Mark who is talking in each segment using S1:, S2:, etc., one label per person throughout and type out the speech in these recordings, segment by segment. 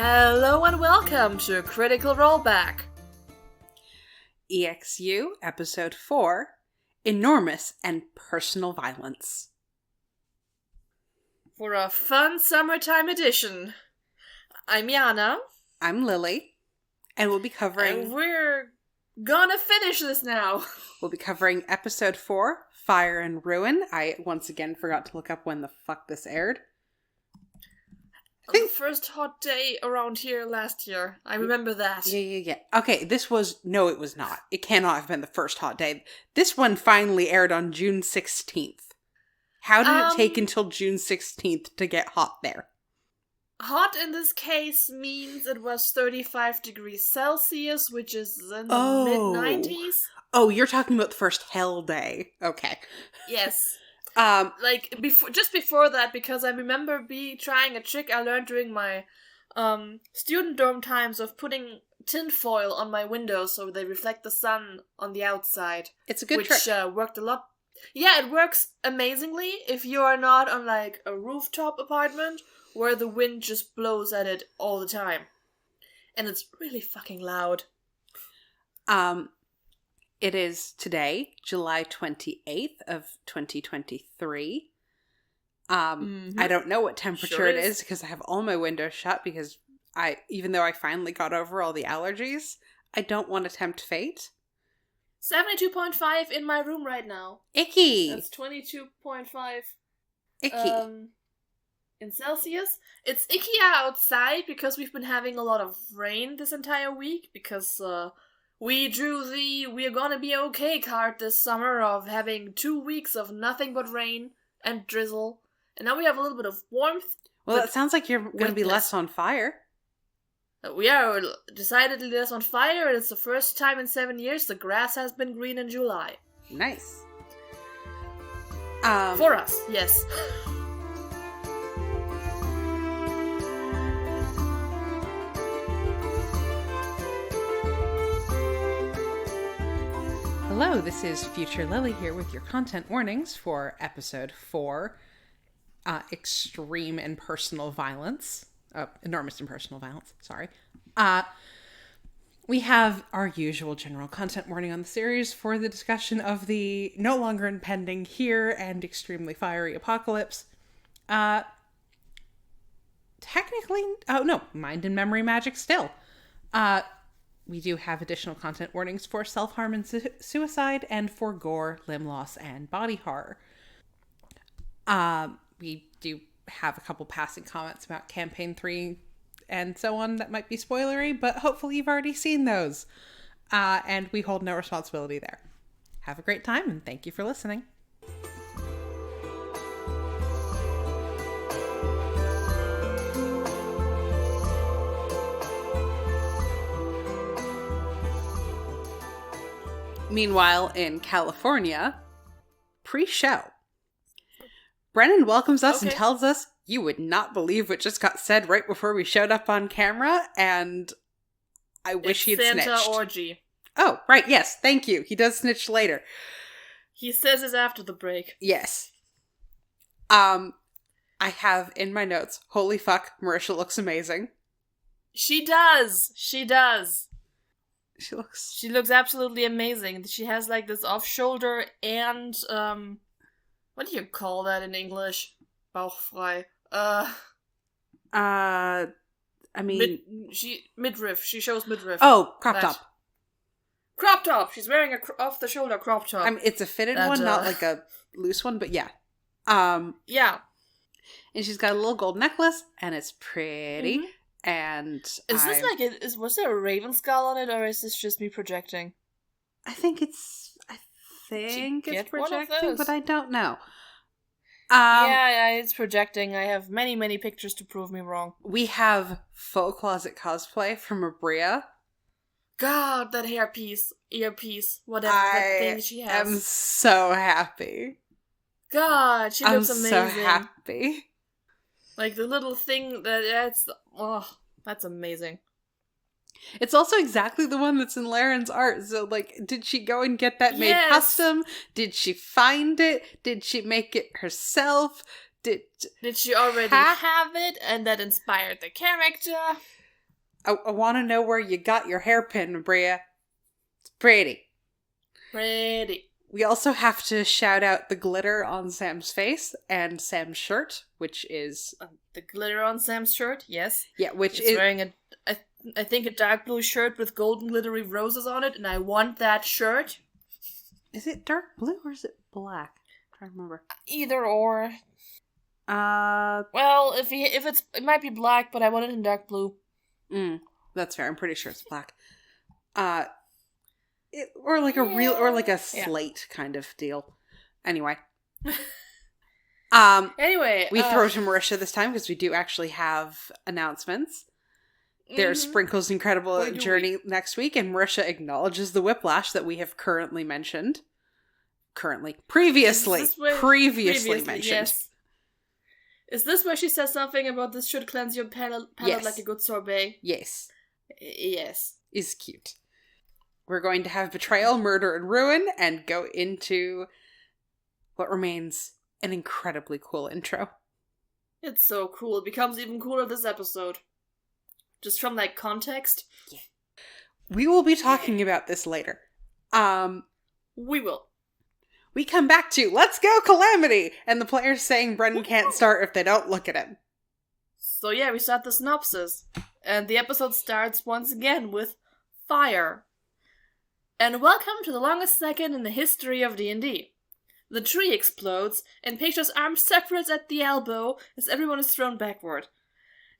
S1: Hello and welcome to Critical Rollback.
S2: EXU, Episode 4, Enormous and Personal Violence.
S1: For a fun summertime edition, I'm Jana.
S2: I'm Lily, and we'll be covering...
S1: And we're gonna finish this now.
S2: We'll be covering Episode 4, Fire and Ruin. I once again forgot to look up when the fuck this aired.
S1: The first hot day around here last year. I remember that.
S2: Yeah. Okay, this was... No, it was not. It cannot have been the first hot day. This one finally aired on June 16th. How did it take until June 16th to get hot there?
S1: Hot in this case means it was 35 degrees Celsius, which is in the mid-90s.
S2: Oh, you're talking about the first hell day. Okay.
S1: Yes. Just before that, because I remember trying a trick I learned during my student dorm times of putting tinfoil on my windows so they reflect the sun on the outside.
S2: It's a good trick.
S1: Which worked a lot. Yeah, it works amazingly if you are not on like a rooftop apartment where the wind just blows at it all the time. And it's really fucking loud.
S2: It is today, July 28th of 2023. I don't know what temperature it is because I have all my windows shut because even though I finally got over all the allergies, I don't want to tempt fate.
S1: 72.5 in my room right now.
S2: Icky!
S1: That's 22.5.
S2: Icky.
S1: In Celsius. It's icky outside because we've been having a lot of rain this entire week because, we drew the "we're gonna be okay" card this summer of having 2 weeks of nothing but rain and drizzle. And now we have a little bit of warmth.
S2: Well, it sounds like you're going to be less on fire.
S1: We are decidedly less on fire, and it's the first time in 7 years the grass has been green in July.
S2: Nice.
S1: For us, yes.
S2: Hello, this is Future Lily here with your content warnings for Episode 4, Extreme and Personal Violence. Enormous and Personal Violence, sorry. We have our usual general content warning on the series for the discussion of the no longer impending here and extremely fiery apocalypse. Technically, mind and memory magic still. We do have additional content warnings for self-harm and suicide, and for gore, limb loss, and body horror. We do have a couple passing comments about Campaign 3 and so on that might be spoilery, but hopefully you've already seen those. And we hold no responsibility there. Have a great time, and thank you for listening. Meanwhile, in California, pre-show, Brennan welcomes us and tells us, "You would not believe what just got said right before we showed up on camera," and I wish he'd snitched.
S1: Santa orgy.
S2: Oh, right, yes, thank you. He does snitch later.
S1: He says it's after the break.
S2: Yes. I have in my notes, holy fuck, Marisha looks amazing.
S1: She does. She looks absolutely amazing. She has like this off-shoulder and, what do you call that in English? Bauchfrei.
S2: I mean...
S1: Midriff. She shows midriff.
S2: Oh, crop top.
S1: Crop top! She's wearing a off-the-shoulder crop top.
S2: I mean, it's a fitted one, not like a loose one, but yeah.
S1: Yeah.
S2: And she's got a little gold necklace, and it's pretty. Mm-hmm. And
S1: was there a raven skull on it, or is this just me projecting?
S2: I think it's projecting, but I don't know.
S1: Yeah, it's projecting. I have many, many pictures to prove me wrong.
S2: We have full closet cosplay from Abria.
S1: God, that earpiece, whatever that thing she has.
S2: I'm so happy.
S1: God, she looks amazing.
S2: I'm so happy.
S1: Like the little thing that's amazing.
S2: It's also exactly the one that's in Laren's art. So, like, did she go and get that made custom? Did she find it? Did she make it herself? Did
S1: she already have it and that inspired the character?
S2: I want to know where you got your hairpin, Bria. It's pretty.
S1: Pretty.
S2: We also have to shout out the glitter on Sam's face and Sam's shirt, which is...
S1: the glitter on Sam's shirt, yes.
S2: Yeah, which
S1: He's
S2: is...
S1: wearing I think a dark blue shirt with golden glittery roses on it, and I want that shirt.
S2: Is it dark blue or is it black? I'm trying to remember.
S1: Either or.
S2: Well,
S1: it might be black, but I want it in dark blue.
S2: That's fair. I'm pretty sure it's black. Or like a real, or like a slate kind of deal. Anyway.
S1: Anyway.
S2: We throw to Marisha this time because we do actually have announcements. There's Sprinkle's incredible journey next week, and Marisha acknowledges the whiplash that we have currently mentioned. Previously mentioned.
S1: Yes. Is this where she says something about this should cleanse your palate
S2: yes.
S1: like a good sorbet?
S2: Yes.
S1: Yes.
S2: Is cute. We're going to have betrayal, murder, and ruin, and go into what remains an incredibly cool intro.
S1: It's so cool. It becomes even cooler this episode. Just from, context.
S2: Yeah. We will be talking about this later.
S1: We will.
S2: We come back to, let's go Calamity! And the players saying Brendan can't start if they don't look at him.
S1: So yeah, we start the synopsis. And the episode starts once again with fire. And welcome to the longest second in the history of D&D. The tree explodes, and Paisha's arm separates at the elbow as everyone is thrown backward.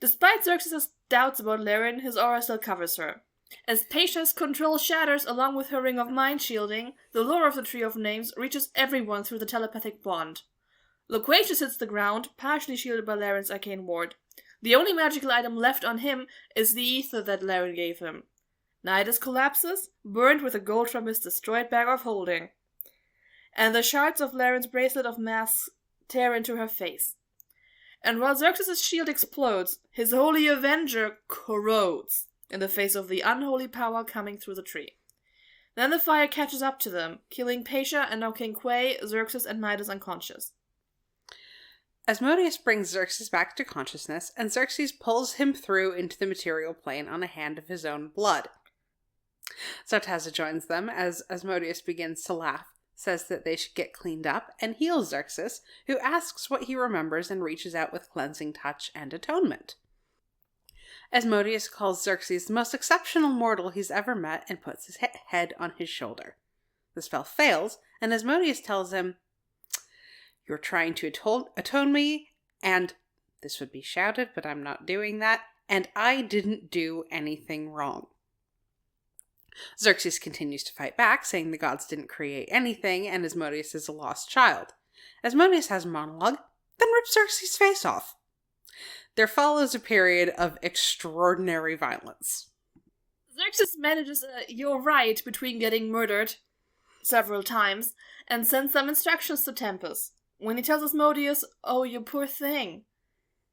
S1: Despite Xerxes' doubts about Laren, his aura still covers her. As Paisha's control shatters along with her ring of mind shielding, the lore of the Tree of Names reaches everyone through the telepathic bond. Loquacious hits the ground, partially shielded by Laren's arcane ward. The only magical item left on him is the ether that Laren gave him. Nidus collapses, burned with the gold from his destroyed bag of holding. And the shards of Laren's bracelet of masks tear into her face. And while Xerxes' shield explodes, his holy avenger corrodes in the face of the unholy power coming through the tree. Then the fire catches up to them, killing Paisha and now King Quay, Xerxes, and Nidus unconscious.
S2: Asmodeus brings Xerxes back to consciousness, and Xerxes pulls him through into the material plane on a hand of his own blood. Zartaza joins them as Asmodeus begins to laugh, says that they should get cleaned up, and heals Xerxes, who asks what he remembers and reaches out with cleansing touch and atonement. Asmodeus calls Xerxes the most exceptional mortal he's ever met and puts his head on his shoulder. The spell fails, and Asmodeus tells him, "You're trying to atone me, and," this would be shouted, but I'm not doing that, "and I didn't do anything wrong." Xerxes continues to fight back, saying the gods didn't create anything, and Asmodeus is a lost child. Asmodeus has a monologue, then rips Xerxes' face off. There follows a period of extraordinary violence.
S1: Xerxes manages "you're right" between getting murdered several times, and sends some instructions to Tempest. When he tells Asmodeus, "Oh, you poor thing,"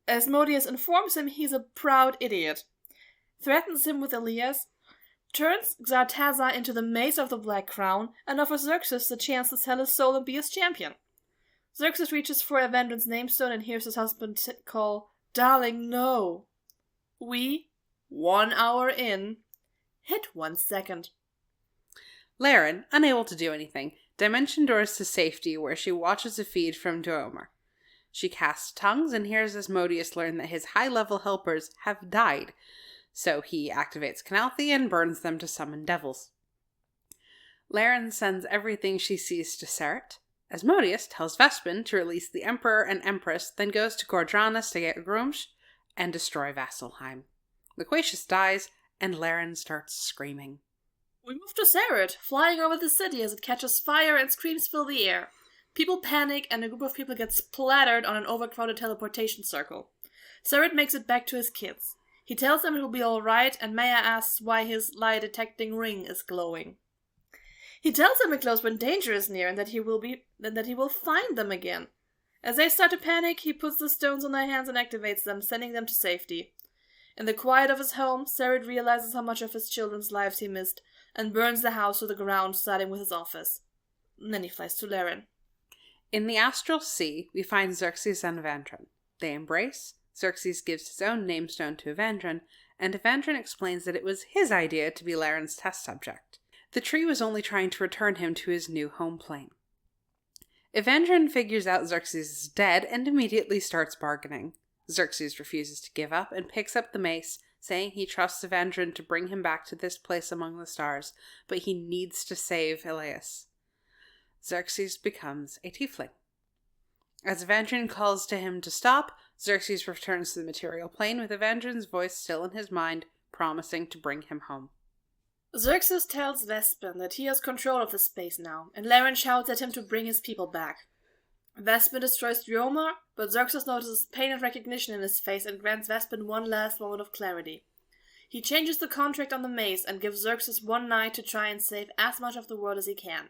S1: Asmodeus informs him he's a proud idiot, threatens him with Elias, turns Zartaza into the Mace of the Black Crown, and offers Xerxes the chance to sell his soul and be his champion. Xerxes reaches for Avendron's namestone and hears his husband call, "Darling, no." We, 1 hour in, hit 1 second.
S2: Laren, unable to do anything, dimension doors to safety where she watches a feed from Duomer. She casts tongues and hears Asmodeus learn that his high-level helpers have died, so he activates Canalthy and burns them to summon devils. Laren sends everything she sees to Seret. Asmodeus tells Vespin to release the Emperor and Empress, then goes to Gordranus to get Grumsh and destroy Vasselheim. Loquacious dies, and Laren starts screaming.
S1: We move to Seret, flying over the city as it catches fire and screams fill the air. People panic, and a group of people get splattered on an overcrowded teleportation circle. Seret makes it back to his kids. He tells them it will be alright, and Maya asks why his lie-detecting ring is glowing. He tells them it glows when danger is near, and that he will find them again. As they start to panic, he puts the stones on their hands and activates them, sending them to safety. In the quiet of his home, Seret realizes how much of his children's lives he missed, and burns the house to the ground, starting with his office. And then he flies to Laren.
S2: In the Astral Sea, we find Xerxes and Avendron. They embrace. Xerxes gives his own namestone to Avendron, and Evandrin explains that it was his idea to be Laren's test subject. The tree was only trying to return him to his new home plane. Evandrin figures out Xerxes is dead and immediately starts bargaining. Xerxes refuses to give up and picks up the mace, saying he trusts Evandrin to bring him back to this place among the stars, but he needs to save Elias. Xerxes becomes a tiefling. As Evandrin calls to him to stop, Xerxes returns to the material plane with Evandrin's voice still in his mind, promising to bring him home.
S1: Xerxes tells Vespin that he has control of the space now, and Laren shouts at him to bring his people back. Vespin destroys Driomar, but Xerxes notices pain and recognition in his face and grants Vespin one last moment of clarity. He changes the contract on the mace and gives Xerxes one night to try and save as much of the world as he can.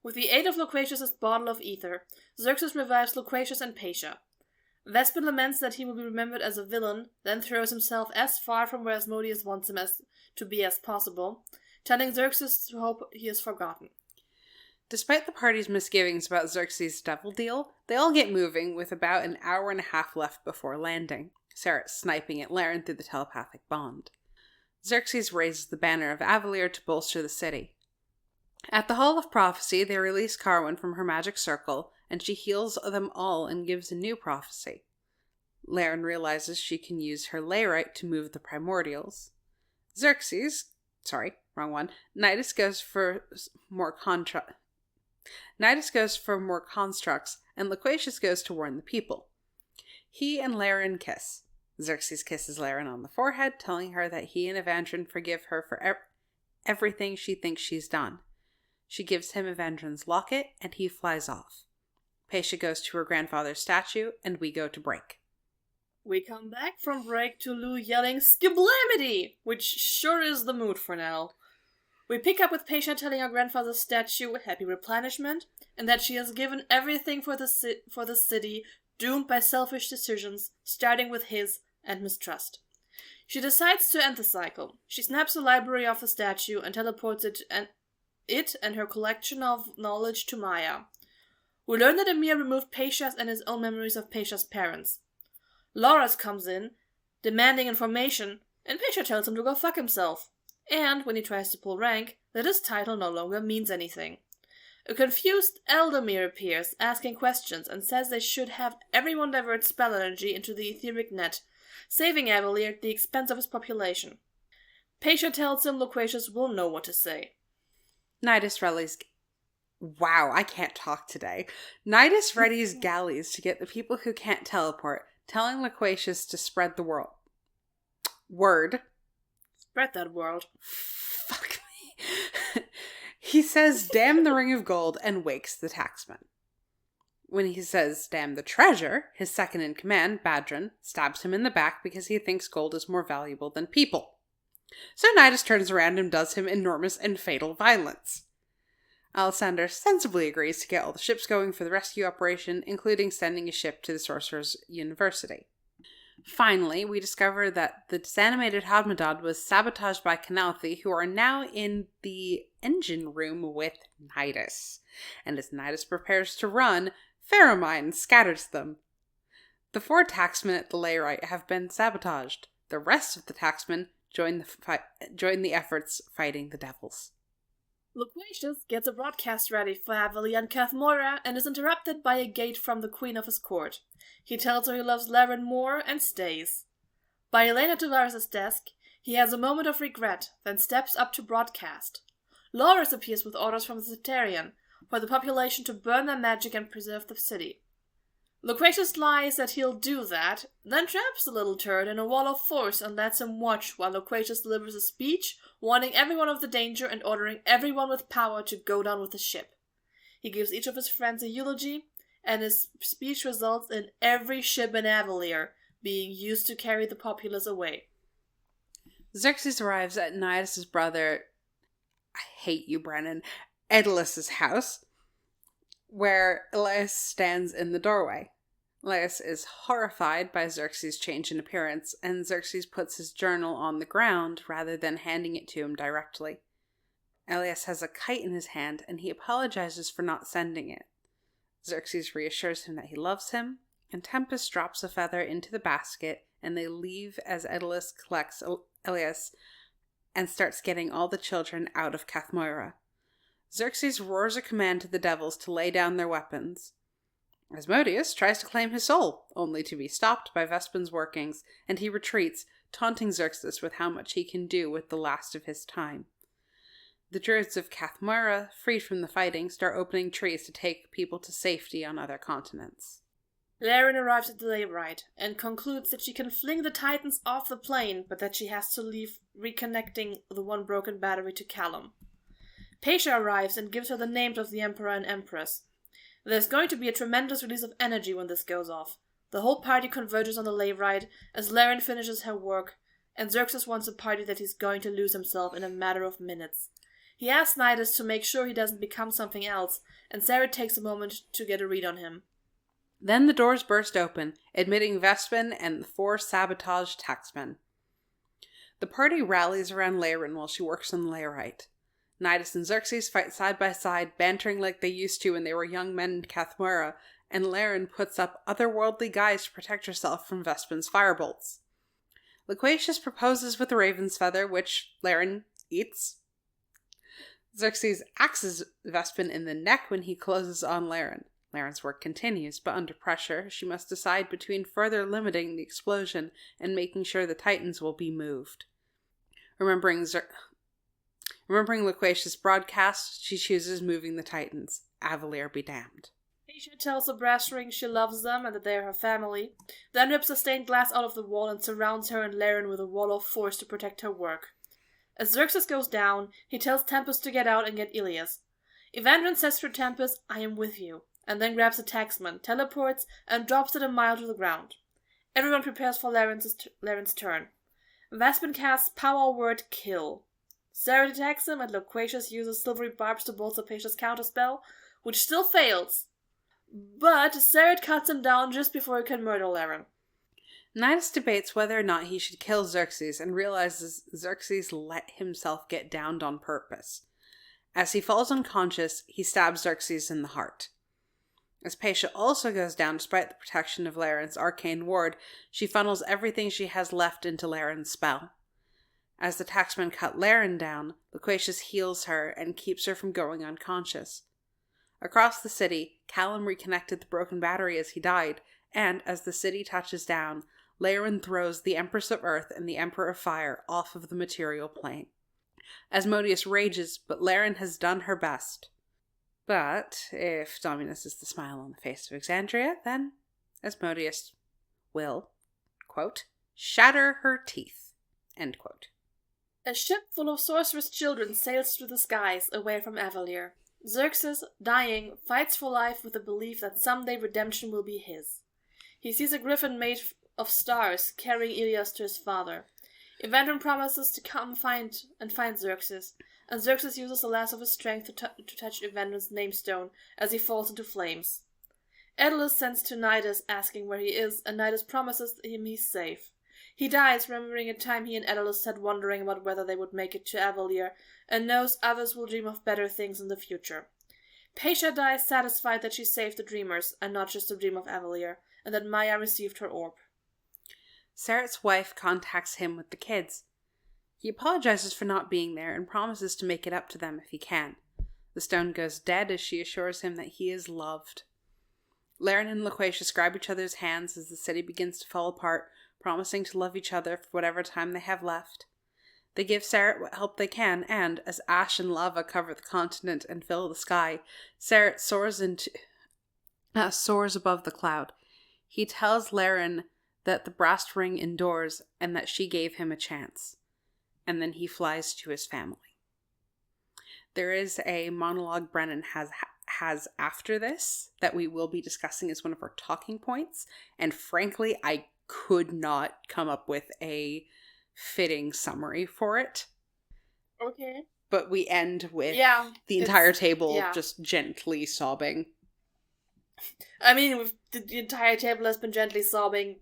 S1: With the aid of Loquacious' bottle of ether, Xerxes revives Loquacious and Patia. Vespin laments that he will be remembered as a villain, then throws himself as far from where Asmodeus wants him to be as possible, telling Xerxes to hope he is forgotten.
S2: Despite the party's misgivings about Xerxes' devil deal, they all get moving with about an hour and a half left before landing, Sarah sniping at Laren through the telepathic bond. Xerxes raises the banner of Avalier to bolster the city. At the Hall of Prophecy, they release Carwyn from her magic circle, and she heals them all and gives a new prophecy. Laren realizes she can use her Layrite to move the primordials. Nidus goes for more constructs, and Loquacious goes to warn the people. He and Laren kiss. Xerxes kisses Laren on the forehead, telling her that he and Evandrin forgive her for everything she thinks she's done. She gives him Evandrin's locket, and he flies off. Patia goes to her grandfather's statue, and we go to break.
S1: We come back from break to Lou yelling, "Skiblamity!" which sure is the mood for now. We pick up with Patia telling her grandfather's statue happy replenishment, and that she has given everything for the city, doomed by selfish decisions, starting with his and mistrust. She decides to end the cycle. She snaps the library off the statue and teleports it and her collection of knowledge to Maya. We learn that Emir removed Patia's and his own memories of Patia's parents. Loras comes in, demanding information, and Patia tells him to go fuck himself. And, when he tries to pull rank, that his title no longer means anything. A confused Eldamir appears, asking questions, and says they should have everyone divert spell energy into the etheric net, saving Avalier at the expense of his population. Patia tells him Loquacious will know what to say.
S2: Nidus rallies... Wow, I can't talk today. Nidus readies galleys to get the people who can't teleport, telling Loquacious to spread the word.
S1: Spread that world.
S2: Fuck me. He says, "Damn the ring of gold," and wakes the taxman. When he says, "Damn the treasure," his second in command, Badron, stabs him in the back because he thinks gold is more valuable than people. So Nidus turns around and does him enormous and fatal violence. Alessander sensibly agrees to get all the ships going for the rescue operation, including sending a ship to the Sorcerer's University. Finally, we discover that the disanimated Hadmadad was sabotaged by Calamity, who are now in the engine room with Nidus. And as Nidus prepares to run, Pheromine scatters them. The 4 taxmen at the Layrite have been sabotaged. The rest of the taxmen join the efforts fighting the devils.
S1: Loquacious gets a broadcast ready for Avali and Cathmora and is interrupted by a gate from the queen of his court. He tells her he loves Laren more and stays. By Elena Tavares' desk, he has a moment of regret, then steps up to broadcast. Loras appears with orders from the Septarian for the population to burn their magic and preserve the city. Loquacious lies that he'll do that, then traps the little turd in a wall of force and lets him watch while Loquacious delivers a speech, warning everyone of the danger and ordering everyone with power to go down with the ship. He gives each of his friends a eulogy, and his speech results in every ship in Avalier being used to carry the populace away.
S2: Xerxes arrives at Nidus' brother, I hate you, Brennan, Aedelus's house, where Elias stands in the doorway. Elias is horrified by Xerxes' change in appearance, and Xerxes puts his journal on the ground rather than handing it to him directly. Elias has a kite in his hand, and he apologizes for not sending it. Xerxes reassures him that he loves him, and Tempest drops a feather into the basket and they leave as Daedalus collects Ilias and starts getting all the children out of Cathmoira. Xerxes roars a command to the devils to lay down their weapons. Asmodeus tries to claim his soul, only to be stopped by Vespin's workings, and he retreats, taunting Xerxes with how much he can do with the last of his time. The druids of Cathmoira, freed from the fighting, start opening trees to take people to safety on other continents.
S1: Laren arrives at the Layrite and concludes that she can fling the Titans off the plane, but that she has to leave reconnecting the one broken battery to Callum. Paisha arrives and gives her the names of the Emperor and Empress. There's going to be a tremendous release of energy when this goes off. The whole party converges on the Layrite as Laren finishes her work, and Xerxes wants a party that he's going to lose himself in a matter of minutes. He asks Nidus to make sure he doesn't become something else, and Sarah takes a moment to get a read on him.
S2: Then the doors burst open, admitting Vespin and the 4 sabotaged taxmen. The party rallies around Laren while she works on the Layrite. Nidus and Xerxes fight side by side, bantering like they used to when they were young men in Cathmoira, and Laren puts up otherworldly guise to protect herself from Vespin's firebolts. Loquacious proposes with the raven's feather, which Laren eats. Xerxes axes Vespin in the neck when he closes on Laren. Laren's work continues, but under pressure, she must decide between further limiting the explosion and making sure the Titans will be moved. Remembering Loquacious' broadcast, she chooses moving the Titans. Avalier be damned.
S1: Paisha tells the brass ring she loves them and that they are her family, then rips the stained glass out of the wall and surrounds her and Laren with a wall of force to protect her work. As Xerxes goes down, he tells Tempest to get out and get Ilias. Evandrin says to Tempest, "I am with you," and then grabs a taxman, teleports, and drops it a mile to the ground. Everyone prepares for Laren's turn. Vespin casts Power Word Kill. Sarah detects him, and Loquacious uses silvery barbs to bolt Paisha's counterspell, which still fails. But Sarah cuts him down just before he can murder Laren.
S2: Nidus debates whether or not he should kill Xerxes and realizes Xerxes let himself get downed on purpose. As he falls unconscious, he stabs Xerxes in the heart. As Paisha also goes down despite the protection of Laren's arcane ward, she funnels everything she has left into Laren's spell. As the taxman cut Laren down, Loquacious heals her and keeps her from going unconscious. Across the city, Callum reconnected the broken battery as he died, and as the city touches down, Laren throws the Empress of Earth and the Emperor of Fire off of the material plane. Asmodeus rages, but Laren has done her best. But if Dominus is the smile on the face of Exandria, then Asmodeus will, quote, shatter her teeth, end quote.
S1: A ship full of sorceress children sails through the skies away from Avalier. Xerxes, dying, fights for life with the belief that someday redemption will be his. He sees a griffin made of stars carrying Ilias to his father. Evandrin promises to come find Xerxes, and Xerxes uses the last of his strength to touch Evandrin's namestone as he falls into flames. Daedalus sends to Nidus asking where he is, and Nidus promises him he's safe. He dies remembering a time he and Daedalus sat wondering about whether they would make it to Avalier, and knows others will dream of better things in the future. Paisha dies satisfied that she saved the dreamers, and not just the dream of Avalier, and that Maya received her orb.
S2: Sarat's wife contacts him with the kids. He apologizes for not being there and promises to make it up to them if he can. The stone goes dead as she assures him that he is loved. Laren and Loquacious grab each other's hands as the city begins to fall apart, promising to love each other for whatever time they have left. They give Sarat what help they can, and as ash and lava cover the continent and fill the sky, Sarat soars above the cloud. He tells Laren that the brass ring endures and that she gave him a chance. And then he flies to his family. There is a monologue Brennan has after this that we will be discussing as one of our talking points, and frankly, I could not come up with a fitting summary for it.
S1: Okay.
S2: But we end with the entire table just gently sobbing.
S1: I mean, the entire table has been gently sobbing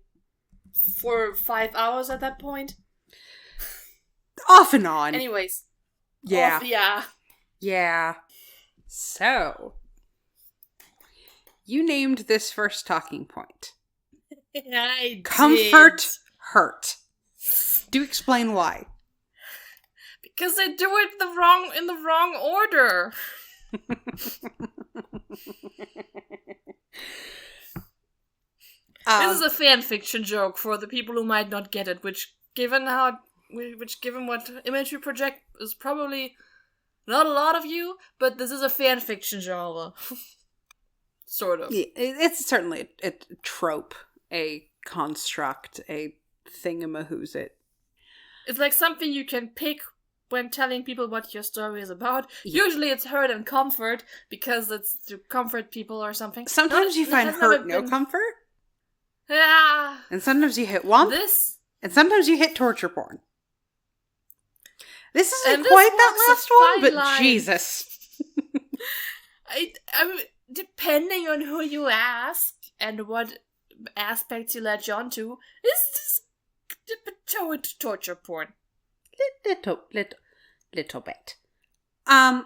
S1: for 5 hours at that point.
S2: Off and on.
S1: Anyways.
S2: Yeah. Yeah. So, you named this first talking point.
S1: I
S2: Comfort hurt. Do explain why.
S1: Because they do it in the wrong order. This is a fan fiction joke for the people who might not get it, which given what image we project is probably not a lot of you, but this is a fan fiction genre. Sort of.
S2: Yeah, it's certainly a trope, a construct, a thingamahoosit.
S1: It's like something you can pick when telling people what your story is about. Yeah. Usually it's hurt and comfort, because it's to comfort people or something.
S2: Sometimes you find hurt no comfort.
S1: Yeah.
S2: And sometimes you hit womp. And sometimes you hit torture porn. This isn't quite that last one, but line. Jesus.
S1: I'm depending on who you ask and what aspects you latch onto, is this torture porn?
S2: Little bit. I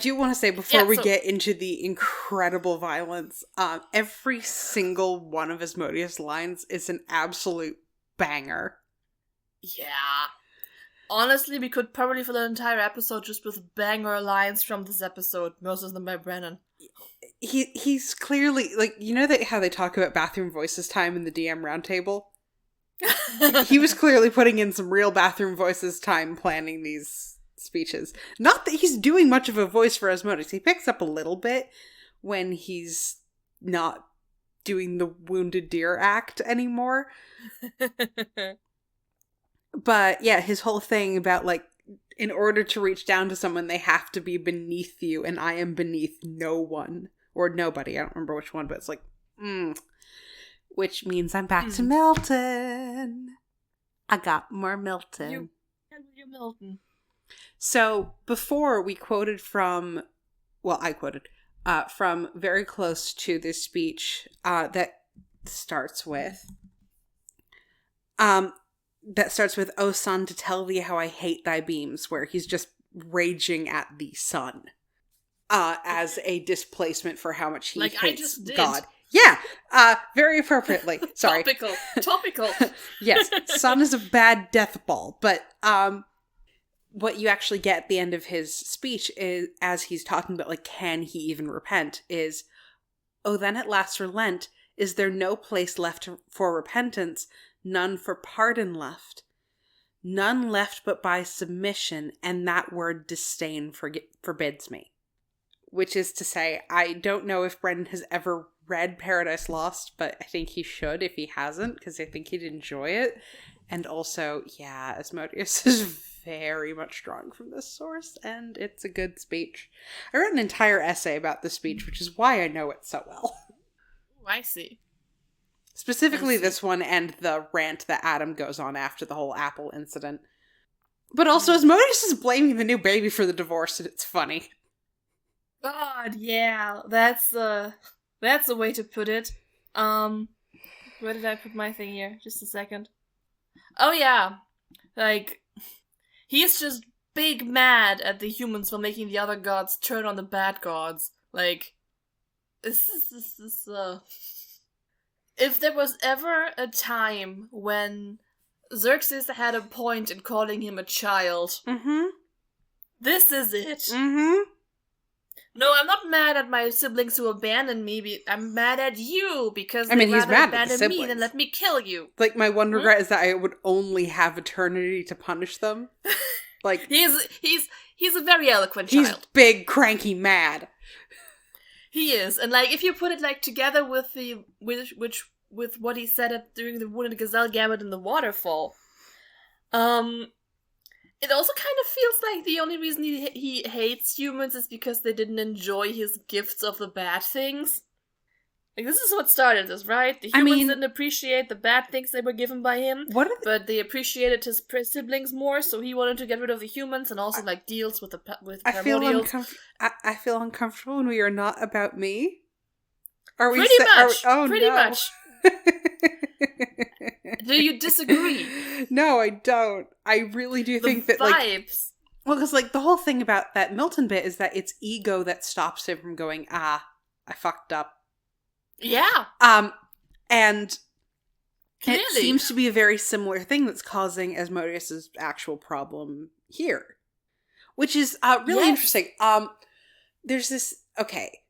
S2: do want to say before we get into the incredible violence, every single one of Asmodeus' lines is an absolute banger.
S1: Yeah. Honestly, we could probably fill an entire episode just with banger lines from this episode, most of them by Brennan.
S2: He's clearly, like, you know how they talk about bathroom voices time in the DM roundtable? He was clearly putting in some real bathroom voices time planning these speeches. Not that he's doing much of a voice for Asmodeus. He picks up a little bit when he's not doing the wounded deer act anymore. But yeah, his whole thing about, like, in order to reach down to someone, they have to be beneath you, and I am beneath no one. Or nobody. I don't remember which one, but it's like, Which means I'm back to Milton. I got more Milton.
S1: You Milton.
S2: So, before we quoted from, well, I quoted, from very close to this speech that starts with, "O sun, to tell thee how I hate thy beams," where he's just raging at the sun as a displacement for how much he hates
S1: I just did.
S2: God. Yeah, very appropriately. Sorry.
S1: Topical.
S2: Yes, sun is a bad death ball, but what you actually get at the end of his speech is, as he's talking about, like, can he even repent, is, "Oh, then at last relent, is there no place left for repentance, none for pardon left, none left but by submission, and that word disdain forbids me." Which is to say, I don't know if Brendan has ever read Paradise Lost, but I think he should if he hasn't, because I think he'd enjoy it. And also, yeah, Asmodeus is very much drawn from this source, and it's a good speech. I wrote an entire essay about this speech, which is why I know it so well.
S1: Oh, I see.
S2: Specifically this one and the rant that Adam goes on after the whole Apple incident. But also, Asmodeus is blaming the new baby for the divorce, and it's funny.
S1: God, yeah, that's a way to put it. Where did I put my thing here? Just a second. Oh yeah, like, he's just big mad at the humans for making the other gods turn on the bad gods. Like, this is if there was ever a time when Xerxes had a point in calling him a child, this is it. No, I'm not mad at my siblings who abandoned me. I'm mad at you because
S2: he's mad at the siblings.
S1: Me than let me kill you.
S2: Like, my one regret is that I would only have eternity to punish them. Like,
S1: he's a very eloquent child.
S2: He's big, cranky, mad.
S1: He is, and like, if you put it like together with with what he said during the Wounded Gazelle Gambit in the waterfall, it also kind of feels like the only reason he hates humans is because they didn't enjoy his gifts of the bad things. Like, this is what started this, right? The humans didn't appreciate the bad things they were given by him, but they appreciated his siblings more, so he wanted to get rid of the humans and also, like, deals with primordials.
S2: I feel uncomfortable when we are not about me. Are we
S1: Pretty much. Do you disagree?
S2: No, I don't. I really do think that, like... Well, because, like, the whole thing about that Milton bit is that it's ego that stops him from going, I fucked up.
S1: Yeah.
S2: And
S1: Clearly.
S2: It seems to be a very similar thing that's causing Asmodeus' actual problem here. Which is really interesting. There's this... Okay.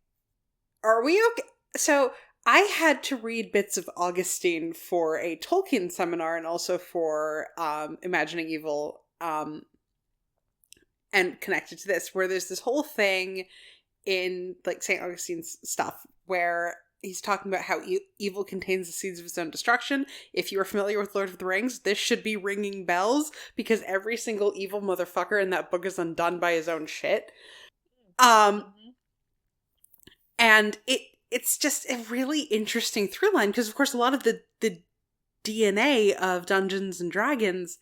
S2: Are we okay? So, I had to read bits of Augustine for a Tolkien seminar and also for Imagining Evil, and connected to this, where there's this whole thing in, like, St. Augustine's stuff where he's talking about how evil contains the seeds of its own destruction. If you are familiar with Lord of the Rings, this should be ringing bells, because every single evil motherfucker in that book is undone by his own shit. And it's just a really interesting through line, because of course a lot of the DNA of Dungeons and Dragons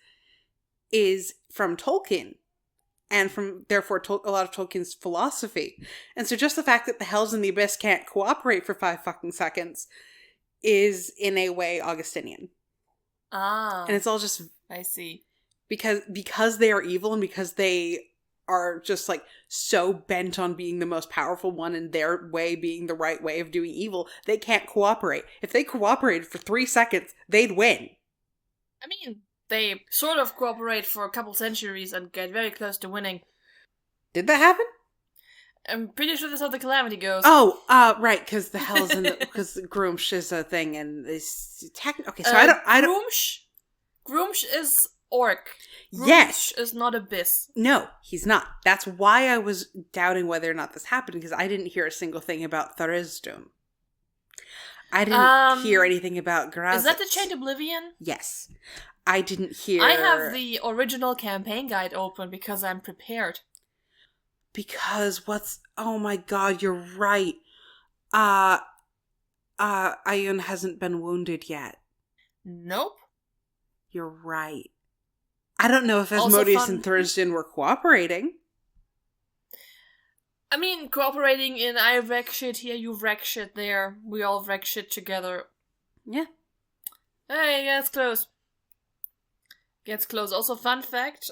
S2: is from Tolkien. And from, therefore, a lot of Tolkien's philosophy. And so just the fact that the Hells and the Abyss can't cooperate for 5 fucking seconds is, in a way, Augustinian.
S1: Ah.
S2: And it's all just...
S1: I see.
S2: Because they are evil and because they are just, like, so bent on being the most powerful one and their way being the right way of doing evil, they can't cooperate. If they cooperated for 3 seconds, they'd win.
S1: I mean... They sort of cooperate for a couple centuries and get very close to winning.
S2: Did that happen?
S1: I'm pretty sure that's how the Calamity goes.
S2: Oh, right, because the Hells and because Groomsh is a thing, and this okay. So I don't.
S1: Groomsh is orc. Groomsh
S2: yes,
S1: is not Abyss.
S2: No, he's not. That's why I was doubting whether or not this happened, because I didn't hear a single thing about Tharizdun. I didn't hear anything about Grazitz.
S1: Is that the Chained Oblivion?
S2: Yes. I didn't hear...
S1: I have the original campaign guide open because I'm prepared.
S2: Because what's... Oh my god, you're right. Ioun hasn't been wounded yet.
S1: Nope.
S2: You're right. I don't know if Asmodeus and Tharizdun were cooperating.
S1: I mean, cooperating in I wreck shit here, you wreck shit there. We all wreck shit together.
S2: Yeah.
S1: Hey, gets close. Gets close. Also, fun fact,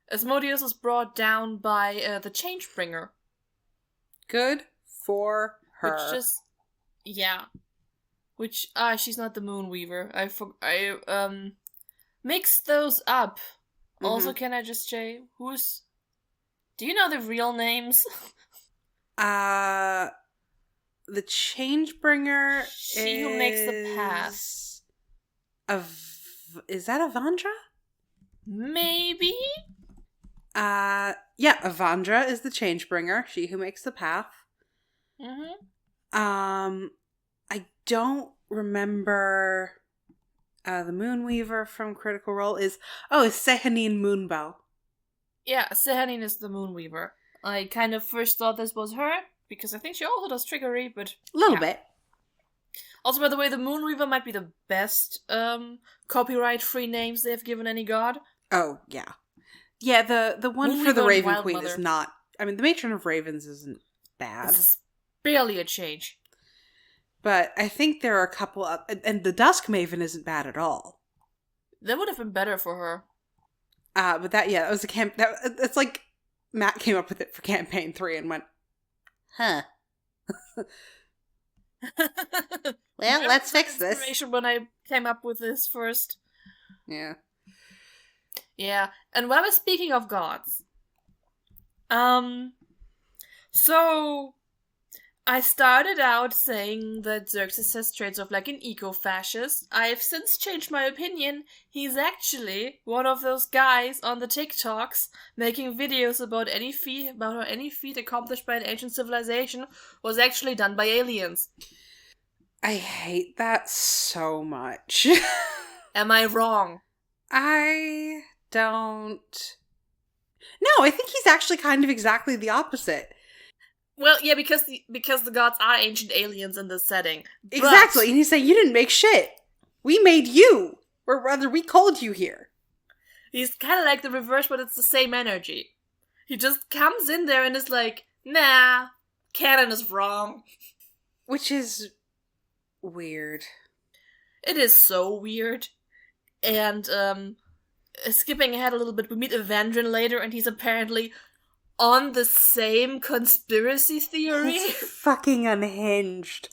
S1: Asmodeus is brought down by the Changebringer.
S2: Good for her.
S1: Which just... Yeah. Which, she's not the Moonweaver. I mixed those up. Mm-hmm. Also, can I just say, who's... Do you know the real names?
S2: The Changebringer
S1: She who makes the path.
S2: Is that Avandra?
S1: Maybe?
S2: Yeah, Avandra is the Changebringer, she who makes the path.
S1: Mm-hmm.
S2: I don't remember the Moonweaver from Critical Role is Sehanine Moonbow.
S1: Yeah, Sehanine is the Moonweaver. I kind of first thought this was her, because I think she also does trickery, but...
S2: A little bit.
S1: Also, by the way, the Moonweaver might be the best copyright-free names they've given any god.
S2: Oh, yeah. Yeah, the one
S1: Moonweaver
S2: for the Raven
S1: Wild
S2: Queen
S1: Mother.
S2: is not... I mean, the Matron of Ravens isn't bad.
S1: This is barely a change.
S2: But I think there are a couple of... And the Dusk Maven isn't bad at all.
S1: That would have been better for her.
S2: But that was a it's like Matt came up with it for campaign 3 and went, huh. Well, let's fix this.
S1: When I came up with this first.
S2: Yeah.
S1: Yeah, and when I was speaking of gods, so I started out saying that Xerxes has traits of like an eco-fascist. I've since changed my opinion. He's actually one of those guys on the TikToks making videos about any feat accomplished by an ancient civilization was actually done by aliens.
S2: I hate that so much.
S1: Am I wrong?
S2: I don't... No, I think he's actually kind of exactly the opposite.
S1: Well, yeah, because the gods are ancient aliens in this setting.
S2: Exactly, and he's saying, you didn't make shit. We made you. Or rather, we called you here.
S1: He's kind of like the reverse, but it's the same energy. He just comes in there and is like, nah, canon is wrong.
S2: Which is weird.
S1: It is so weird. And, skipping ahead a little bit, we meet Evandrin later, and he's apparently on the same conspiracy theory.
S2: It's fucking unhinged.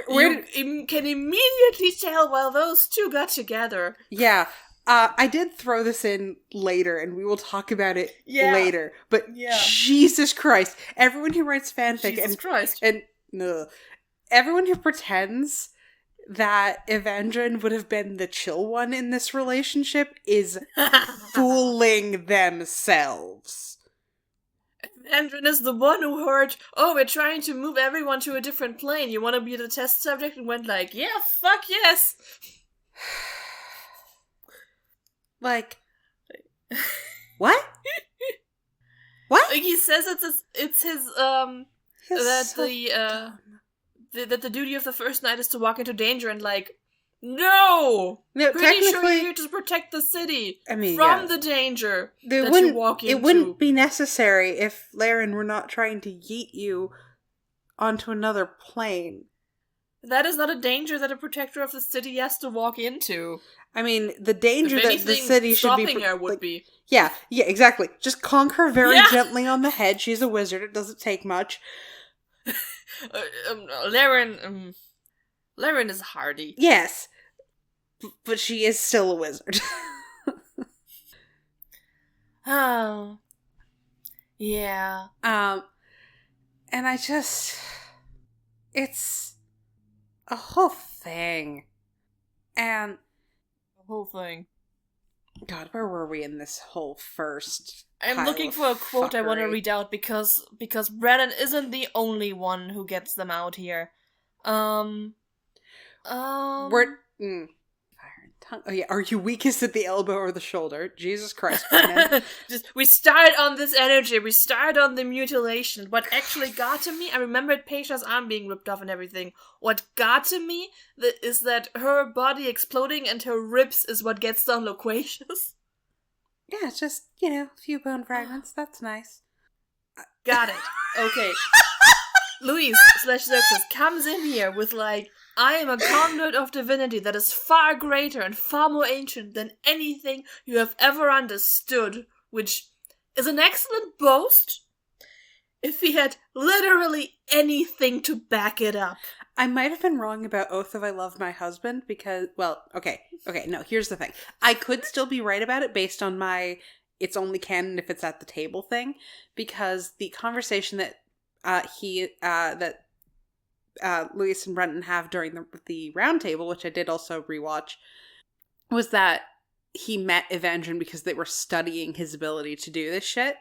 S1: You can immediately tell while those two got together.
S2: Yeah. I did throw this in later, and we will talk about it later. But Jesus Christ, everyone who writes fanfic everyone who pretends that Evandrin would have been the chill one in this relationship is fooling themselves.
S1: Evandrin is the one who heard, "Oh, we're trying to move everyone to a different plane. You want to be the test subject?" And went like, "Yeah, fuck yes."
S2: Like, what? What?
S1: Like he says it's his that the duty of the first night is to walk into danger, and like, no, pretty sure you're here to protect the city from the danger that you walk into.
S2: It wouldn't be necessary if Laren were not trying to yeet you onto another plane.
S1: That is not a danger that a protector of the city has to walk into.
S2: I mean, the danger that the city should be...
S1: her would be.
S2: Yeah, exactly. Just conk her very gently on the head. She's a wizard. It doesn't take much.
S1: Laren is hardy.
S2: Yes. But she is still a wizard.
S1: Oh. Yeah.
S2: And I just... It's a whole thing. And...
S1: whole thing.
S2: God, where were we in this whole first?
S1: I'm looking for a quote I want to read out because Brennan isn't the only one who gets them out here.
S2: Fire and tongue. Oh yeah, are you weakest at the elbow or the shoulder? Jesus Christ, Brennan.
S1: We start on this energy. We start on the mutilation. What actually got to me, I remembered Peisha's arm being ripped off and everything. What got to me is that her body exploding and her ribs is what gets them loquacious.
S2: Yeah, it's just, a few bone fragments. That's nice.
S1: Got it. Okay. Louise / Xerxes comes in here with like, "I am a conduit of divinity that is far greater and far more ancient than anything you have ever understood," which is an excellent boast if he had literally anything to back it up.
S2: I might have been wrong about Oath of I Love My Husband because, okay, no, here's the thing. I could still be right about it based on my it's only canon if it's at the table thing, because the conversation that Luis and Brenton have during the round table, which I did also rewatch, was that he met Evandrin because they were studying his ability to do this shit.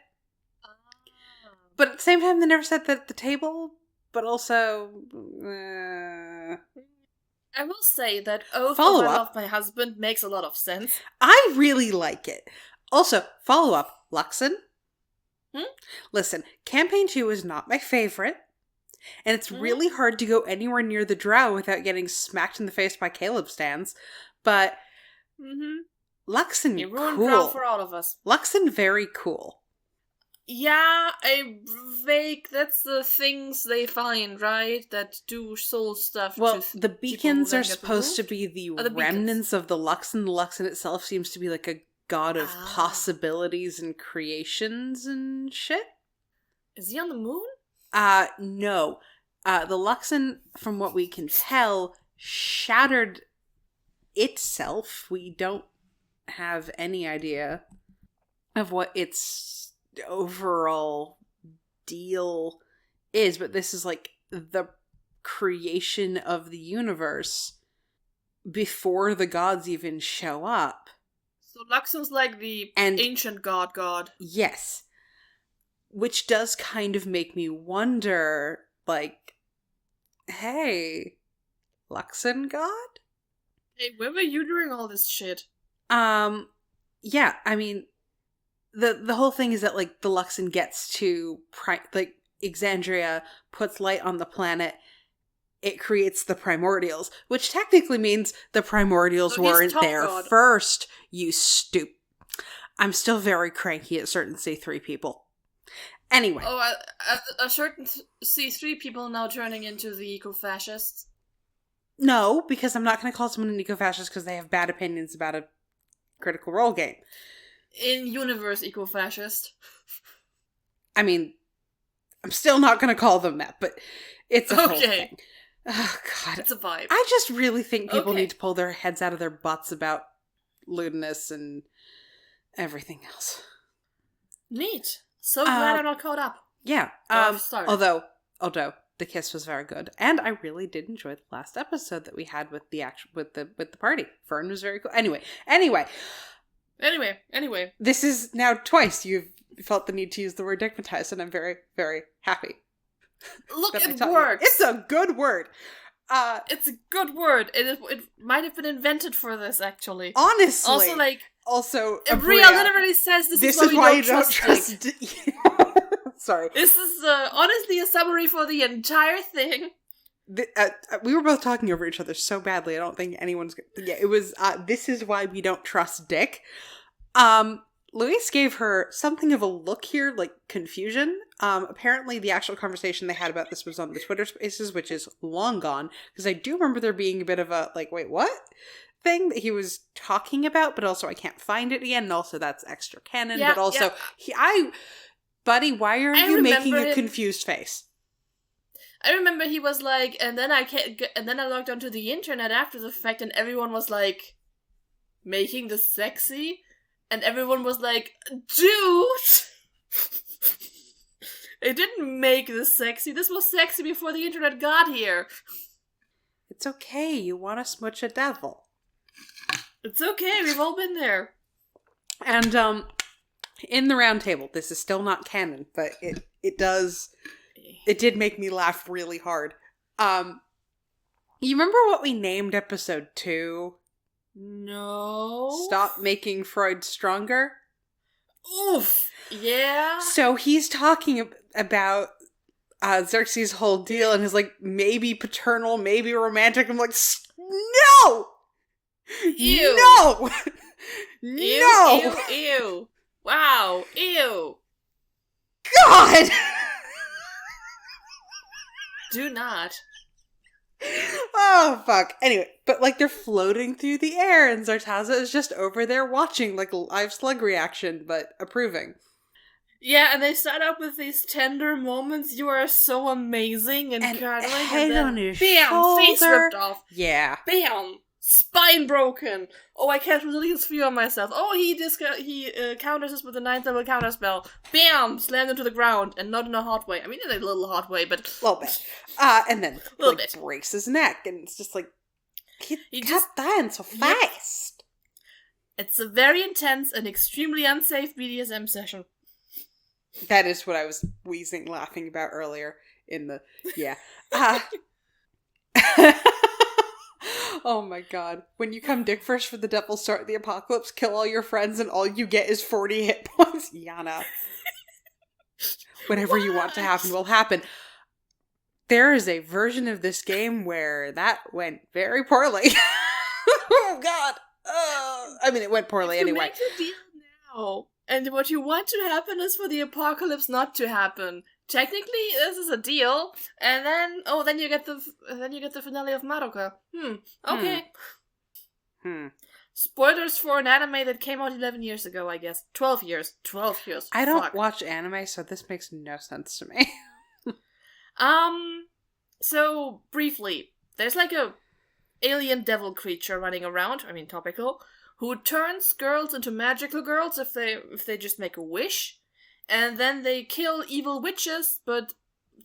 S2: But at the same time, they never said that at the table, but also...
S1: I will say that Oath of I Love My Husband makes a lot of sense.
S2: I really like it. Also, follow-up, Luxon. Listen, Campaign 2 is not my favorite, and it's really hard to go anywhere near the drow without getting smacked in the face by Caleb stands, but Luxon,
S1: you ruined
S2: cool.
S1: drow for all of us.
S2: Luxon, very cool.
S1: Yeah, that's the things they find, right? That do soul stuff.
S2: Well, the beacons are supposed to be the remnants of the Luxon. The Luxon itself seems to be like a god of possibilities and creations and shit.
S1: Is he on the moon?
S2: No. The Luxon, from what we can tell, shattered itself. We don't have any idea of what its overall deal is, but this is like the creation of the universe before the gods even show up.
S1: So Luxon's like the ancient god.
S2: Yes. Which does kind of make me wonder, like, hey, Luxon god?
S1: Hey, where were you during all this shit?
S2: Yeah, I mean, the whole thing is that, like, the Luxon gets to, Exandria puts light on the planet, it creates the primordials, which technically means the primordials weren't there first, you I'm still very cranky at certain C3 people. Anyway.
S1: Oh, a certain C3 people now turning into the eco-fascists?
S2: No, because I'm not going to call someone an eco-fascist because they have bad opinions about a Critical Role game.
S1: In-universe eco-fascist.
S2: I mean, I'm still not going to call them that, but it's a whole thing. Oh, God.
S1: It's a vibe.
S2: I just really think people need to pull their heads out of their butts about lewdness and everything else.
S1: Neat. So glad I'm not caught up.
S2: Yeah. Although the kiss was very good, and I really did enjoy the last episode that we had with the party. Fern was very cool. Anyway. This is now twice you've felt the need to use the word digmatized, and I'm very, very happy.
S1: Look, it works.
S2: It's a good word.
S1: It's a good word. It might have been invented for this, actually.
S2: Honestly.
S1: Also,
S2: Bria
S1: literally says this is why you don't trust Dick.
S2: Sorry.
S1: This is honestly a summary for the entire thing.
S2: We were both talking over each other so badly. I don't think anyone's... Yeah, it was, this is why we don't trust Dick. Louise gave her something of a look here, like confusion. Apparently the actual conversation they had about this was on the Twitter Spaces, which is long gone. Because I do remember there being a bit of a, like, wait, what? Thing that he was talking about, but also I can't find it again. And also that's extra canon. Yeah, but also, Buddy, why are you making a confused face?
S1: I remember he was like, and then I logged onto the internet after the fact, and everyone was like, making this sexy, and everyone was like, dude, it didn't make this sexy. This was sexy before the internet got here.
S2: It's okay. You want to smooch a devil.
S1: It's okay. We've all been there.
S2: And in the round table, this is still not canon, but it did make me laugh really hard. You remember what we named episode 2?
S1: No.
S2: Stop Making Freud Stronger?
S1: Oof. Yeah.
S2: So he's talking about Xerxes' whole deal and is like, maybe paternal, maybe romantic. I'm like, no!
S1: Ew.
S2: No!
S1: Ew,
S2: No!
S1: Ew, ew. Wow. Ew.
S2: God!
S1: Do not.
S2: Oh, fuck. Anyway, but like they're floating through the air and Zartaza is just over there watching like a live slug reaction, but approving.
S1: Yeah, and they start up with these tender moments. You are so amazing and cuddling.
S2: Head on his
S1: bam,
S2: shoulder.
S1: Face ripped off.
S2: Yeah.
S1: Bam, spine broken. Oh, I can't release fear on myself. Oh, he counters us with a 9th level counterspell. Bam, slammed into the ground, and not in a hot way. I mean, in a little hot way, but
S2: a little bit. And then
S1: like
S2: breaks his neck, and it's just like he just dying so fast.
S1: It's a very intense and extremely unsafe BDSM session.
S2: That is what I was wheezing, laughing about earlier in the Oh my god. When you come dick first for the devil, start the apocalypse, kill all your friends, and all you get is 40 hit points. Jana. Whatever you want to happen will happen. There is a version of this game where that went very poorly. Oh god. I mean, it went poorly anyway.
S1: Make the deal now. And what you want to happen is for the apocalypse not to happen. Technically, this is a deal, and then you get the finale of Madoka. Okay. Spoilers for an anime that came out 11 years ago, I guess. 12 years. 12 years.
S2: I don't watch anime, so this makes no sense to me.
S1: So briefly, there's like a alien devil creature running around. I mean, topical. Who turns girls into magical girls if they just make a wish. And then they kill evil witches, but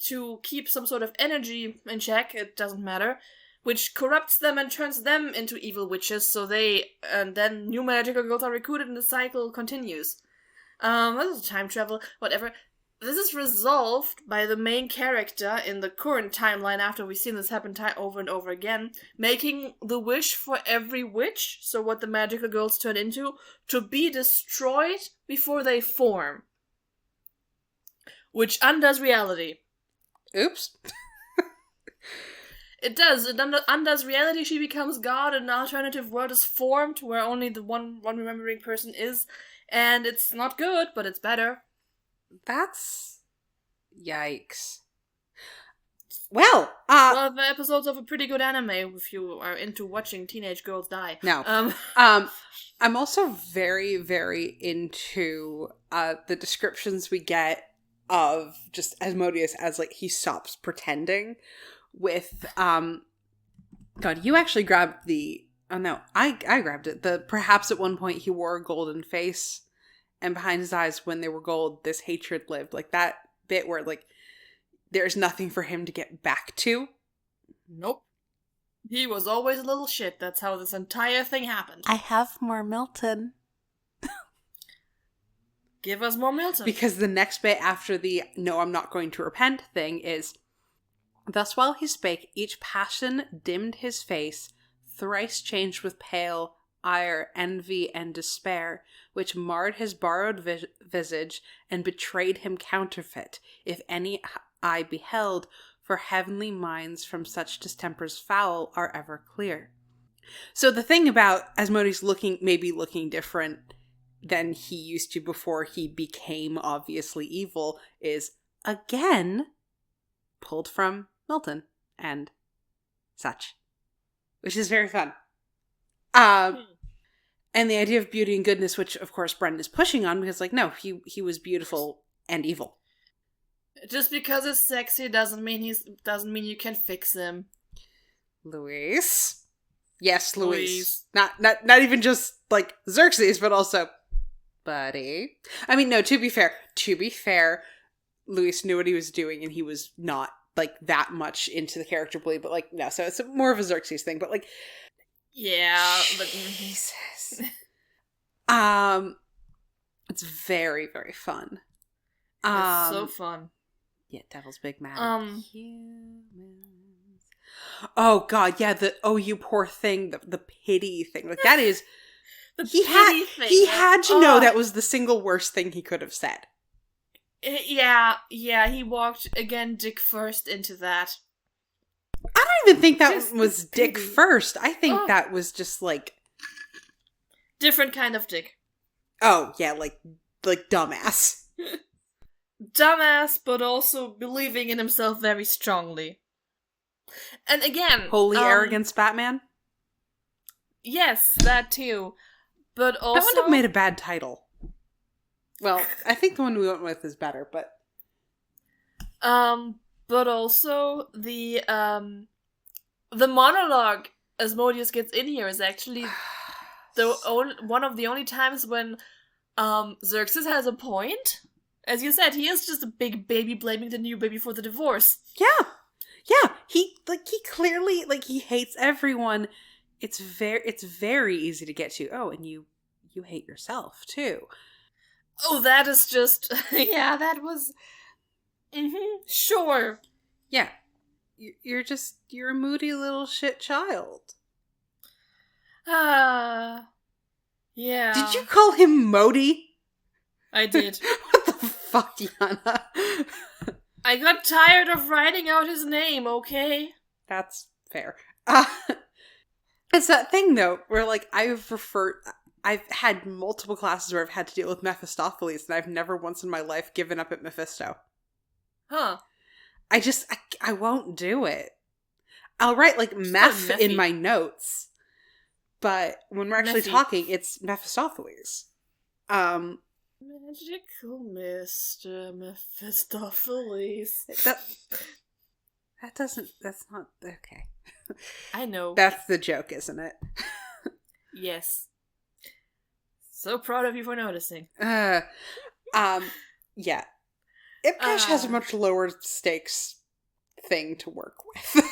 S1: to keep some sort of energy in check, it doesn't matter, which corrupts them and turns them into evil witches, and then new magical girls are recruited and the cycle continues. This is time travel, whatever. This is resolved by the main character in the current timeline after we've seen this happen over and over again, making the wish for every witch, so what the magical girls turn into, to be destroyed before they form. Which undoes reality.
S2: Oops.
S1: It does. It undoes reality. She becomes God, and an alternative world is formed where only the one remembering person is. And it's not good, but it's better.
S2: That's... Yikes. Well,
S1: 12 episodes of a pretty good anime if you are into watching teenage girls die.
S2: No. I'm also very, very into the descriptions we get of just Asmodeus as, like, he stops pretending, with, God, you actually grabbed oh no, I grabbed it. Perhaps at one point he wore a golden face, and behind his eyes when they were gold, this hatred lived. Like that bit where like there's nothing for him to get back to.
S1: Nope. He was always a little shit. That's how this entire thing happened.
S2: I have more Milton.
S1: Give us more Milton.
S2: Because the next bit after the "no, I'm not going to repent" thing is, thus while he spake, each passion dimmed his face, thrice changed with pale ire, envy, and despair, which marred his borrowed visage, and betrayed him counterfeit, if any eye beheld, for heavenly minds from such distempers foul are ever clear. So the thing about Asmodeus maybe looking different than he used to before he became obviously evil is, again, pulled from Milton and such. Which is very fun. And the idea of beauty and goodness, which of course Brendan is pushing on, because like, no, he was beautiful and evil.
S1: Just because it's sexy doesn't mean you can fix him.
S2: Luis. Yes, Luis. Not even just like Xerxes, but also buddy. I mean, no, to be fair, Luis knew what he was doing and he was not like that much into the character bully, but like, no, so it's more of a Xerxes thing, but like,
S1: yeah, but
S2: Jesus. It's very, very fun.
S1: It's so fun.
S2: Yeah, Devil's Big Mad. Humans. Oh god, yeah, you poor thing, the pity thing. Like that is he had to know that was the single worst thing he could have said.
S1: Yeah, he walked again dick first into that.
S2: I don't even think that was dick first. I think that was just like
S1: different kind of dick.
S2: Oh, yeah, like dumbass.
S1: Dumbass, but also believing in himself very strongly. And again,
S2: holy arrogance Batman?
S1: Yes, that too. But also,
S2: that would have made a bad title. Well, I think the one we went with is better, but
S1: also the monologue Asmodeus gets in here is actually one of the only times when Xerxes has a point. As you said, he is just a big baby blaming the new baby for the divorce.
S2: Yeah. He clearly he hates everyone. It's very easy to get to. Oh, and you hate yourself too.
S1: Oh, that is just that was sure.
S2: Yeah. You're a moody little shit child.
S1: Yeah.
S2: Did you call him Modi?
S1: I did.
S2: What the fuck, Jana?
S1: I got tired of writing out his name, okay?
S2: That's fair. It's that thing, though, where, I've had multiple classes where I've had to deal with Mephistopheles, and I've never once in my life given up at Mephisto.
S1: Huh.
S2: I won't do it. I'll write, meth in my notes, but when we're actually talking, it's Mephistopheles.
S1: Magical Mr. Mephistopheles.
S2: That's not, okay.
S1: I know.
S2: That's the joke, isn't it?
S1: Yes. So proud of you for noticing.
S2: Yeah. Ipcash has a much lower stakes thing to work with.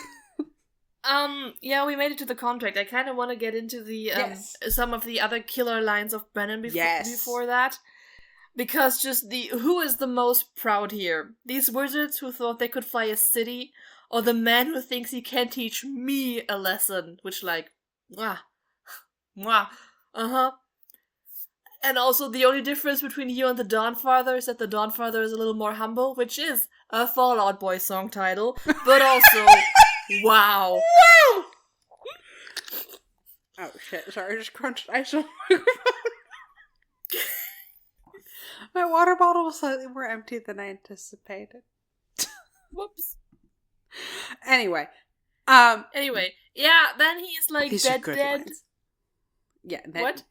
S1: Yeah, we made it to the contract. I kind of want to get into the, some of the other killer lines of Brennan before that. Because just who is the most proud here? These wizards who thought they could fly a city, or the man who thinks he can teach me a lesson? Which mwah. And also the only difference between you and the Dawnfather is that the Dawnfather is a little more humble, which is a Fall Out Boy song title, but also, wow.
S2: Oh shit, sorry, I just crunched ice on my microphone. My water bottle was slightly more empty than I anticipated.
S1: Whoops.
S2: Anyway,
S1: yeah, then he's dead.
S2: Lines. Yeah,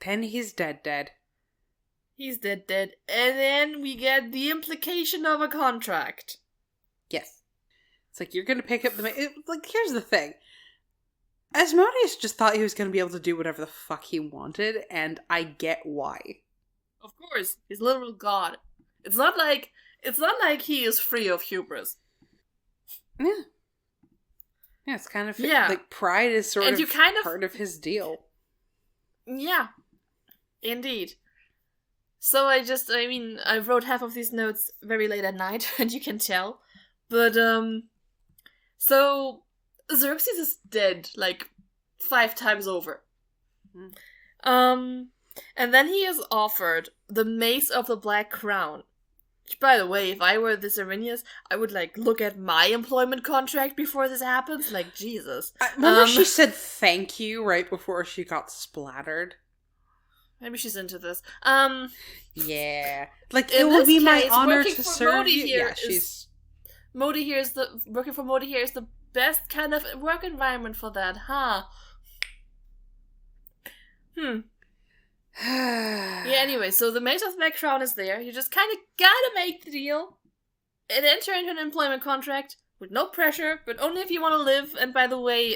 S2: then he's dead.
S1: He's dead. And then we get the implication of a contract.
S2: Yes. It's like, you're going to pick up the... Like, here's the thing. Asmodeus just thought he was going to be able to do whatever the fuck he wanted, and I get why.
S1: Of course, he's literal god. It's not like he is free of hubris.
S2: Yeah. Yeah, it's kind of... Like, pride is sort of part of his deal.
S1: Yeah. Indeed. So I wrote half of these notes very late at night, and you can tell. But, so, Xerxes is dead, like, 5 times over. And then he is offered the Mace of the Black Crown. Which, by the way, if I were this Arrhenius, I would, like, look at my employment contract before this happens. Like, Jesus.
S2: Remember she said thank you right before she got splattered?
S1: Maybe she's into this.
S2: Yeah. Like, it will be my honor to serve you. Yeah,
S1: working for Modi here is the best kind of work environment for that, huh? Yeah, anyway, so the Mace of the Black Crown is there. You just kind of gotta make the deal and enter into an employment contract with no pressure, but only if you want to live. And by the way,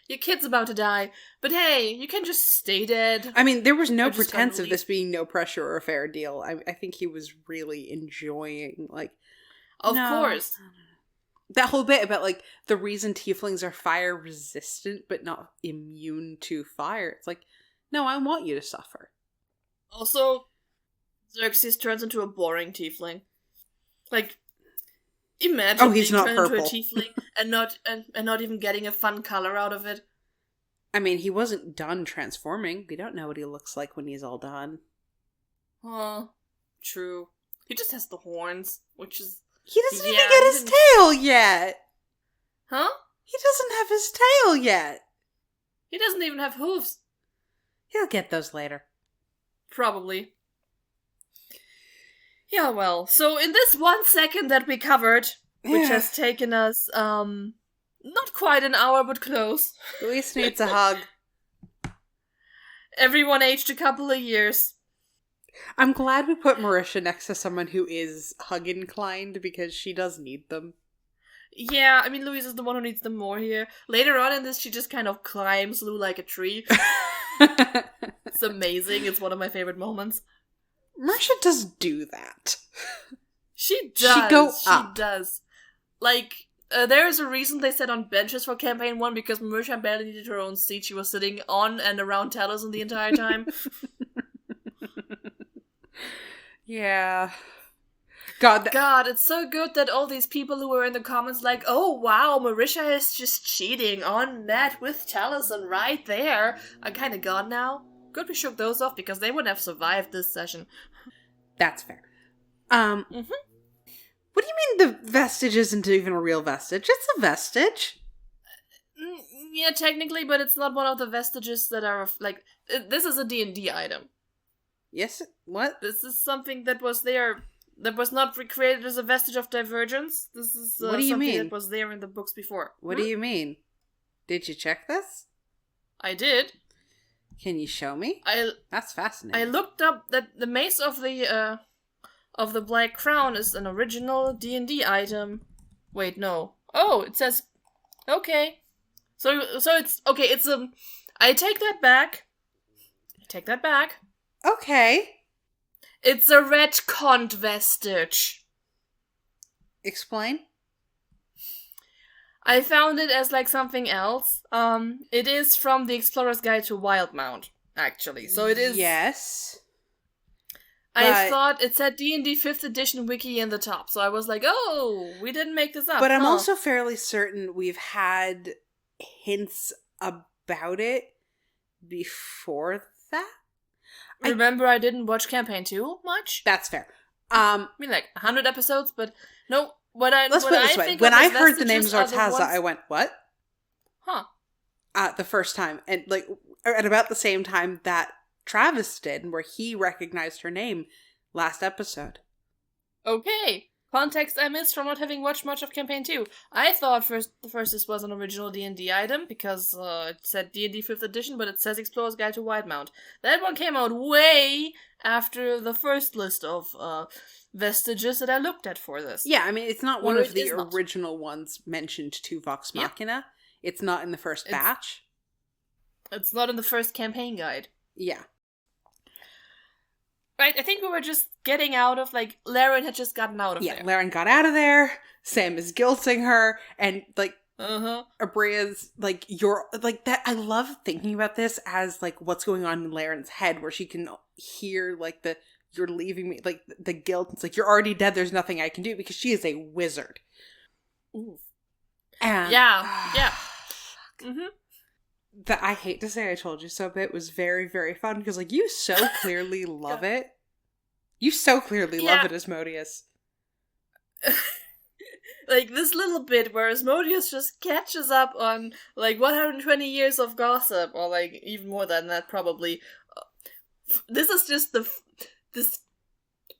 S1: your kid's about to die, but hey, you can just stay dead.
S2: I mean, there was no pretense of this being no pressure or a fair deal. I think he was really enjoying, like...
S1: Of course.
S2: That whole bit about, like, the reason tieflings are fire resistant but not immune to fire. It's like, no, I want you to suffer.
S1: Also, Xerxes turns into a boring tiefling. Like, imagine
S2: he's not purple.
S1: into a tiefling and not even getting a fun color out of it.
S2: I mean, he wasn't done transforming. We don't know what he looks like when he's all done.
S1: True. He just has the horns, which is...
S2: He doesn't even get his tail yet!
S1: Huh?
S2: He doesn't have his tail yet!
S1: He doesn't even have hooves.
S2: He'll get those later.
S1: Probably. Yeah, well, so in this 1 second that we covered, which has taken us, not quite an hour, but close.
S2: Luis needs a hug.
S1: Everyone aged a couple of years.
S2: I'm glad we put Marisha next to someone who is hug-inclined, because she does need them.
S1: Yeah, I mean, Louise is the one who needs them more here. Later on in this, she just kind of climbs Lou like a tree. It's amazing. It's one of my favorite moments.
S2: Marisha does do that.
S1: She does.
S2: She
S1: does. Like, there is a reason they sat on benches for campaign 1, because Marisha barely needed her own seat. She was sitting on and around Taliesin the entire time.
S2: Yeah. God,
S1: it's so good that all these people who were in the comments like, oh wow, Marisha is just cheating on Matt with Taliesin right there, are kind of gone now. Good we shook those off, because they wouldn't have survived this session.
S2: That's fair. What do you mean the vestige isn't even a real vestige? It's a vestige.
S1: Yeah, technically, but it's not one of the vestiges that are, like, this is a D&D item.
S2: Yes? What?
S1: This is something that was there, that was not recreated as a vestige of Divergence. This is
S2: what do you
S1: something
S2: mean?
S1: that was there in the books before.
S2: What do you mean? Did you check this?
S1: I did.
S2: Can you show me? That's fascinating.
S1: I looked up that the Mace of the Black Crown is an original D&D item. Wait, no. Oh, it says... Okay. So it's... Okay, it's I take that back.
S2: Okay.
S1: It's a retconned vestige.
S2: Explain.
S1: I found it as, like, something else. It is from the Explorer's Guide to Wildmount, actually. So it is...
S2: Yes.
S1: I thought it said D&D 5th edition wiki in the top, so I was like, oh, we didn't make this up.
S2: But I'm also fairly certain we've had hints about it before that.
S1: Remember, I didn't watch campaign 2 much?
S2: That's fair.
S1: I mean, like, 100 episodes, but no,
S2: let's put it this way. When I heard the name Zartaza, I went, what?
S1: Huh.
S2: The first time. And, like, at about the same time that Travis did, where he recognized her name last episode.
S1: Okay. context I missed from not having watched much of Campaign 2. I thought first this was an original D&D item, because it said D&D 5th edition, but it says Explorer's Guide to Whitemount. That one came out way after the first list of vestiges that I looked at for this.
S2: Yeah, I mean, it's not one of the original ones mentioned to Vox Machina. Yep. It's not in the first batch.
S1: It's not in the first campaign guide.
S2: Yeah.
S1: Right, I think we were just getting out of, like, Laren had just gotten out of there.
S2: Yeah, Laren got out of there, Sam is guilting her, and, like, Abrea's, like, you're, like, that, I love thinking about this as, like, what's going on in Laren's head, where she can hear, like, you're leaving me, like, the guilt, it's like, you're already dead, there's nothing I can do, because she is a wizard.
S1: Ooh.
S2: And,
S1: yeah. Mm-hmm.
S2: The I hate to say I told you so bit was very, very fun because, like, you so clearly love it. You so clearly love it, Asmodeus.
S1: Like, this little bit where Asmodeus just catches up on, like, 120 years of gossip, or, like, even more than that, probably. This is just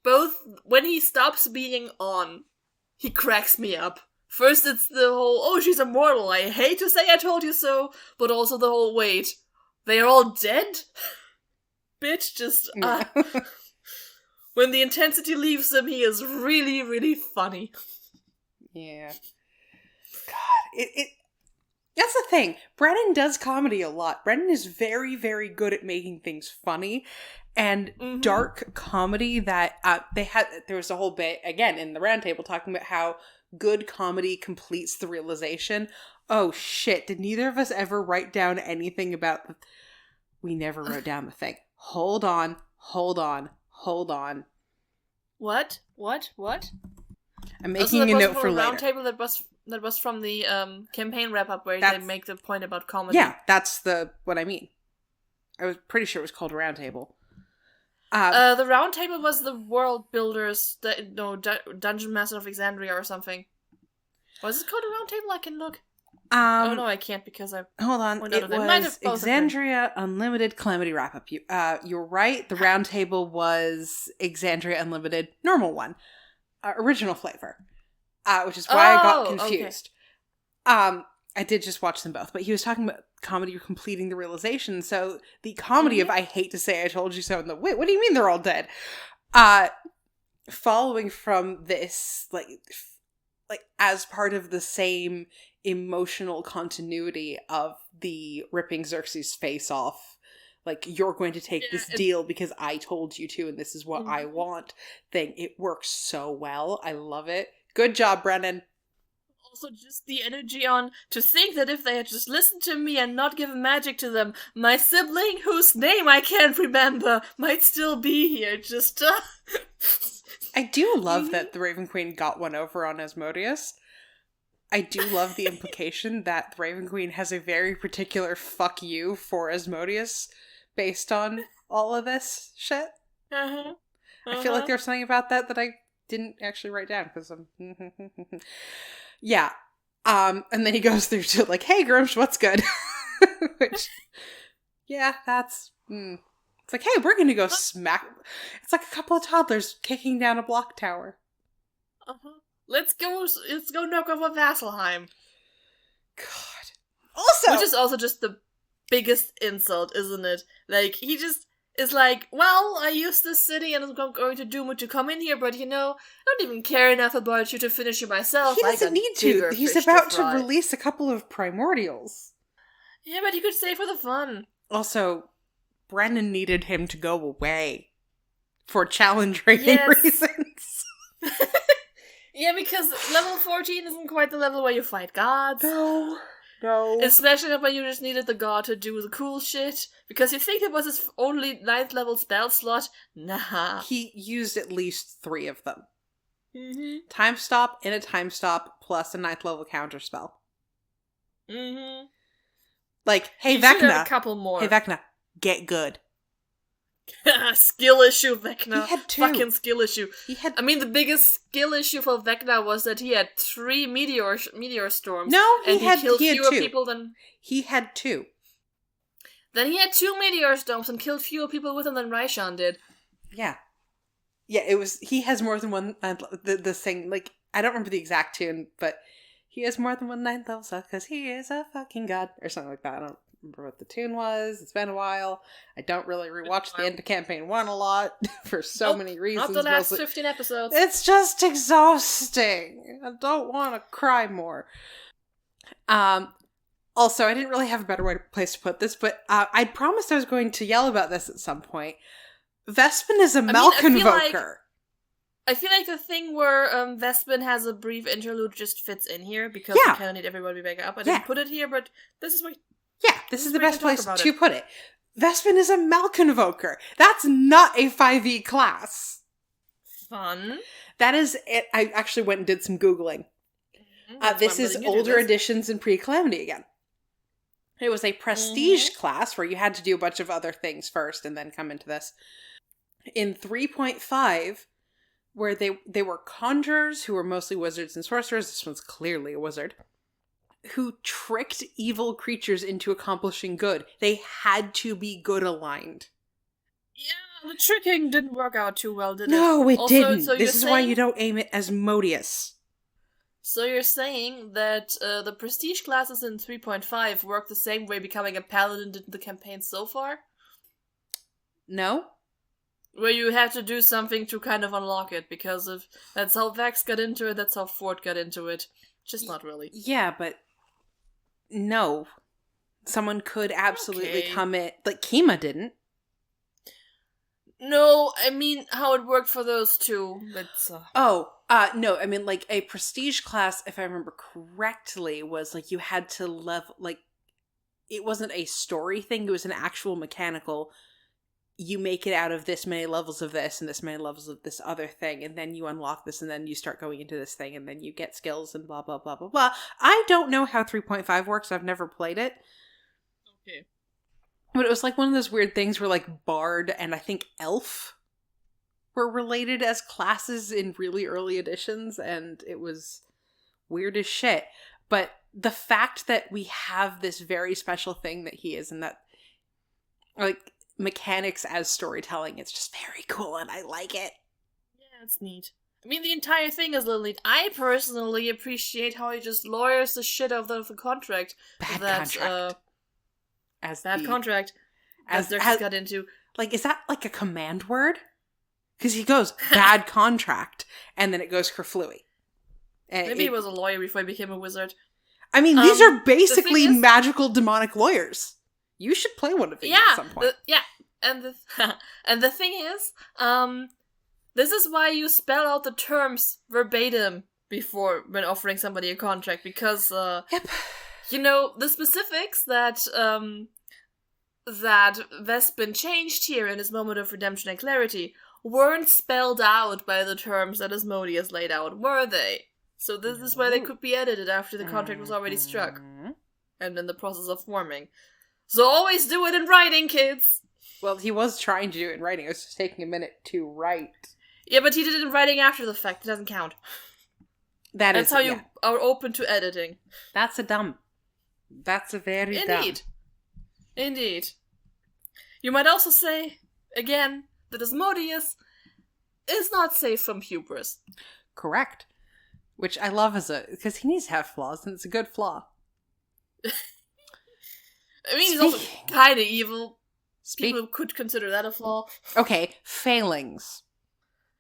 S1: both, when he stops being on, he cracks me up. First, it's the whole, oh, she's immortal, I hate to say I told you so, but also the whole, wait, they're all dead? Bitch, just, when the intensity leaves him, he is really, really funny.
S2: Yeah. God, that's the thing. Brennan does comedy a lot. Brennan is very, very good at making things funny. And dark comedy that, there was a whole bit, again, in the roundtable, talking about how good comedy completes the realization, oh shit, did neither of us ever write down anything about we never wrote down the thing. Hold on.
S1: What?
S2: I'm making a note for later.
S1: Roundtable that was from the campaign wrap-up where they make the point about comedy.
S2: Yeah, that's what I mean. I was pretty sure it was called a roundtable.
S1: The round table was the world builders, Dungeon Master of Exandria or something. Was it called a round table? I can look. Oh no, I can't because I...
S2: Hold on, it was Exandria Unlimited Calamity Wrap-Up. You're right, the round table was Exandria Unlimited normal one. Original flavor. Which is why I got confused. Okay. I did just watch them both, but he was talking about comedy completing the realization. So the comedy of I hate to say I told you so, and wait, what do you mean they're all dead? Following from this, like as part of the same emotional continuity of the ripping Xerxes face off, like, you're going to take this deal because I told you to, and this is what I want thing. It works so well. I love it. Good job, Brennan.
S1: Also, just the energy on to think that if they had just listened to me and not given magic to them, my sibling, whose name I can't remember, might still be here. Just,
S2: I do love that the Raven Queen got one over on Asmodeus. I do love the implication that the Raven Queen has a very particular fuck you for Asmodeus based on all of this shit. I feel like there's something about that I didn't actually write down because I'm... Yeah. And then he goes through to, like, hey, Grimsh, what's good? Which, yeah, that's... It's like, hey, we're gonna go smack... It's like a couple of toddlers kicking down a block tower.
S1: Let's go knock over Vasselheim.
S2: God. Also...
S1: Which is also just the biggest insult, isn't it? Like, he just is like, well, I used this city and I'm going to doom it to come in here, but, I don't even care enough about you to finish you myself.
S2: He doesn't need to. He's about to release a couple of primordials.
S1: Yeah, but he could stay for the fun.
S2: Also, Brennan needed him to go away for challenge rating reasons.
S1: Yeah, because level 14 isn't quite the level where you fight gods.
S2: No.
S1: Especially when you just needed the god to do the cool shit. Because you think it was his only 9th level spell slot? Nah.
S2: He used at least 3 of them. Time stop and a time stop plus a 9th level counter spell. Like, hey, Vecna.
S1: A couple more.
S2: Hey, Vecna, get good.
S1: Skill issue, Vecna.
S2: He had 2.
S1: Fucking skill issue. I mean, the biggest skill issue for Vecna was that he had 3 meteor storms.
S2: No,
S1: he killed fewer
S2: 2.
S1: people than...
S2: He had 2.
S1: Then he had 2 meteor storms and killed fewer people with him than Raishan did.
S2: Yeah. Yeah, he has more than one, the thing, like, I don't remember the exact tune, but he has more than one ninth level stuff because he is a fucking god, or something like that. I don't remember what the tune was. It's been a while. I don't really rewatch the end of campaign 1 a lot for so many reasons.
S1: Not the last 15 episodes.
S2: It's just exhausting. I don't want to cry more. Also, I didn't really have a better place to put this, but I promised I was going to yell about this at some point. Vespin is a Malconvoker.
S1: I feel like the thing where Vespin has a brief interlude just fits in here because we kind of need everybody back up. I didn't put it here, but this is where...
S2: Yeah, this is the best place to put it. Vespin is a Malconvoker. That's not a 5e class.
S1: Fun.
S2: That is it. I actually went and did some Googling. This is older editions in pre-Calamity again. It was a prestige class where you had to do a bunch of other things first and then come into this. In 3.5, where they were conjurers who were mostly wizards and sorcerers, this one's clearly a wizard, who tricked evil creatures into accomplishing good. They had to be good aligned.
S1: Yeah, the tricking didn't work out too well, did it?
S2: No, it didn't. So this is why you don't aim it as Modius.
S1: So you're saying that the prestige classes in 3.5 work the same way becoming a paladin did in the campaign so far?
S2: No.
S1: Where you had to do something to kind of unlock it, because that's how Vax got into it, that's how Ford got into it. Just not really.
S2: Yeah, but no. Someone could absolutely come in, like Kima didn't.
S1: No, I mean how it worked for those two. But
S2: no, I mean like a prestige class, if I remember correctly, was like you had to level, like it wasn't a story thing, it was an actual mechanical. You make it out of this many levels of this and this many levels of this other thing, and then you unlock this, and then you start going into this thing, and then you get skills and blah, blah, blah, blah, blah. I don't know how 3.5 works. I've never played it.
S1: Okay.
S2: But it was like one of those weird things where like Bard and I think Elf were related as classes in really early editions, and it was weird as shit. But the fact that we have this very special thing that he is, and that like mechanics as storytelling, it's just very cool and I like it.
S1: Yeah, it's neat. I mean, the entire thing is a little neat. I personally appreciate how he just lawyers the shit out of the contract.
S2: Bad contract.
S1: As Dirk got into.
S2: Like, is that like a command word? Because he goes, bad contract, and then it goes kerflooey.
S1: Maybe he was a lawyer before he became a wizard.
S2: I mean, these are basically magical demonic lawyers. You should play one of these at some point.
S1: And the thing is, this is why you spell out the terms verbatim before when offering somebody a contract, because you know the specifics that Vespin changed here in his moment of redemption and clarity weren't spelled out by the terms that Asmodeus laid out, were they? So this is why they could be edited after the contract was already struck and in the process of forming. So always do it in writing, kids!
S2: Well, he was trying to do it in writing. It was just taking a minute to write.
S1: Yeah, but he did it in writing after the fact. It doesn't count. That's how you are open to editing.
S2: That's a very dumb.
S1: Indeed. You might also say, again, that Asmodeus is not safe from hubris.
S2: Correct. Which I love because he needs to have flaws, and it's a good flaw.
S1: I mean, he's also kind of evil. People could consider that a flaw.
S2: Okay, failings.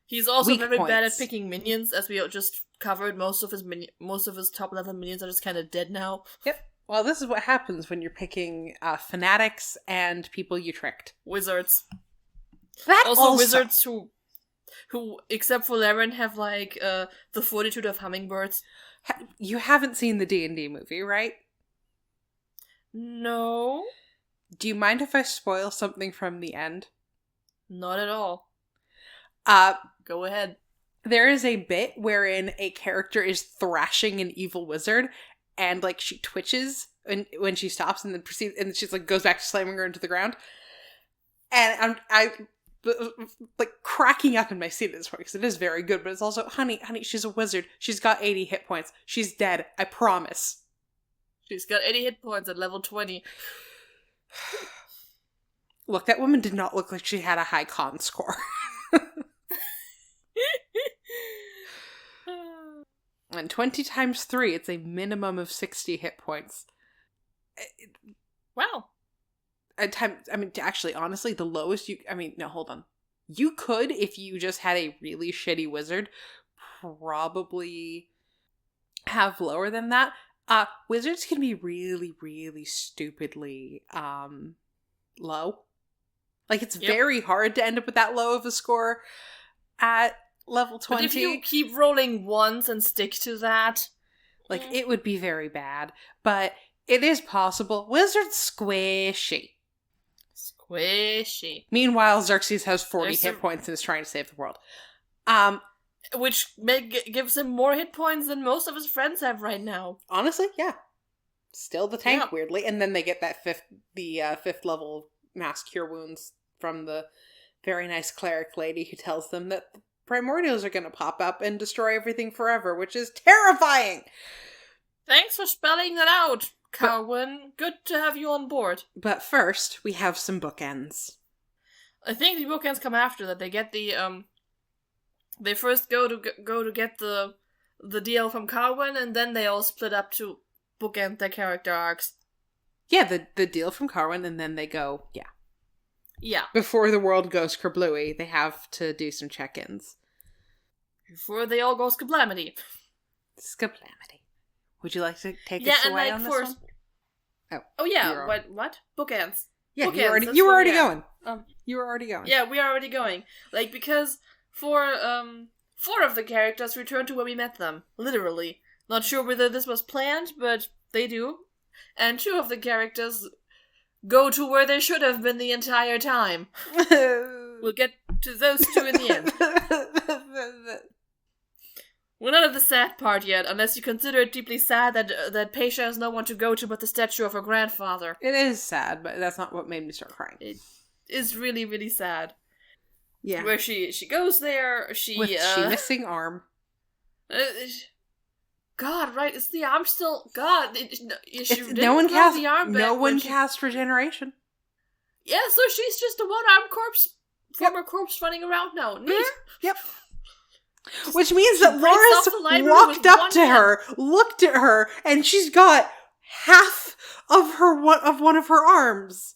S1: He's also very bad at picking minions, as we just covered. Most of his top level minions are just kind of dead now.
S2: Yep. Well, this is what happens when you're picking fanatics and people you tricked.
S1: Wizards.
S2: Also
S1: wizards who, except for Laren, have like the fortitude of hummingbirds.
S2: You haven't seen the D&D movie, right?
S1: No.
S2: Do you mind if I spoil something from the end?
S1: Not at all. Go ahead.
S2: There is a bit wherein a character is thrashing an evil wizard, and like she twitches when she stops, and then proceeds, and she's like goes back to slamming her into the ground. And I like cracking up in my seat at this point because it is very good, but it's also, honey, she's a wizard. She's got 80 hit points. She's dead. I promise.
S1: She's got 80 hit points at level 20.
S2: Look, that woman did not look like she had a high con score. And 20 times 3, it's a minimum of 60 hit points.
S1: Wow.
S2: Actually, honestly, the lowest no, hold on. You could, if you just had a really shitty wizard, probably have lower than that. Wizards can be really, really stupidly low. Like, it's very hard to end up with that low of a score at level 20.
S1: But if you keep rolling once and stick to that...
S2: Like, it would be very bad. But it is possible. Wizards squishy.
S1: Squishy.
S2: Meanwhile, Xerxes has 40 hit points and is trying to save the world.
S1: Which gives him more hit points than most of his friends have right now.
S2: Honestly, yeah. Still the tank, weirdly. And then they get that fifth level mass cure wounds from the very nice cleric lady who tells them that the primordials are going to pop up and destroy everything forever, which is terrifying!
S1: Thanks for spelling that out, Carwin. Good to have you on board.
S2: But first, we have some bookends.
S1: I think the bookends come after that. They get the, they first go to get the deal from Carwin, and then they all split up to bookend their character arcs.
S2: Yeah, the deal from Carwin, and then they go,
S1: Yeah.
S2: Before the world goes kerblooey, they have to do some check-ins.
S1: Before they all go Calamity.
S2: Calamity. Would you like to take us away on this one?
S1: Oh yeah, what? Bookends.
S2: Yeah,
S1: Bookends,
S2: you were already going. You were already going.
S1: Yeah, we are already going. Like, because four of the characters return to where we met them. Literally. Not sure whether this was planned, but they do. And 2 of the characters go to where they should have been the entire time. We'll get to those 2 in the end. We're not at the sad part yet, unless you consider it deeply sad that Paisha has no one to go to but the statue of her grandfather.
S2: It is sad, but that's not what made me start crying.
S1: It is really, really sad.
S2: Yeah.
S1: Where she goes there, she
S2: missing arm.
S1: God, right? Is the arm still? God,
S2: no one cast the arm back. No one cast regeneration.
S1: Yeah, so she's just a one-armed corpse, former corpse running around now. Neat.
S2: Yep. Which means that Loris walked up to her, looked at her, and she's got half of one of her arms.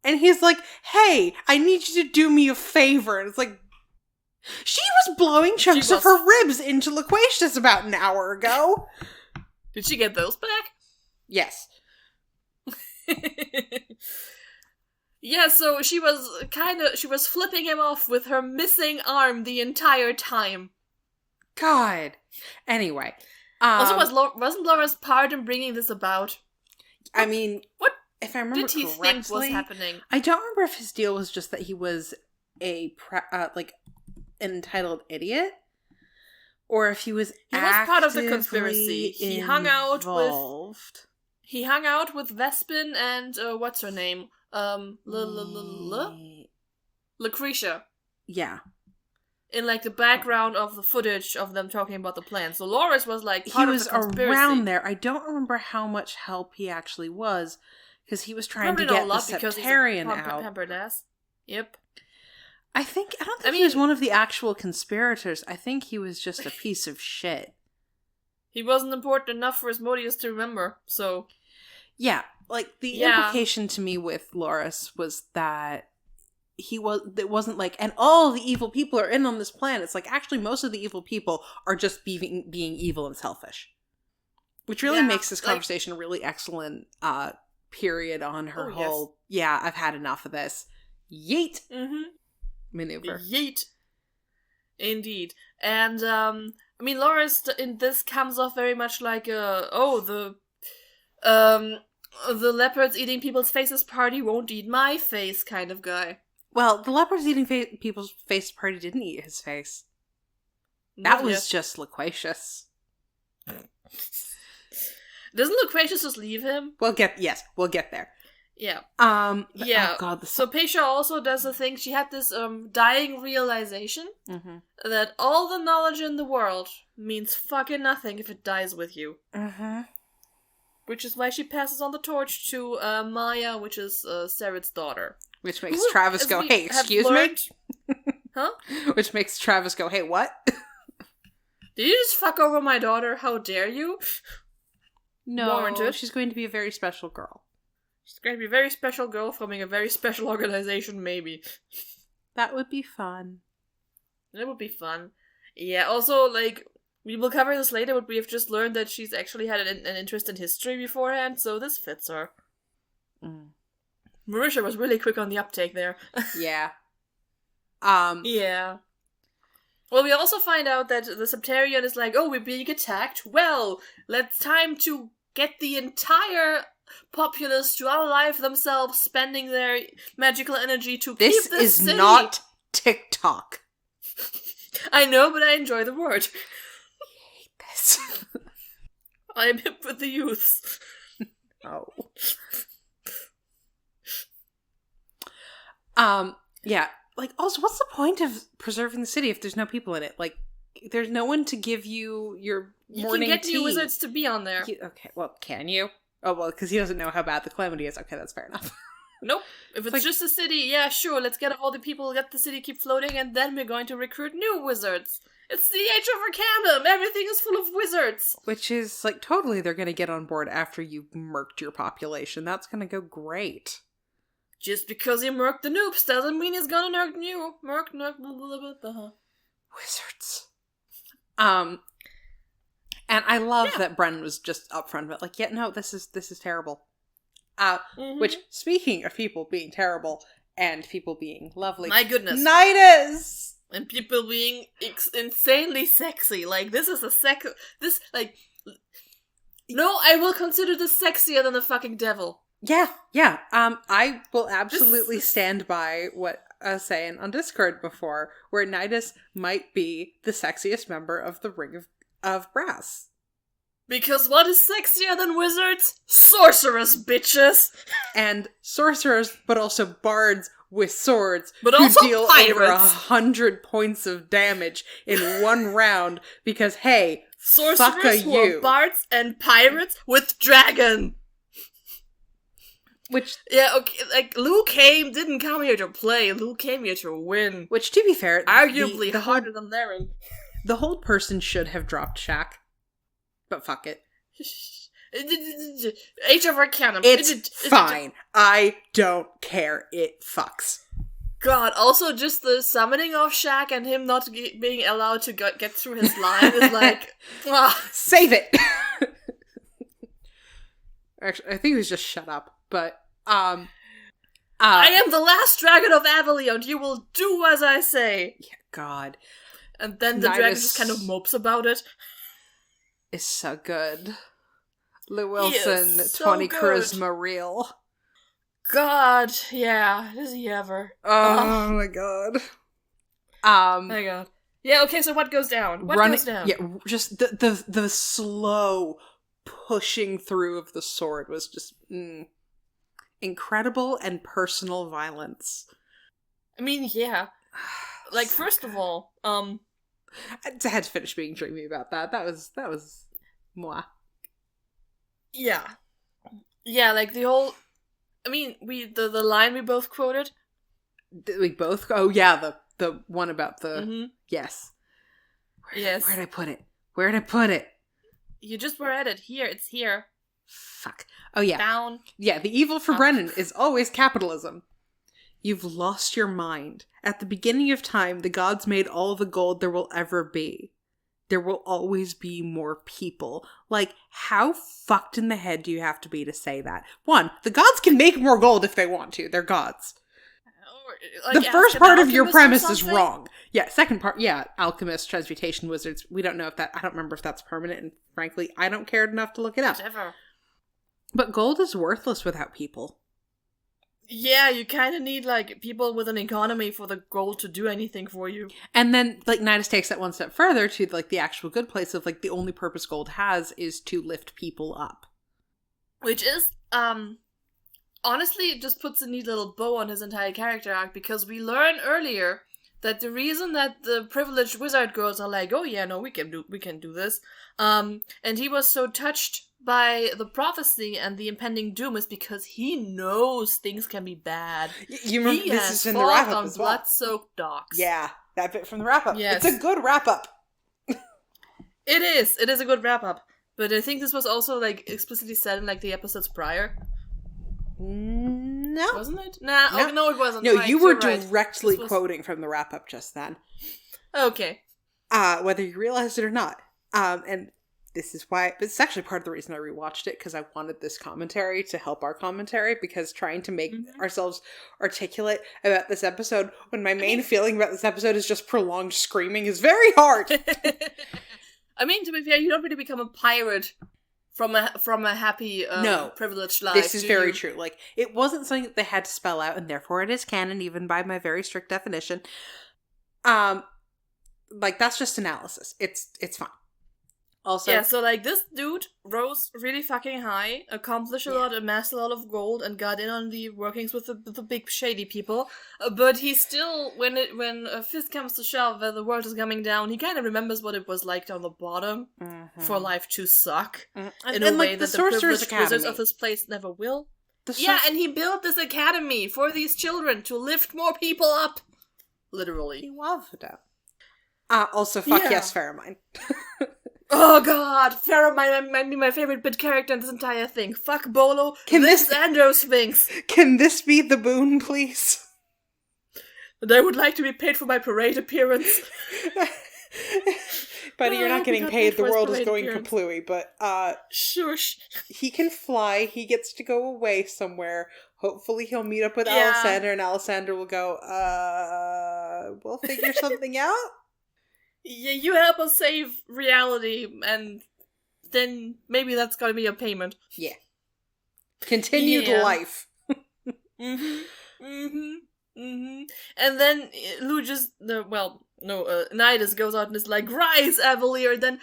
S2: And he's like, "Hey, I need you to do me a favor." And it's like, she was blowing chunks of her ribs into Loquacious about an hour ago.
S1: Did she get those back?
S2: Yes.
S1: Yeah, so she was flipping him off with her missing arm the entire time.
S2: God. Anyway.
S1: Also, wasn't Laura's part in bringing this about?
S2: I mean,
S1: what
S2: if I remember
S1: did he think was happening?
S2: I don't remember if his deal was just that he was an entitled idiot, or if he was
S1: part of the conspiracy. He hung out with Vespin and what's her name? Lucretia.
S2: Yeah.
S1: In like the background of the footage of them talking about the plan. So Loris was like part of the conspiracy. He was
S2: around there. I don't remember how much help he actually was, because he was trying to get the Septarian out.
S1: Pampered ass. Yep.
S2: I don't think he was one of the actual conspirators. I think he was just a piece of shit.
S1: He wasn't important enough for Asmodeus to remember, so...
S2: Yeah, like, the implication to me with Loris was that it wasn't like, and all the evil people are in on this plan. It's like, actually, most of the evil people are just being evil and selfish. Which really makes this conversation a really excellent period on her whole, I've had enough of this. Yeet! Maneuver.
S1: Yeet. Indeed. And, Loris in this comes off very much like the leopards eating people's faces party won't eat my face kind of guy.
S2: Well, the leopards eating people's face party didn't eat his face. That was just Loquacious.
S1: Doesn't Loquacious just leave him?
S2: We'll get there.
S1: Yeah.
S2: Oh God,
S1: so Paisha also does a thing. She had this dying realization that all the knowledge in the world means fucking nothing if it dies with you. Which is why she passes on the torch to Maya, which is Sarid's daughter.
S2: Which makes Travis go, "Hey, excuse me?"
S1: Huh?
S2: Which makes Travis go, "Hey, what?"
S1: Did you just fuck over my daughter? How dare you?
S2: No,
S1: Warranted.
S2: she's going to be a very special girl.
S1: She's going to be a very special girl from a very special organization, maybe.
S2: That would be fun.
S1: It would be fun. Yeah, also, like, we will cover this later, but we have just learned that she's actually had an interest in history beforehand, so this fits her. Marisha was really quick on the uptake there.
S2: Yeah.
S1: Yeah. Well, we also find out that the Septarian is like, oh, we're being attacked. Well, it's time to get the entire populace to unalive themselves, spending their magical energy to keep this
S2: is
S1: city.
S2: not TikTok.
S1: I know, but I enjoy the word.
S2: I hate this.
S1: I'm hip with the youths.
S2: Oh. Yeah. Like, also, what's the point of preserving the city if there's no people in it? Like, there's no one to give you your morning tea.
S1: You can get new wizards to be on there.
S2: Okay, well, can you? Oh, well, because he doesn't know how bad the Calamity is. Okay, that's fair enough.
S1: Nope. If it's like, just a city, yeah, sure, let's get all the people, let the city keep floating, and then we're going to recruit new wizards. It's the Age of Arcanum! Everything is full of wizards!
S2: Which is, like, totally they're gonna get on board after you've murked your population. That's gonna go great.
S1: Just because he murked the noobs doesn't mean he's gonna nerk you. Murk, blah, blah, blah, blah.
S2: Wizards. And I love that Bren was just upfront about, like, yeah, no, this is terrible. Which, speaking of people being terrible and people being lovely,
S1: my goodness,
S2: Nidus!
S1: And people being insanely sexy. Like, this is no, I will consider this sexier than the fucking devil.
S2: Yeah. I will absolutely stand by what I was saying on Discord before, where Nidus might be the sexiest member of the Ring of Brass.
S1: Because what is sexier than wizards? Sorcerers, bitches!
S2: And sorcerers, but also bards with swords,
S1: but
S2: who
S1: also
S2: deal
S1: pirates.
S2: over 100 points of damage in one round, because, hey,
S1: sorcerers who are bards and pirates with dragon!
S2: Which...
S1: Yeah, okay, like, Luke didn't come here to play, Luke came here to win.
S2: Which, to be fair...
S1: Arguably harder than Larry.
S2: The whole person should have dropped Shaq. But fuck it.
S1: Age of Arcanum.
S2: It's fine. I don't care. It fucks.
S1: God, also just the summoning of Shaq and him not being allowed to get through his line is like...
S2: Save it! Actually, I think he was just shut up, but... I
S1: am the last dragon of Avelion. You will do as I say.
S2: Yeah, God.
S1: And then the dragon just kind of mopes about it.
S2: Is so good. Lou Wilson, so 20 good. Charisma real.
S1: God, yeah. Is he ever?
S2: Oh my god.
S1: My god. Yeah, okay, so what goes down? What goes down?
S2: Yeah, just the slow pushing through of the sword was just incredible and personal violence.
S1: I mean, yeah. Like, first of all,
S2: I had to finish being dreamy about that. That was moi.
S1: Yeah. Yeah, like the whole... I mean, the line we both quoted.
S2: We both... Oh, yeah, the one about the...
S1: Mm-hmm.
S2: Yes.
S1: Yes.
S2: Where'd I put it? Where'd I put it?
S1: You just were at it. Here, it's here.
S2: Fuck. Oh, yeah.
S1: Down.
S2: Yeah, the evil for Brennan is always capitalism. You've lost your mind. At the beginning of time, the gods made all the gold there will ever be. There will always be more people. Like, how fucked in the head do you have to be to say that? One, the gods can make more gold if they want to. They're gods. Like, the first part of your premise is wrong. Yeah, second part, yeah, alchemists, transmutation wizards. We don't know if that... I don't remember if that's permanent, and frankly, I don't care enough to look it up.
S1: Whatever. But
S2: gold is worthless without people.
S1: Yeah, you kind of need, like, people with an economy for the gold to do anything for you.
S2: And then, like, Nidus takes that one step further to, like, the actual good place of, like, the only purpose gold has is to lift people up.
S1: Which is, honestly, it just puts a neat little bow on his entire character arc, because we learn earlier that the reason that the privileged wizard girls are like, oh yeah, no, we can do this, and he was so touched by the prophecy and the impending doom is because he knows things can be bad.
S2: You remember this is in the wrap-up as well.
S1: Blood-soaked dogs.
S2: Yeah, that bit from the wrap-up.
S1: Yes.
S2: It's a good wrap-up.
S1: It is. It is a good wrap up. But I think this was also like explicitly said in like the episodes prior.
S2: No.
S1: Wasn't it? Nah. No, no it wasn't.
S2: No,
S1: right,
S2: you were
S1: right.
S2: directly quoting from the wrap up just then.
S1: Okay.
S2: Whether you realized it or not. And this is why, but it's actually part of the reason I rewatched it, because I wanted this commentary to help our commentary, because trying to make ourselves articulate about this episode when my main feeling about this episode is just prolonged screaming is very hard.
S1: I mean, to be fair, you don't really become a pirate from a happy, privileged life.
S2: This is very true. Like, it wasn't something that they had to spell out, and therefore it is canon, even by my very strict definition. Like, that's just analysis. It's fine. Also,
S1: yeah, so like this dude rose really fucking high, accomplished a lot, amassed a lot of gold, and got in on the workings with the big shady people. But he still, when a fist comes to shove, the world is coming down, he kind of remembers what it was like down the bottom for life to suck in a way that the privileged wizards of this place never will. And he built this academy for these children to lift more people up. Literally.
S2: He loved it. Also, fuck yes, Pheromine.
S1: Oh god, Pheromine might be my favorite bit character in this entire thing. Fuck Bolo, this Andro Sphinx.
S2: Can this be the boon, please?
S1: And I would like to be paid for my parade appearance.
S2: Buddy, you're not getting paid, the world is going kaplooey, but,
S1: Shush.
S2: He can fly, he gets to go away somewhere. Hopefully he'll meet up with Alessander, and Alessander will go, we'll figure something out?
S1: Yeah, you help us save reality, and then maybe that's gonna be a payment.
S2: Yeah. Continued life.
S1: And then Lou just, Nidus goes out and is like, rise, Avalier, and then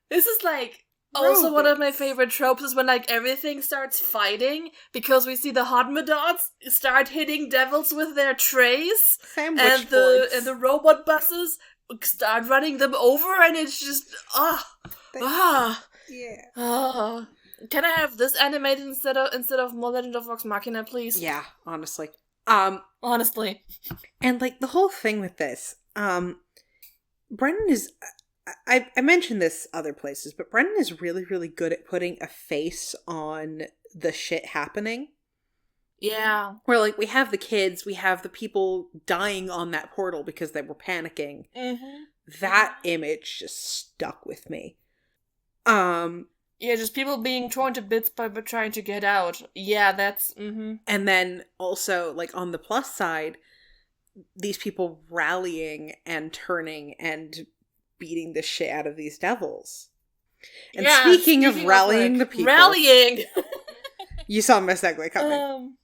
S1: this is like, also one of my favorite tropes is when like everything starts fighting, because we see the Hodmadots start hitting devils with their trays, and the robot buses start running them over, and it's just Can I have this animated instead of more Legend of Vox Machina, please?
S2: Yeah, honestly.
S1: Honestly.
S2: And like the whole thing with this, Brennan is I mentioned this other places, but Brennan is really, really good at putting a face on the shit happening.
S1: Yeah.
S2: Where, like, we have the kids, we have the people dying on that portal because they were panicking. That image just stuck with me.
S1: Yeah, just people being torn to bits by trying to get out. Yeah, that's...
S2: And then also, like, on the plus side, these people rallying and turning and beating the shit out of these devils. And speaking of rallying the people...
S1: Rallying!
S2: You saw my segue coming.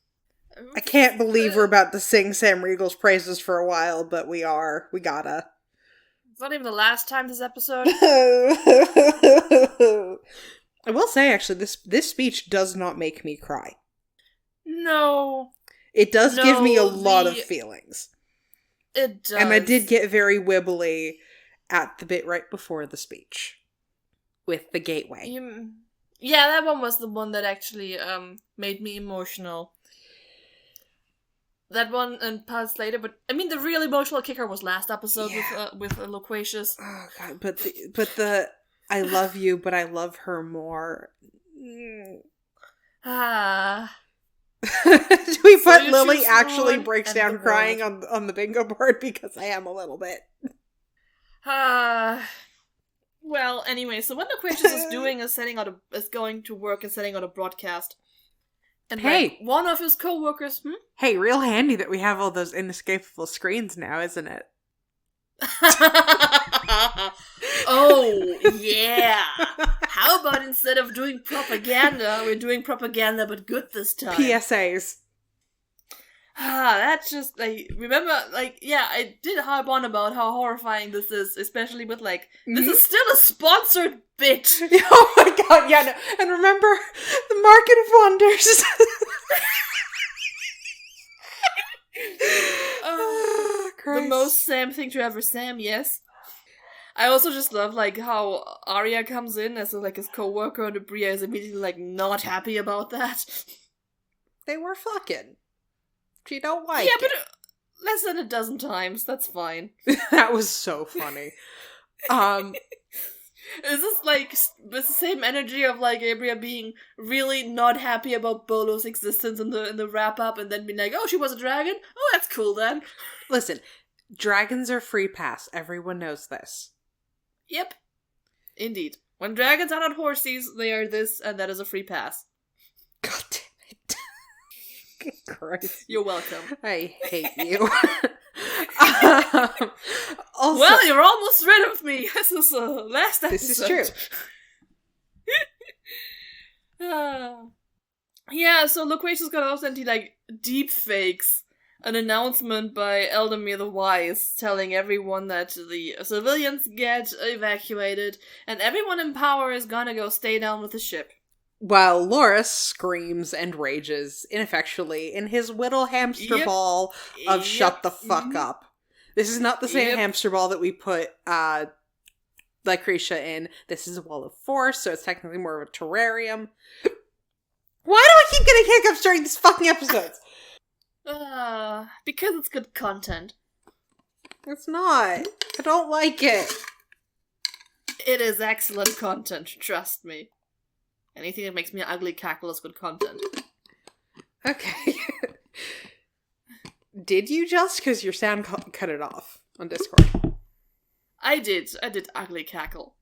S2: I can't believe we're about to sing Sam Riegel's praises for a while, but we are. We gotta.
S1: It's not even the last time this episode.
S2: I will say, actually, this speech does not make me cry.
S1: No.
S2: It does give me a lot of feelings.
S1: It does.
S2: And I did get very wibbly at the bit right before the speech. With the gateway.
S1: Yeah, that one was the one that actually made me emotional. That one and parts later, but I mean the real emotional kicker was last episode with Loquacious.
S2: Oh god, but the I love you, but I love her more. Do we put Lily actually breaks down crying on the bingo board, because I am a little bit.
S1: Well, anyway, so what Loquacious is doing is going to work and setting out a broadcast. And like, one of his co-workers...
S2: Hey, real handy that we have all those inescapable screens now, isn't it?
S1: Oh, yeah! How about instead of doing propaganda, we're doing propaganda but good this time?
S2: PSAs.
S1: That's just, like, remember, like, yeah, I did harp on about how horrifying this is, especially with, like, this is still a sponsored bit.
S2: Oh my god, yeah, no. And remember, the Market of Wonders.
S1: The most Sam thing to ever Sam, yes. I also just love, like, how Arya comes in as, like, his co-worker, and Bria is immediately, like, not happy about that.
S2: They were fucking. She don't like
S1: but less than a dozen times. That's fine.
S2: That was so funny.
S1: Is this like it's the same energy of like Abria being really not happy about Bolo's existence in the wrap up, and then being like, "Oh, she was a dragon. Oh, that's cool then."
S2: Listen, dragons are free pass. Everyone knows this.
S1: Yep, indeed. When dragons are not horsies, they are this, and that is a free pass.
S2: God damn it! Good Christ.
S1: You're welcome.
S2: I hate you. Also,
S1: well, you're almost rid of me. This is last episode.
S2: This is true.
S1: Yeah, so Loquacious got off and he like deep fakes an announcement by Eldamir the Wise telling everyone that the civilians get evacuated and everyone in power is gonna go stay down with the ship.
S2: While Loris screams and rages ineffectually in his little hamster ball of shut the fuck up. This is not the same hamster ball that we put Lycretia in. This is a wall of force, so it's technically more of a terrarium. Why do I keep getting hiccups during this fucking episode?
S1: Because it's good content.
S2: It's not. I don't like it.
S1: It is excellent content, trust me. Anything that makes me ugly cackle is good content.
S2: Okay. Did you just? Because your sound cut it off on Discord.
S1: I did ugly cackle.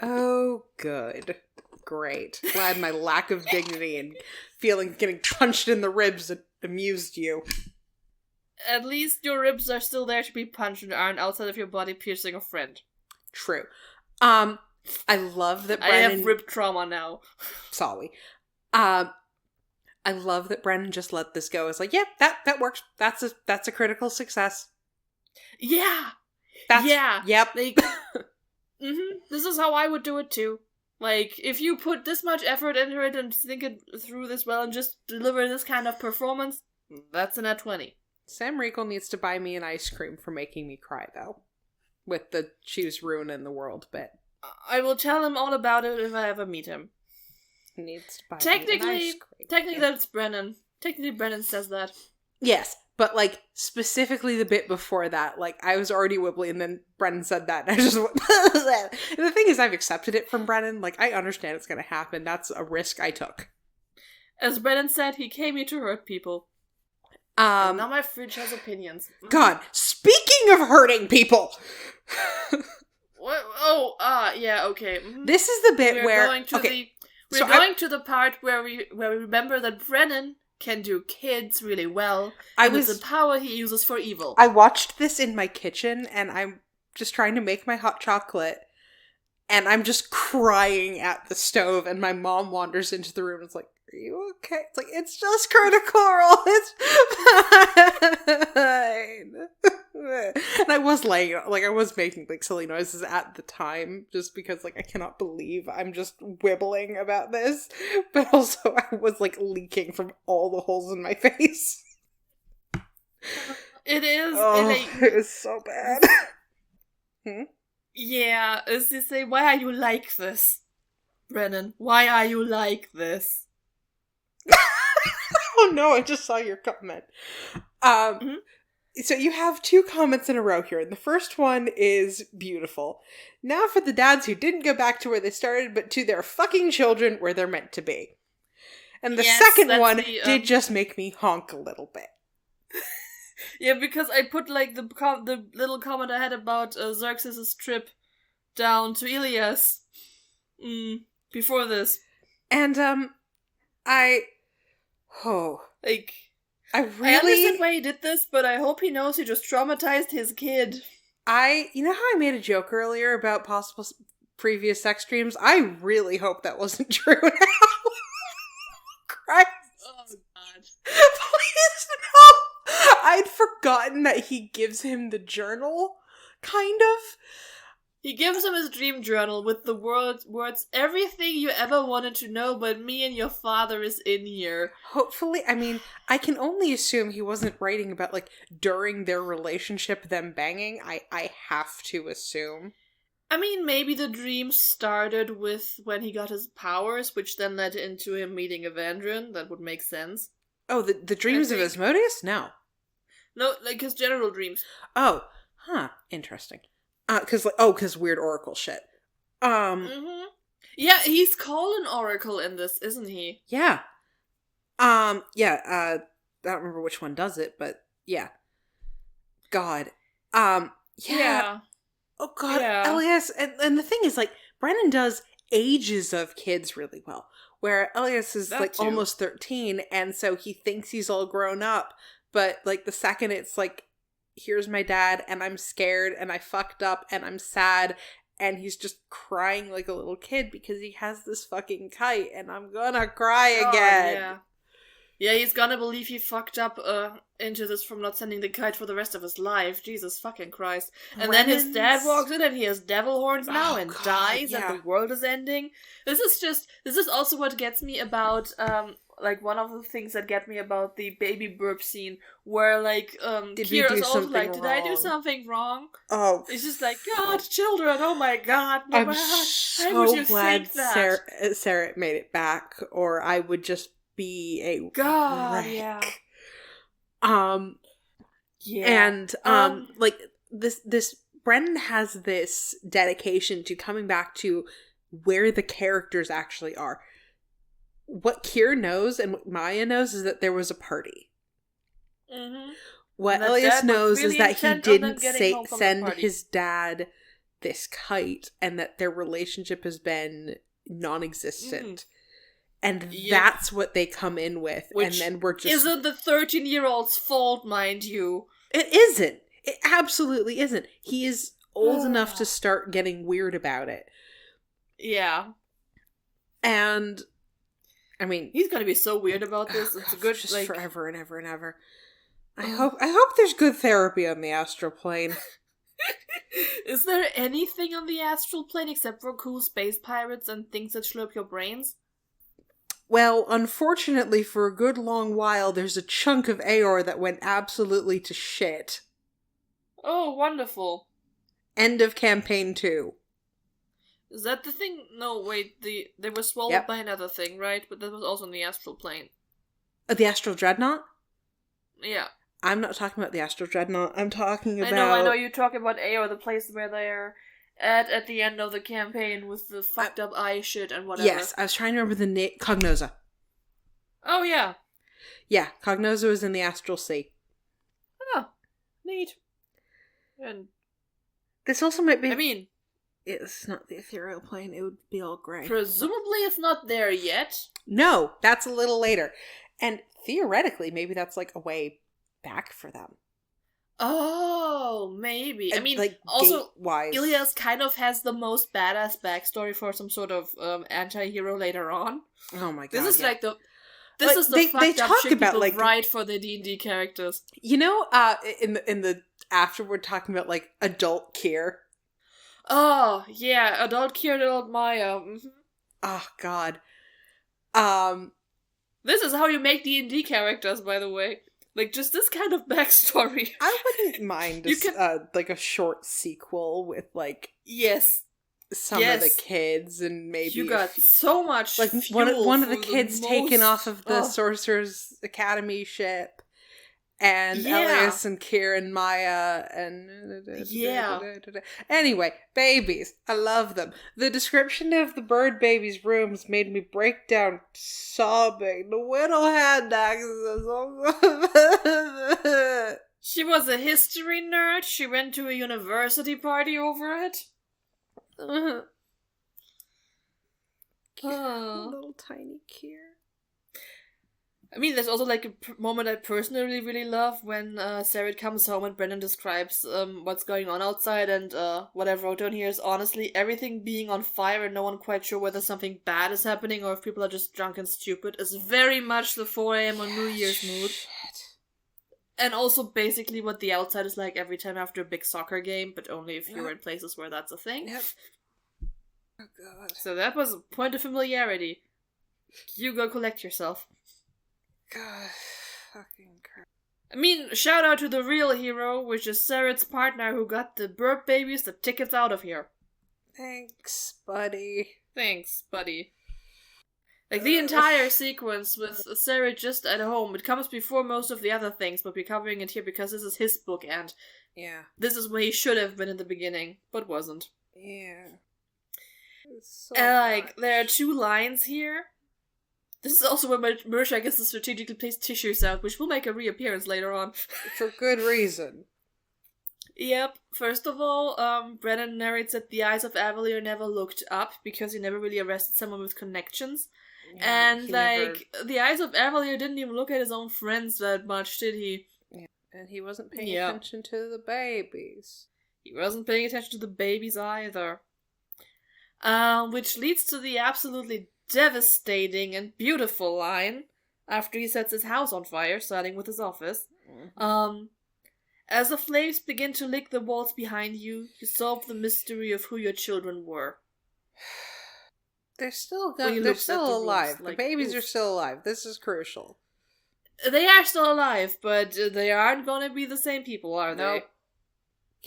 S2: Oh, good. Great. Glad my lack of dignity and feeling getting punched in the ribs amused you.
S1: At least your ribs are still there to be punched and aren't outside of your body piercing a friend.
S2: True. I love that Brennan...
S1: I have rib trauma now.
S2: Sorry. I love that Brennan just let this go. It's like, yeah, that works. That's a critical success.
S1: Yeah.
S2: Yep.
S1: Like, This is how I would do it too. Like, if you put this much effort into it and think it through this well and just deliver this kind of performance, that's an at 20.
S2: Sam Riegel needs to buy me an ice cream for making me cry, though. With the she was ruining the world bit.
S1: I will tell him all about it if I ever meet him.
S2: He needs to buy me an ice cream.
S1: Technically that's Brennan. Technically Brennan says that.
S2: Yes, but like specifically the bit before that, like I was already wibbly and then Brennan said that and I just went and the thing is I've accepted it from Brennan. Like I understand it's gonna happen. That's a risk I took.
S1: As Brennan said, he came here to hurt people. And now my fridge has opinions.
S2: God, speaking of hurting people.
S1: What? Oh, yeah, okay.
S2: This is the bit
S1: we're going to the part where we remember that Brennan can do kids really well. It's the power he uses for evil.
S2: I watched this in my kitchen and I'm just trying to make my hot chocolate and I'm just crying at the stove and my mom wanders into the room and is like, "Are you okay?" It's like, "It's just Critical Role. It's fine." And I was I was making like silly noises at the time just because like I cannot believe I'm just wibbling about this. But also I was like leaking from all the holes in my face.
S1: It is.
S2: Oh, it was so bad.
S1: Yeah, as they say, why are you like this? Brennan, why are you like this?
S2: Oh no, I just saw your comment. So you have 2 comments in a row here, and the first one is beautiful. Now for the dads who didn't go back to where they started, but to their fucking children where they're meant to be. And the second one did just make me honk a little bit.
S1: Yeah, because I put like the little comment I had about Xerxes' trip down to Ilias before this.
S2: And I
S1: understand why he did this, but I hope he knows he just traumatized his kid.
S2: You know how I made a joke earlier about possible previous sex dreams? I really hope that wasn't true now. Christ.
S1: Oh, God.
S2: Please, no! I'd forgotten that he gives him the journal, kind of.
S1: He gives him his dream journal with the words, "Everything you ever wanted to know but me and your father is in here."
S2: Hopefully, I mean, I can only assume he wasn't writing about, like, during their relationship, them banging. I have to assume.
S1: I mean, maybe the dream started with when he got his powers, which then led into him meeting Evandrian. That would make sense.
S2: Oh, the dreams of Asmodeus? No.
S1: No, like his general dreams.
S2: Oh, huh. Interesting. Because weird oracle shit.
S1: Mm-hmm. Yeah, he's called an oracle in this, isn't he?
S2: Yeah. I don't remember which one does it, but yeah. God. Yeah. Oh god,
S1: Yeah.
S2: Elias, and the thing is, like, Brennan does ages of kids really well, where Elias is, like, almost 13, and so he thinks he's all grown up, but, like, the second it's, like, here's my dad, and I'm scared, and I fucked up, and I'm sad, and he's just crying like a little kid because he has this fucking kite, and I'm gonna cry again.
S1: Yeah. Yeah, he's gonna believe he fucked up into this from not sending the kite for the rest of his life. Jesus fucking Christ. And then his dad walks in and he has devil horns now and dies and the world is ending. This is also what gets me about, like, one of the things that get me about the baby burp scene where, like, Kira's also like, did I do something wrong?
S2: Oh.
S1: It's just like, God, children, oh my God.
S2: I'm
S1: Why
S2: so
S1: would you
S2: glad
S1: think that?
S2: Sarah made it back, or I would just be a
S1: God,
S2: wreck.
S1: yeah.
S2: And like this Brennan has this dedication to coming back to where the characters actually are. What Kira knows and what Maya knows is that there was a party.
S1: Mm-hmm.
S2: What Elias knows is that he didn't send his dad this kite, and that their relationship has been non-existent. Mm. And that's what they come in with.
S1: Which
S2: and then we're just...
S1: isn't the 13-year-old's fault, mind you.
S2: It isn't. It absolutely isn't. He is old enough to start getting weird about it.
S1: Yeah.
S2: And, I mean...
S1: he's gonna be so weird about this. It's a good,
S2: just
S1: like...
S2: forever and ever and ever. I hope there's good therapy on the astral plane.
S1: Is there anything on the astral plane except for cool space pirates and things that slurp your brains?
S2: Well, unfortunately, for a good long while, there's a chunk of Aor that went absolutely to shit.
S1: Oh, wonderful.
S2: End of campaign 2.
S1: Is that the thing? No, wait, they were swallowed by another thing, right? But that was also in the astral plane.
S2: The astral dreadnought?
S1: Yeah.
S2: I'm not talking about the astral dreadnought. I'm talking about...
S1: I know, you're talking about Aor, the place where they're at the end of the campaign with the fucked up eye shit and whatever.
S2: Yes, I was trying to remember the name. Cognosa.
S1: Oh, yeah.
S2: Yeah, Cognosa was in the astral sea.
S1: Oh, neat. And
S2: this also might be...
S1: I mean...
S2: it's not the ethereal plane. It would be all grey.
S1: Presumably it's not there yet.
S2: No, that's a little later. And theoretically, maybe that's like a way back for them.
S1: Oh, maybe. I mean,
S2: like,
S1: also,
S2: gate-wise.
S1: Ilias kind of has the most badass backstory for some sort of anti-hero later on.
S2: Oh my god,
S1: This is like the...
S2: This
S1: is the fucked up shit
S2: about,
S1: people
S2: like,
S1: write for the D&D characters.
S2: You know, in the afterward talking about, like, adult Kier.
S1: Oh, yeah, adult Kier, adult Maya. Mm-hmm.
S2: Oh, god.
S1: This is how you make D&D characters, by the way. Like, just this kind of backstory.
S2: I wouldn't mind like a short sequel with, like...
S1: Yes.
S2: Some of the kids, and maybe...
S1: You got so much
S2: like,
S1: fuel
S2: one of the kids taken off of the Sorcerer's Academy ship, and Elias and Kier and Maya, and...
S1: Yeah.
S2: Anyway, babies. I love them. The description of the bird baby's rooms made me break down sobbing. The widow had access.
S1: She was a history nerd. She went to a university party over it.
S2: Little tiny Kier.
S1: I mean, there's also like a moment I personally really love when Sarah comes home and Brennan describes what's going on outside, and what I've wrote down here is honestly everything being on fire and no one quite sure whether something bad is happening or if people are just drunk and stupid is very much the 4 a.m. on New Year's mood. And also basically what the outside is like every time after a big soccer game, but only if you're in places where that's a thing.
S2: Yep. Oh god.
S1: So that was a point of familiarity. You go collect yourself.
S2: God. Fucking crap.
S1: I mean, shout out to the real hero, which is Sarah's partner who got the burp babies the tickets out of here.
S2: Thanks, buddy.
S1: Thanks, buddy. Like, the entire sequence with Sarah just at home, it comes before most of the other things, but we're covering it here because this is his book, and
S2: yeah,
S1: this is where he should have been in the beginning, but wasn't.
S2: Yeah. So
S1: and, like, there are 2 lines here. This is also where Marisha gets to strategically place tissues out, which will make a reappearance later on.
S2: For good reason.
S1: Yep. First of all, Brennan narrates that the eyes of Avalier never looked up because he never really arrested someone with connections.
S2: Yeah,
S1: And, the eyes of Avalier didn't even look at his own friends that much, did he?
S2: Yeah. And he wasn't paying attention to the babies.
S1: He wasn't paying attention to the babies either. Which leads to the absolutely devastating and beautiful line after he sets his house on fire, starting with his office.
S2: Mm-hmm.
S1: As the flames begin to lick the walls behind you, you solve the mystery of who your children were.
S2: They're still they're still alive.
S1: Like,
S2: the babies are still alive. This is crucial.
S1: They are still alive, but they aren't gonna be the same people, are they?
S2: Nope.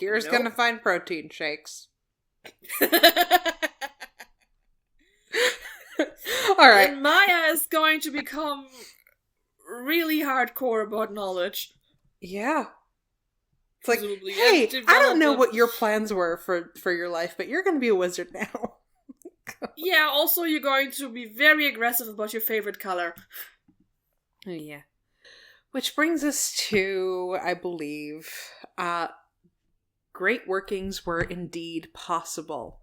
S2: Kira's gonna find protein shakes. Alright.
S1: And Maya is going to become really hardcore about knowledge.
S2: Yeah. It's like,
S1: Presumably,
S2: hey, I don't know what your plans were for your life, but you're gonna be a wizard now.
S1: Yeah, also you're going to be very aggressive about your favorite color.
S2: Yeah. Which brings us to, I believe, great workings were indeed possible.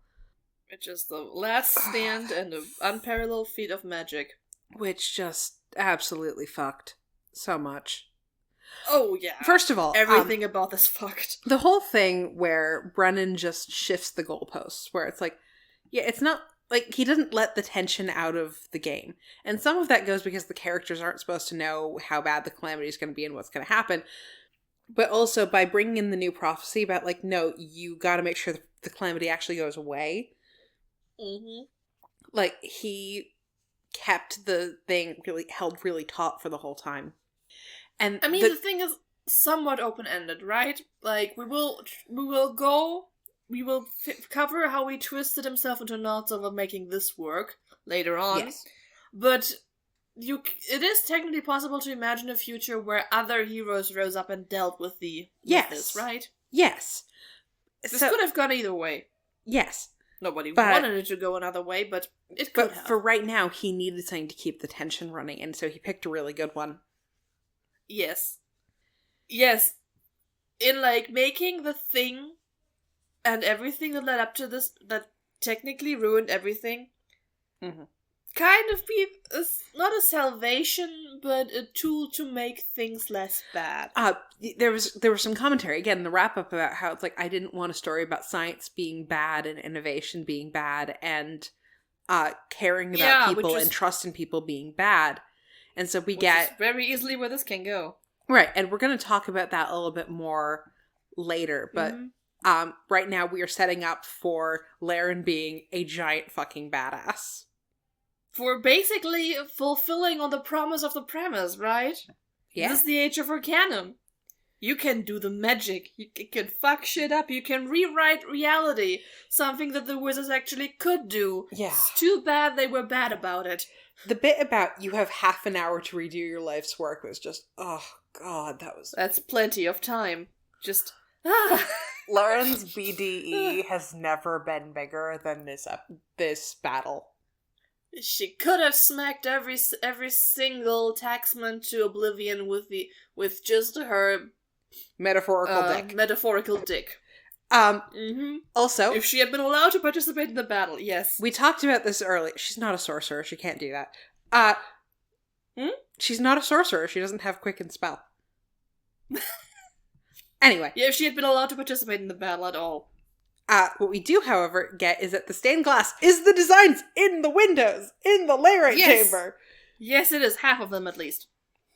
S1: Which is the last stand and the unparalleled feat of magic.
S2: Which just absolutely fucked so much.
S1: Oh, yeah.
S2: First of all,
S1: everything about this fucked.
S2: The whole thing where Brennan just shifts the goalposts, where it's like, yeah, it's not, like, he doesn't let the tension out of the game. And some of that goes because the characters aren't supposed to know how bad the Calamity is going to be and what's going to happen. But also, by bringing in the new prophecy about, like, no, you got to make sure the Calamity actually goes away.
S1: Mm-hmm.
S2: Like, he kept the thing held really taut for the whole time. And
S1: I mean, the thing is somewhat open-ended, right? Like, we will cover how he twisted himself into knots over making this work later on.
S2: Yes.
S1: But it is technically possible to imagine a future where other heroes rose up and dealt with this, right?
S2: Yes.
S1: This could have gone either way.
S2: Yes.
S1: Nobody wanted it to go another way, but it could have.
S2: But for right now, he needed something to keep the tension running, and so he picked a really good one.
S1: Yes. Yes. In, like, making the thing and everything that led up to this, that technically ruined everything, kind of be not a salvation, but a tool to make things less bad.
S2: There was some commentary, again, in the wrap-up about how it's like, I didn't want a story about science being bad and innovation being bad and caring about people and trust in people being bad. And so we get
S1: very easily where this can go.
S2: Right, and we're going to talk about that a little bit more later, but right now we are setting up for Laren being a giant fucking badass.
S1: For basically fulfilling on the promise of the premise, right?
S2: Yeah.
S1: This is the age of Arcanum. You can do the magic. You can fuck shit up. You can rewrite reality. Something that the wizards actually could do.
S2: Yeah.
S1: It's too bad they were bad about it.
S2: The bit about you have half an hour to redo your life's work was just, oh god,
S1: That's plenty of time. Just,
S2: Laren's BDE has never been bigger than this battle.
S1: She could have smacked every single taxman to oblivion with just her metaphorical dick.
S2: Also,
S1: if she had been allowed to participate in the battle, yes.
S2: We talked about this earlier. She's not a sorcerer. She can't do that. She's not a sorcerer. She doesn't have quicken spell. Anyway.
S1: Yeah, if she had been allowed to participate in the battle at all.
S2: What we do, however, get is that the stained glass is the designs in the windows, in the layering chamber.
S1: Yes, it is. Half of them, at least.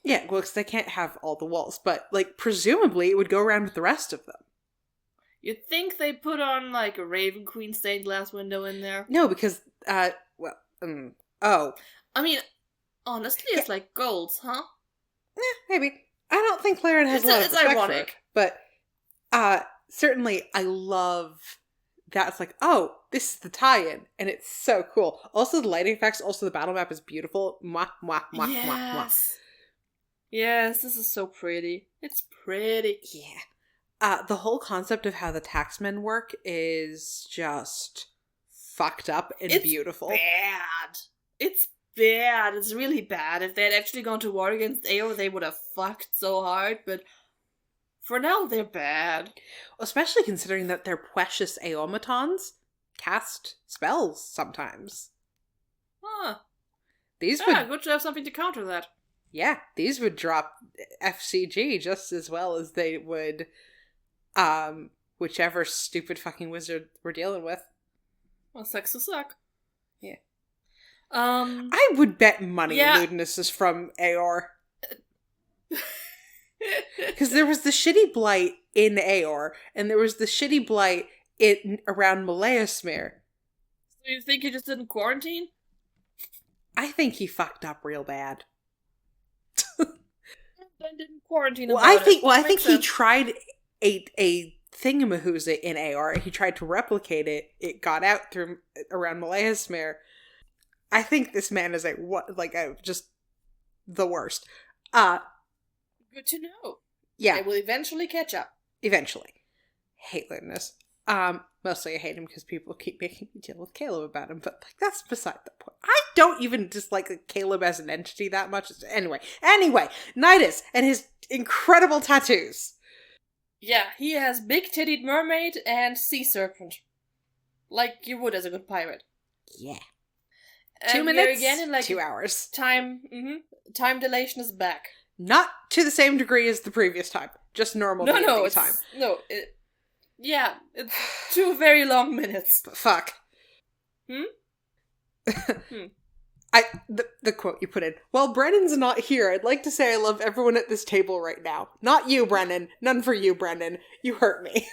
S2: Yeah, well, because they can't have all the walls. But, like, presumably it would go around with the rest of them.
S1: You'd think they put on, like, a Raven Queen stained glass window in there.
S2: No, because, I
S1: mean, honestly, it's like golds, huh?
S2: Maybe. I don't think Laren has a lot of respect
S1: ironic.
S2: for it. But, certainly, I love that. It's like, oh, this is the tie-in. And it's so cool. Also, the lighting effects, also the battle map is beautiful. Mwah, mwah, mwah,
S1: yes.
S2: mwah, mwah.
S1: Yes, this is so pretty. It's pretty.
S2: Yeah. The whole concept of how the taxmen work is just fucked up and
S1: it's
S2: beautiful.
S1: Bad. It's bad. It's really bad. If they had actually gone to war against AO, they would have fucked so hard, but for now, they're bad.
S2: Especially considering that their precious Aomatons cast spells sometimes.
S1: Huh.
S2: These would...
S1: good to have something to counter that.
S2: Yeah, these would drop FCG just as well as they would whichever stupid fucking wizard we're dealing with.
S1: Well, sex to suck.
S2: Yeah.
S1: I
S2: would bet money Ludinus is from Aor. Because there was the shitty blight in Aor, and there was the shitty blight around Malaesmere.
S1: So you think he just didn't quarantine?
S2: I think he fucked up real bad.
S1: Then didn't quarantine.
S2: Well, I think he tried a thingamahooza in Aor. He tried to replicate it. It got out through around Malaesmere. I think this man is just the worst.
S1: Good to know.
S2: Yeah.
S1: I will eventually catch up.
S2: Eventually. Hate Ludinus. Mostly I hate him because people keep making me deal with Caleb about him, but that's beside the point. I don't even dislike Caleb as an entity that much. Anyway, Nidus and his incredible tattoos.
S1: Yeah, he has big-titted mermaid and sea serpent. Like you would as a good pirate.
S2: Yeah.
S1: And
S2: 2 minutes,
S1: again in
S2: 2 hours.
S1: Time dilation is back.
S2: Not to the same degree as the previous time. Just normal D&D time.
S1: It's 2 very long minutes.
S2: Fuck. The quote you put in. Well, Brennan's not here. I'd like to say I love everyone at this table right now. Not you, Brennan. None for you, Brennan. You hurt me.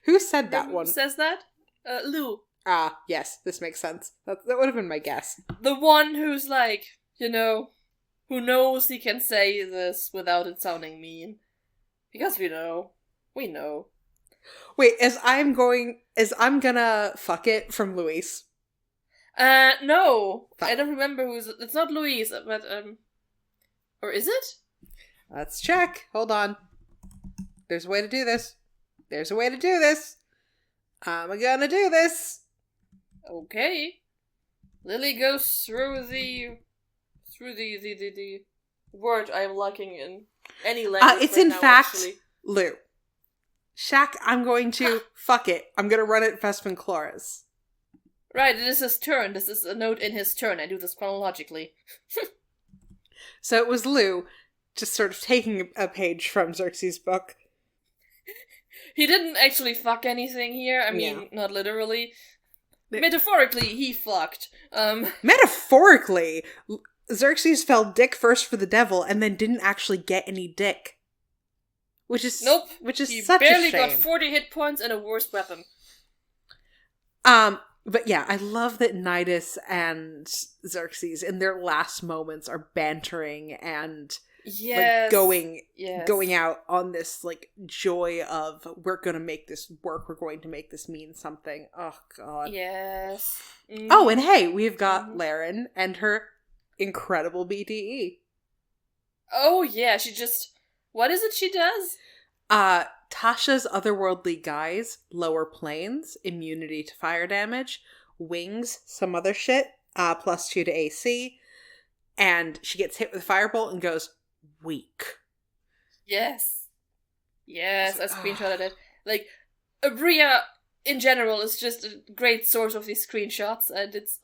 S2: Who said that one?
S1: Who says that? Lou.
S2: Ah, yes. This makes sense. That would have been my guess.
S1: The one who's like, who knows he can say this without it sounding mean. Because we know. We know.
S2: Wait, as I'm gonna fuck it from Luis.
S1: No.
S2: Fine.
S1: I don't remember it's not Louise, but, or is it?
S2: Let's check. Hold on. There's a way to do this. I'm gonna do this.
S1: Okay. Lily goes through the word I'm lacking in any language.
S2: It's
S1: right
S2: in
S1: now,
S2: fact
S1: actually.
S2: Lou. Shaq, I'm going to fuck it. I'm gonna run it Vespin Chloris.
S1: Right, it is his turn. This is a note in his turn. I do this chronologically.
S2: So it was Lou, just sort of taking a page from Xerxes' book.
S1: He didn't actually fuck anything here. I mean, not literally. Metaphorically, he fucked.
S2: Metaphorically, Xerxes fell dick first for the devil and then didn't actually get any dick. Which is
S1: nope.
S2: Which is
S1: he
S2: such a shame.
S1: He barely got 40 hit points and a worse weapon.
S2: But yeah, I love that Nidus and Xerxes in their last moments are bantering and going out on this joy of we're gonna make this work, we're going to make this mean something. Oh god.
S1: Yes. Mm-hmm.
S2: Oh, and hey, we've got Laren and her incredible BDE.
S1: Oh yeah, what is it she does?
S2: Tasha's otherworldly guise, lower planes, immunity to fire damage, wings, some other shit, +2 to AC, and she gets hit with a firebolt and goes weak. Yes,
S1: I screenshotted it. Abria in general is just a great source of these screenshots, and it's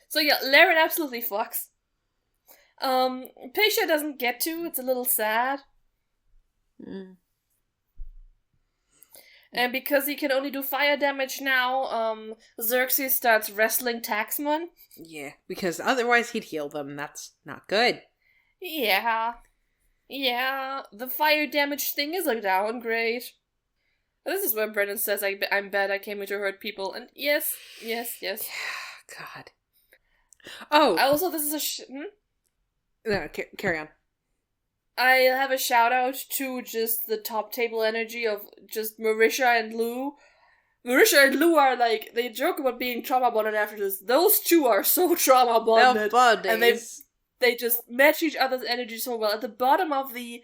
S1: So yeah, Laren absolutely fucks. Pesha doesn't get to. It's a little sad. And because he can only do fire damage now, Xerxes starts wrestling Taxman.
S2: Yeah, because otherwise he'd heal them. That's not good.
S1: Yeah, the fire damage thing is a downgrade. This is where Brennan says, I'm bad, I came here to hurt people. And yes.
S2: God. Oh!
S1: Also, this is
S2: No, carry on.
S1: I have a shout out to just the top table energy of just Marisha and Lou. Marisha and Lou are they joke about being trauma bonded after this. Those two are so trauma bonded.
S2: They're buddies.
S1: And they just match each other's energy so well. At the bottom of the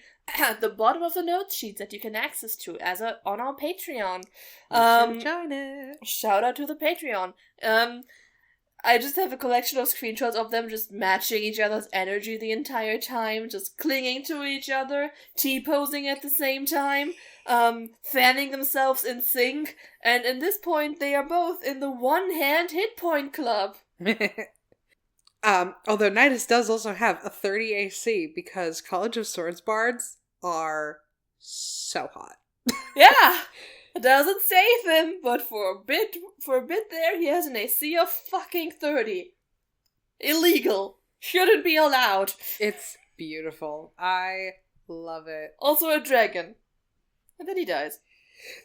S1: note sheets that you can access to on our Patreon.
S2: Join it.
S1: Shout out to the Patreon. I just have a collection of screenshots of them just matching each other's energy the entire time, just clinging to each other, T-posing at the same time, fanning themselves in sync, and at this point they are both in the one-hand hit point club.
S2: Although Nidus does also have a 30 AC because College of Swords bards are so hot.
S1: Yeah! It doesn't save him, but for a bit there, he has an AC of fucking 30. Illegal. Shouldn't be allowed.
S2: It's beautiful. I love it.
S1: Also a dragon. And then he dies.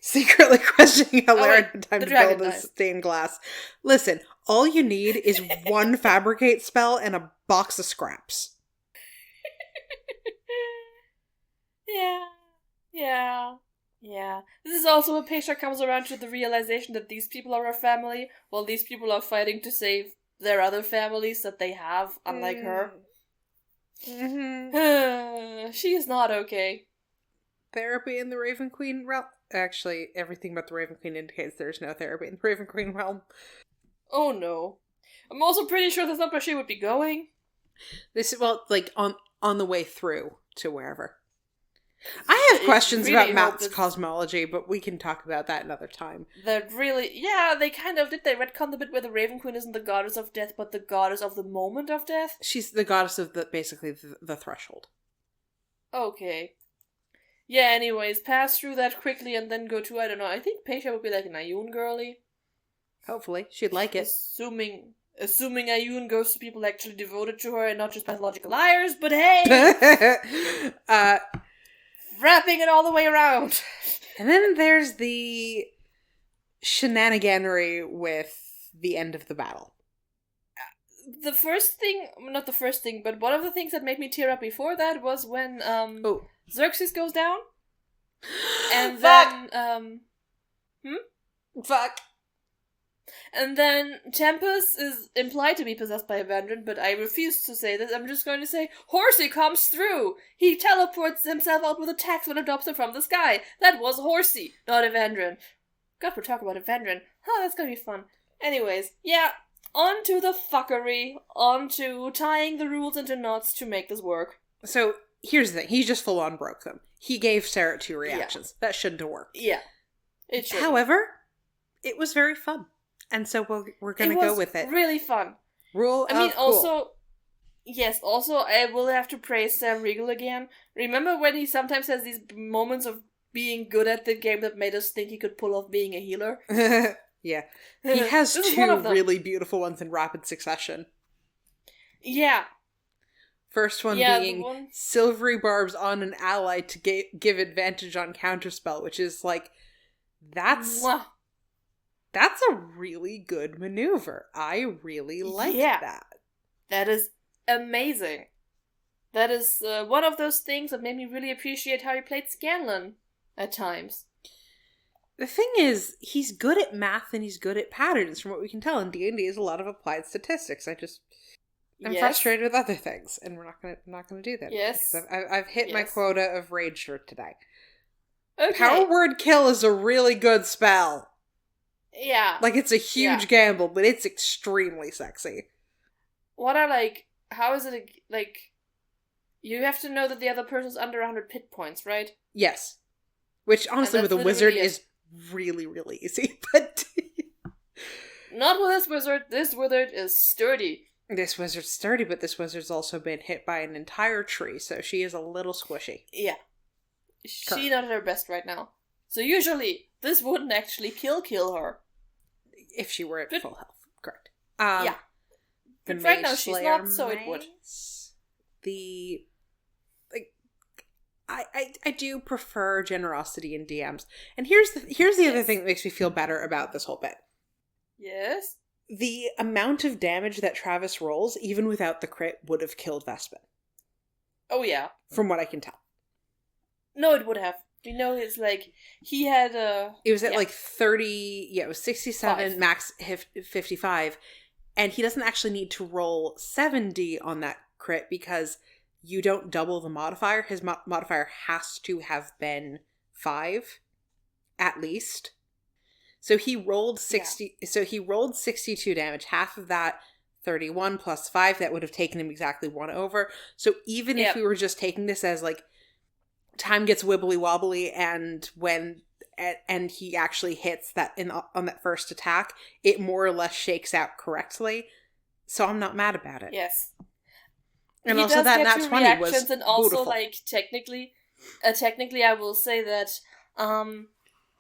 S2: Secretly questioning how Lara had time to build
S1: dies.
S2: his stained glass. Listen, all you need is one fabricate spell and a box of scraps.
S1: Yeah. This is also where Pesha comes around to the realization that these people are a family, while these people are fighting to save their other families that they have, unlike her.
S2: Mm-hmm.
S1: She is not okay.
S2: Therapy in the Raven Queen realm? Actually, everything about the Raven Queen indicates there's no therapy in the Raven Queen realm.
S1: Oh no. I'm also pretty sure that's not where she would be going.
S2: On the way through to wherever. I have questions
S1: really
S2: about Matt's cosmology, but we can talk about that another time.
S1: They kind of did. They retcon the bit where the Raven Queen isn't the goddess of death, but the goddess of the moment of death?
S2: She's the goddess of the threshold.
S1: Okay. Yeah, anyways, pass through that quickly and then go to, I don't know, I think Pesha would be like an Ayun girly.
S2: Hopefully. She'd like it.
S1: Assuming Ayun goes to people actually devoted to her and not just pathological liars, but hey! Wrapping it all the way around.
S2: And then there's the shenaniganery with the end of the battle.
S1: Not the first thing, but one of the things that made me tear up before that was when, Xerxes goes down. And then,
S2: Fuck.
S1: And then Tempest is implied to be possessed by Evandrin, but I refuse to say this. I'm just going to say, Horsey comes through! He teleports himself out with a tax and adopts her from the sky. That was Horsey, not Evandrin. God, we're talking about Evandrin. That's gonna be fun. Anyways, yeah, on to the fuckery. On to tying the rules into knots to make this work.
S2: So, here's the thing. He just full on broke them. He gave Sarah 2 reactions. Yeah. That shouldn't have worked.
S1: Yeah. It should.
S2: However, it was very fun. And so we're going to go with it.
S1: Really fun. Also, I will have to praise Sam Riegel again. Remember when he sometimes has these moments of being good at the game that made us think he could pull off being a healer?
S2: Yeah. He has 2 really beautiful ones in rapid succession.
S1: Yeah.
S2: First one being silvery barbs on an ally to give advantage on counterspell, which is like, that's a really good maneuver. I really like that.
S1: That is amazing. That is one of those things that made me really appreciate how he played Scanlan at times.
S2: The thing is, he's good at math and he's good at patterns, from what we can tell. And D&D is a lot of applied statistics. I'm frustrated with other things, and we're not gonna do that.
S1: Yes,
S2: I've hit my quota of rage for today.
S1: Okay.
S2: Power Word Kill is a really good spell.
S1: Yeah.
S2: Like, it's a huge gamble, but it's extremely sexy.
S1: How is it, you have to know that the other person's under 100 hit points, right?
S2: Yes. Which, honestly, with a wizard is really, really easy, but...
S1: Not with this wizard. This wizard is sturdy.
S2: This wizard's sturdy, but this wizard's also been hit by an entire tree, so she is a little squishy.
S1: Yeah. She's not at her best right now. So usually, this wouldn't actually kill her.
S2: If she were at full health. Correct.
S1: Yeah. But right now she's not, so it would.
S2: I do prefer generosity in DMs. And here's the other thing that makes me feel better about this whole bit.
S1: Yes?
S2: The amount of damage that Travis rolls, even without the crit, would have killed Vespin.
S1: Oh yeah.
S2: From what I can tell.
S1: No, it would have. We know it's he had
S2: It was at 30, it was 67, max 55, and he doesn't actually need to roll 70 on that crit because you don't double the modifier. His modifier has to have been 5 at least. So he rolled 60. Yeah. So he rolled 62 damage. Half of that, 31 plus 5, that would have taken him exactly 1 over. So even if we were just taking this as like time gets wibbly wobbly, and and he actually hits that on that first attack, it more or less shakes out correctly. So I'm not mad about it.
S1: Yes.
S2: And
S1: he
S2: also
S1: does
S2: that
S1: get
S2: nat 20 was
S1: reactions, and also
S2: beautiful.
S1: like technically I will say that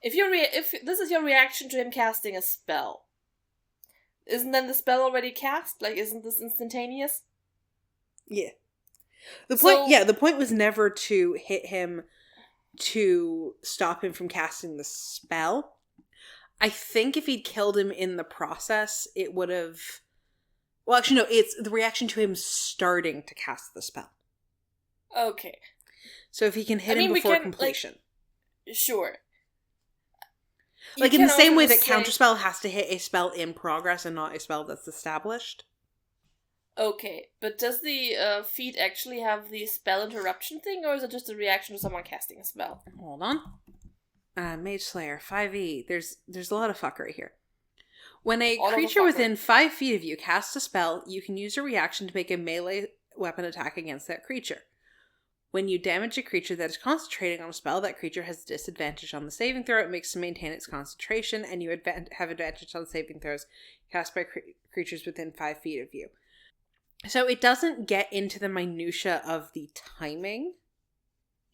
S1: if this is your reaction to him casting a spell, isn't then the spell already cast? Like, isn't this instantaneous?
S2: Yeah. The point was never to hit him to stop him from casting the spell. I think if he'd killed him in the process, it would have... Well, actually, no, it's the reaction to him starting to cast the spell.
S1: Okay.
S2: So if he can hit him before completion.
S1: Like, sure.
S2: Like, in the same way that Counterspell has to hit a spell in progress and not a spell that's established.
S1: Okay, but does the feat actually have the spell interruption thing, or is it just a reaction to someone casting a spell?
S2: Hold on. Mage Slayer, 5e. There's a lot of fuckery here. When a creature within 5 feet of you casts a spell, you can use a reaction to make a melee weapon attack against that creature. When you damage a creature that is concentrating on a spell, that creature has a disadvantage on the saving throw. It makes to maintain its concentration, and you have advantage on saving throws cast by creatures within 5 feet of you. So it doesn't get into the minutia of the timing.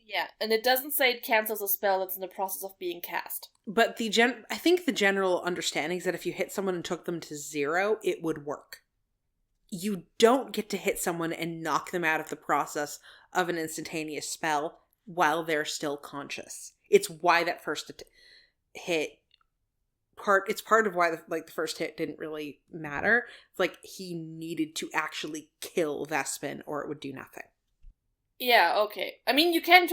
S1: Yeah, and it doesn't say it cancels a spell that's in the process of being cast.
S2: But I think the general understanding is that if you hit someone and took them to 0, it would work. You don't get to hit someone and knock them out of the process of an instantaneous spell while they're still conscious. It's why that first hit... It's part of why the first hit didn't really matter. Like, he needed to actually kill Vespin or it would do nothing.
S1: Yeah, okay. I mean, you can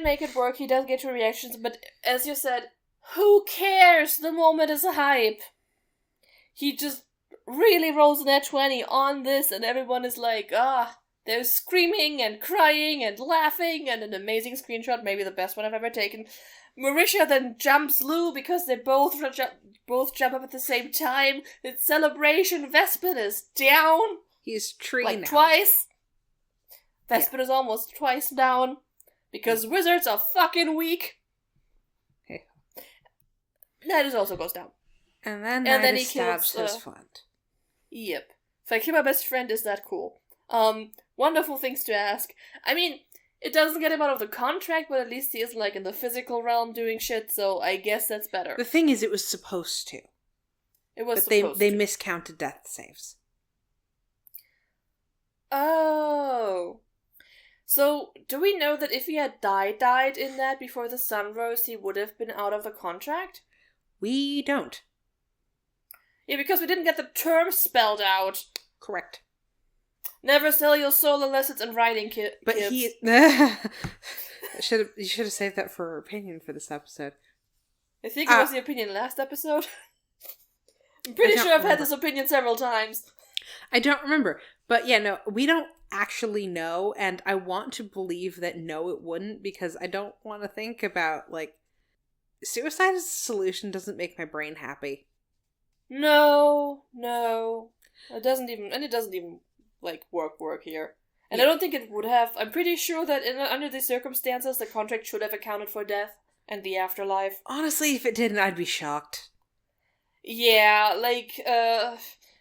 S1: make it work. He does get your reactions, but as you said, who cares? The moment is a hype. He just really rolls a nat 20 on this, and everyone is like, they're screaming and crying and laughing, and an amazing screenshot, maybe the best one I've ever taken. Marisha then jumps Lou because they both jump up at the same time. It's celebration. Vespin is down.
S2: He's tree
S1: like
S2: now.
S1: Twice. Vespin is almost twice down because wizards are fucking weak.
S2: Hey.
S1: Nidus also goes down.
S2: And then he stabs his friend.
S1: Yep. If I kill my best friend, is that cool? Wonderful things to ask. I mean, it doesn't get him out of the contract, but at least he isn't like in the physical realm doing shit, so I guess that's better.
S2: The thing is, it was supposed to.
S1: It was
S2: but
S1: supposed to.
S2: They miscounted death saves.
S1: Oh. So, do we know that if he had died in that before the sun rose, he would have been out of the contract?
S2: We don't.
S1: Yeah, because we didn't get the term spelled out.
S2: Correct.
S1: Never sell your soul unless it's in writing, kids.
S2: But he... You should have saved that for our opinion for this episode.
S1: I think it was the opinion last episode. I'm pretty sure I've had this opinion several times.
S2: I don't remember. But yeah, no, we don't actually know, and I want to believe that no, it wouldn't, because I don't want to think about, like, suicide as a solution doesn't make my brain happy.
S1: No. It doesn't even, like, work here. And yeah. I don't think it would have. I'm pretty sure that under these circumstances, the contract should have accounted for death and the afterlife.
S2: Honestly, if it didn't, I'd be shocked.
S1: Yeah, like,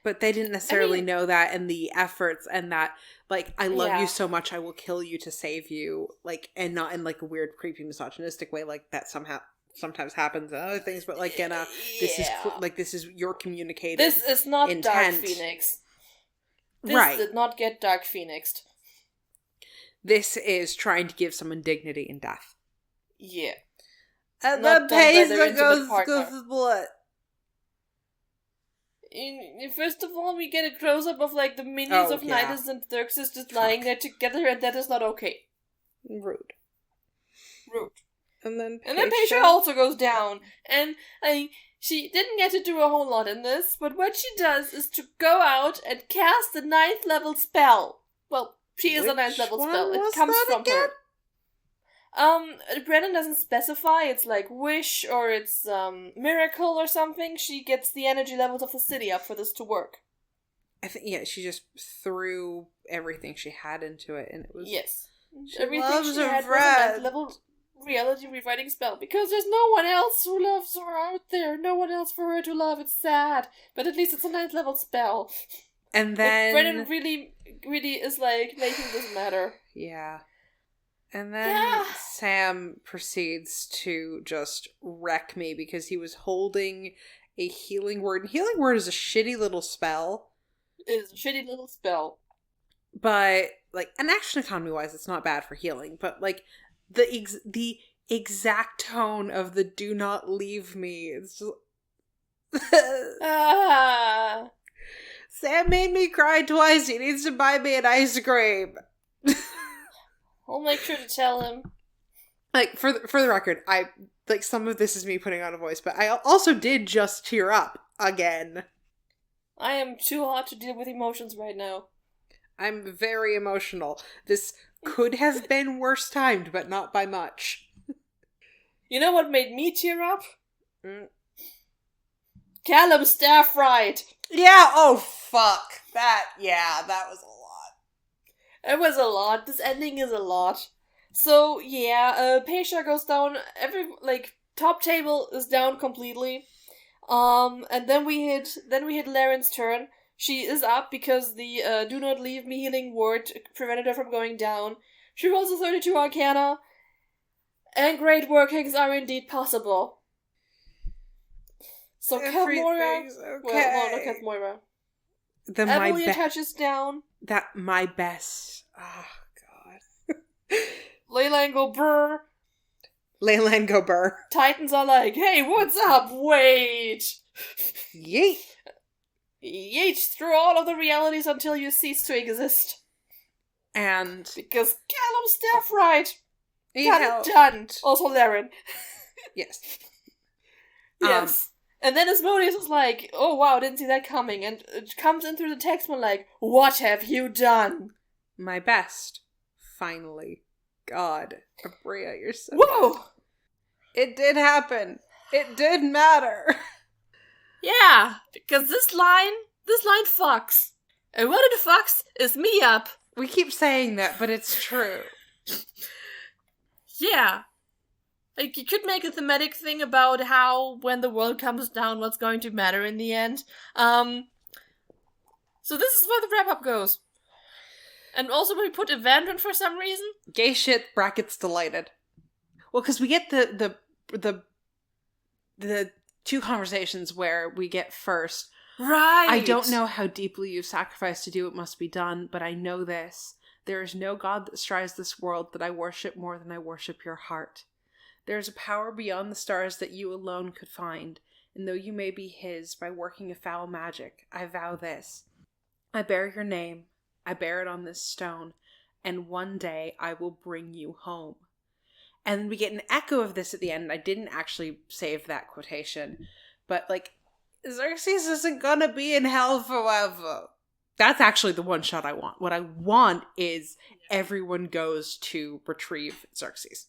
S2: But they didn't necessarily know that, and the efforts, and that, like, I love you so much, I will kill you to save you, like, and not in, like, a weird, creepy, misogynistic way, like, that sometimes happens and other things, but, like, in a, this is your communicated
S1: This is not
S2: intent.
S1: Dark Phoenix. This did not get Dark Phoenixed.
S2: This is trying to give someone dignity in death.
S1: Yeah.
S2: And the pace that goes with blood.
S1: First of all, we get a close-up of, like, the minions of Nidus and Xerxes just lying there together, and that is not okay.
S2: Rude. And then
S1: Peisha also goes down. And, she didn't get to do a whole lot in this, but what she does is to go out and cast the 9th level spell. Well, She is a 9th level spell. It
S2: was
S1: comes
S2: that
S1: from
S2: again?
S1: her. Brandon doesn't specify. It's like wish or it's miracle or something. She gets the energy levels of the city up for this to work.
S2: I think she just threw everything she had into it, and it was
S1: Everything she had was a 9th level reality rewriting spell because there's no one else who loves her out there. No one else for her to love. It's sad, but at least it's a 9th level spell.
S2: And then
S1: Brennan really is like making this matter.
S2: Yeah. And then Sam proceeds to just wreck me because he was holding a healing word. And healing word is a shitty little spell.
S1: It is a shitty little spell.
S2: But, like, an action economy wise, it's not bad for healing. But, like, the exact tone of the do not leave me. It's just. Sam made me cry twice. He needs to buy me an ice cream.
S1: I'll make sure to tell him.
S2: Like, for the record, some of this is me putting on a voice, but I also did just tear up again.
S1: I am too hot to deal with emotions right now.
S2: I'm very emotional. This could have been worse timed, but not by much.
S1: You know what made me tear up? Callum staff right.
S2: Yeah, oh fuck. That was a lot.
S1: It was a lot. This ending is a lot. So, Peisha goes down. Top table is down completely. And then we hit Laren's turn. She is up because the do not leave me healing word prevented her from going down. She rolls a 32 Arcana. And great workings are indeed possible. So Moira.
S2: Okay.
S1: Well, not Kath Moira. Evelia touches down.
S2: That my best. Oh, God.
S1: Leyland go brr.
S2: Leyland go burr.
S1: Titans are like, hey, what's up? Wait.
S2: Yeet.
S1: Yeet through all of the realities until you cease to exist.
S2: And
S1: because Callum's staff right.
S2: Got
S1: it done. Also Laren.
S2: Yes.
S1: Yes. And then Asmodeus was like, oh wow, didn't see that coming. And it comes in through the text one like, what have you done?
S2: My best. Finally. God. Abria, you're so
S1: Whoa!
S2: good. It did happen. It did matter.
S1: Yeah, because this line fucks. And what it fucks is me up.
S2: We keep saying that, but it's true.
S1: Yeah. Like, you could make a thematic thing about how, when the world comes down, what's going to matter in the end. So this is where the wrap-up goes. And also we put Evandrin for some reason.
S2: Gay shit, brackets delighted. Well, because we get the two conversations where we get first.
S1: Right!
S2: I don't know how deeply you've sacrificed to do what must be done, but I know this. There is no god that strives this world that I worship more than I worship your heart. There is a power beyond the stars that you alone could find, and though you may be his by working a foul magic, I vow this. I bear your name, I bear it on this stone, and one day I will bring you home. And we get an echo of this at the end. I didn't actually save that quotation, but like, Xerxes isn't gonna be in hell forever. That's actually the one shot I want. What I want is everyone goes to retrieve Xerxes.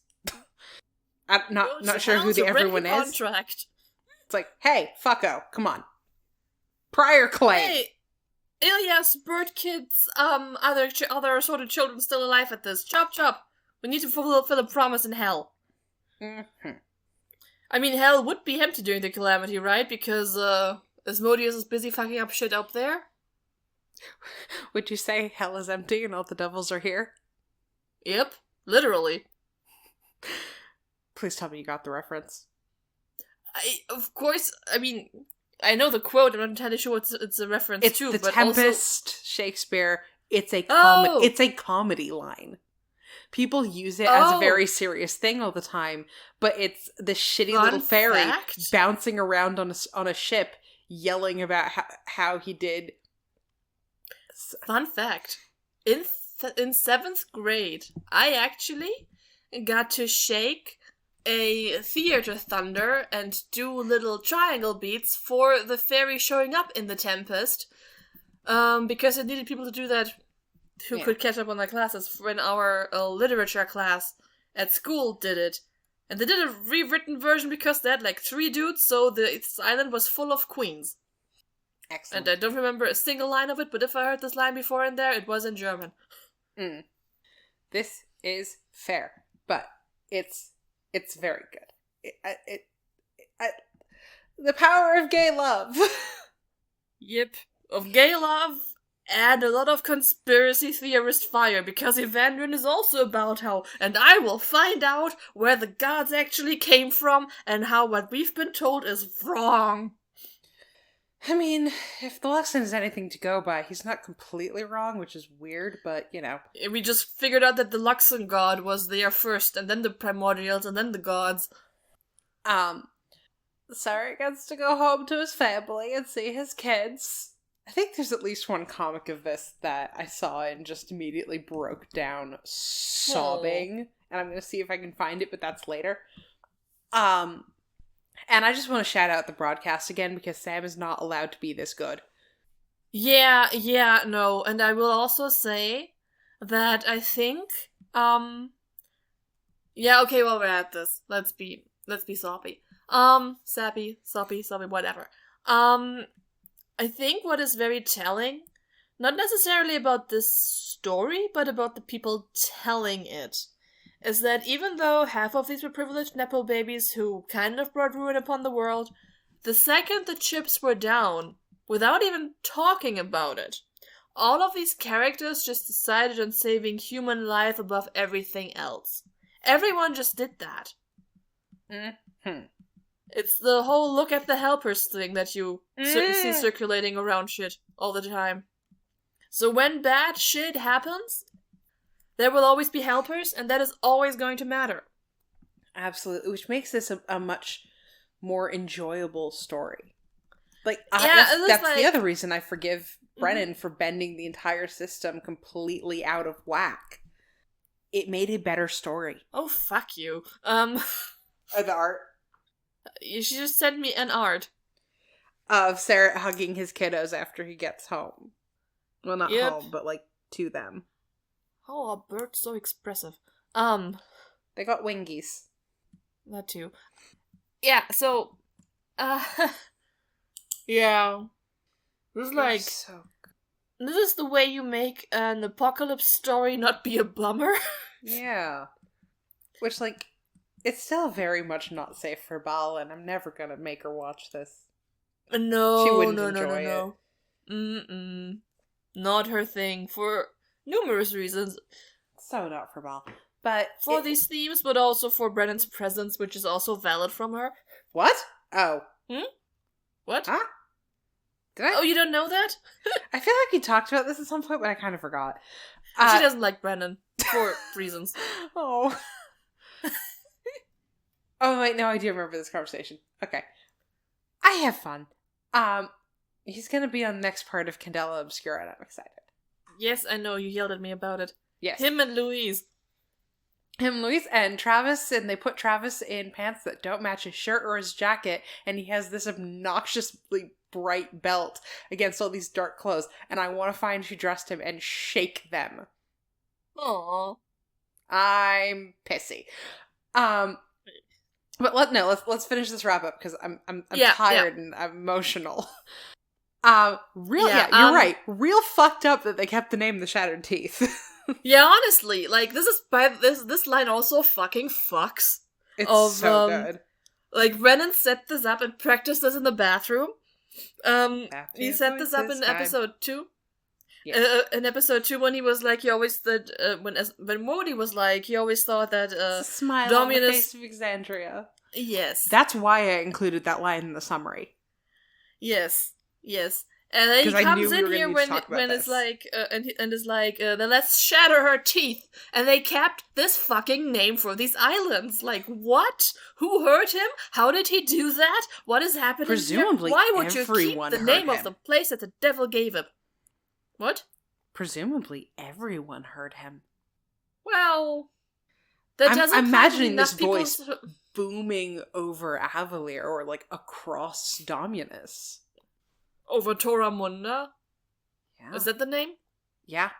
S2: I'm not sure who the everyone is.
S1: Contract.
S2: It's like, hey, fucko, come on. Prior claim.
S1: Hey, Ilias, bird kids, other sort of children still alive at this. Chop, chop. We need to fulfill a promise in hell.
S2: Mm-hmm.
S1: I mean, hell would be empty during the Calamity, right? Because, Asmodeus is busy fucking up shit up there.
S2: Would you say hell is empty and all the devils are here?
S1: Yep. Literally.
S2: Please tell me you got the reference.
S1: Of course, I mean, I know the quote, I'm not entirely sure it's a reference
S2: it's
S1: to,
S2: the
S1: but
S2: Tempest,
S1: also...
S2: Shakespeare, it's a comedy line. People use it as a very serious thing all the time, but it's the shitty little fairy bouncing around on a ship, yelling about how he did.
S1: Fun fact: in 7th grade, I actually got to shake a theater thunder and do little triangle beats for the fairy showing up in the Tempest, because it needed people to do that who could catch up on their classes when our literature class at school did it. And they did a rewritten version because they had like 3 dudes, so this island was full of queens.
S2: Excellent.
S1: And I don't remember a single line of it, but if I heard this line before in there, it was in German.
S2: This is fair, but it's very good. The power of gay love.
S1: Yep. Of gay love and a lot of conspiracy theorist fire, because Evandrin is also about how, and I will find out where the gods actually came from and how what we've been told is wrong.
S2: I mean, if the lesson is anything to go by, he's not completely wrong, which is weird, but, you know.
S1: We just figured out that the Luxon god was there first, and then the primordials, and then the gods.
S2: Sarah gets to go home to his family and see his kids. I think there's at least one comic of this that I saw and just immediately broke down sobbing. And I'm going to see if I can find it, but that's later. And I just want to shout out the broadcast again because Sam is not allowed to be this good.
S1: Yeah, no. And I will also say that I think, yeah, okay, while we're at this, let's be soppy. Sappy, soppy, whatever. I think what is very telling, not necessarily about this story, but about the people telling it, is that even though half of these were privileged Nepo babies who kind of brought ruin upon the world, the second the chips were down, without even talking about it, all of these characters just decided on saving human life above everything else. Everyone just did that.
S2: Mm-hmm.
S1: It's the whole look at the helpers thing that you see circulating around shit all the time. So when bad shit happens, there will always be helpers, and that is always going to matter.
S2: Absolutely, which makes this a much more enjoyable story. Like, that's like, the other reason I forgive Brennan for bending the entire system completely out of whack. It made a better story.
S1: Oh, fuck you.
S2: The art.
S1: She just sent me an art.
S2: Of Sarah hugging his kiddos after he gets home. Well, not home, but, like, to them.
S1: Oh, a bird so expressive.
S2: They got wingies.
S1: That too. Yeah, so, yeah. This is like, this is the way you make an apocalypse story not be a bummer.
S2: Yeah. Which, like, it's still very much not safe for Bal, and I'm never gonna make her watch this.
S1: No,
S2: she wouldn't enjoy it.
S1: Mm-mm. Not her thing, for numerous reasons.
S2: So not for Bal. But
S1: for these themes, but also for Brennan's presence, which is also valid from her.
S2: What? Oh.
S1: What?
S2: Huh? Did I?
S1: Oh, you don't know that?
S2: I feel like we talked about this at some point, but I kind of forgot.
S1: She doesn't like Brennan, for reasons.
S2: Oh. Oh, wait, no, I do remember this conversation. Okay. I have fun. He's gonna be on the next part of Candela Obscura, and I'm excited.
S1: Yes, I know, you yelled at me about it.
S2: Yes.
S1: Him and Louise,
S2: and Travis, and they put Travis in pants that don't match his shirt or his jacket, and he has this obnoxiously bright belt against all these dark clothes, and I want to find who dressed him and shake them.
S1: Aww.
S2: I'm pissy. But let's finish this wrap up because I'm tired and I'm emotional. You're right. Real fucked up that they kept the name The Shattered Teeth.
S1: Yeah, honestly, like this line also fucking fucks.
S2: It's so good.
S1: Like Brennan set this up and practiced this in the bathroom. He set this up in episode 2. Yes. In episode 2, when he was like, he always thought, when Modi was like, he always thought that
S2: smile Dominus... on the face of Exandria.
S1: Yes.
S2: That's why I included that line in the summary.
S1: Yes. And then he comes in here when it's like, and is like, then let's shatter her teeth. And they kept this fucking name for these islands. Like, what? Who hurt him? How did he do that? What is happening
S2: Presumably,
S1: here? Why would you keep the name
S2: him.
S1: of the place that the devil gave him? What?
S2: Presumably, everyone heard him.
S1: Well, that doesn't.
S2: I'm imagining this voice booming over Avalier or like across Dominus.
S1: Over Toramunda?
S2: Yeah.
S1: Is that the name?
S2: Yeah.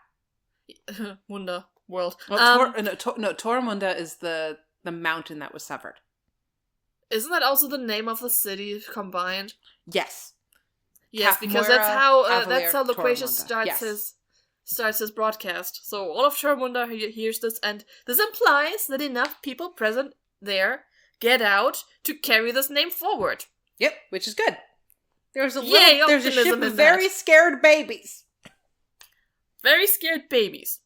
S1: Munda world.
S2: Well, Tormunda is the mountain that was severed.
S1: Isn't that also the name of the city combined?
S2: Yes.
S1: Yes, because that's how Loquacious starts his broadcast. So all of Tormunda hears this, and this implies that enough people present there get out to carry this name forward.
S2: Yep, which is good. There's a ship of very scared babies.
S1: Very scared babies.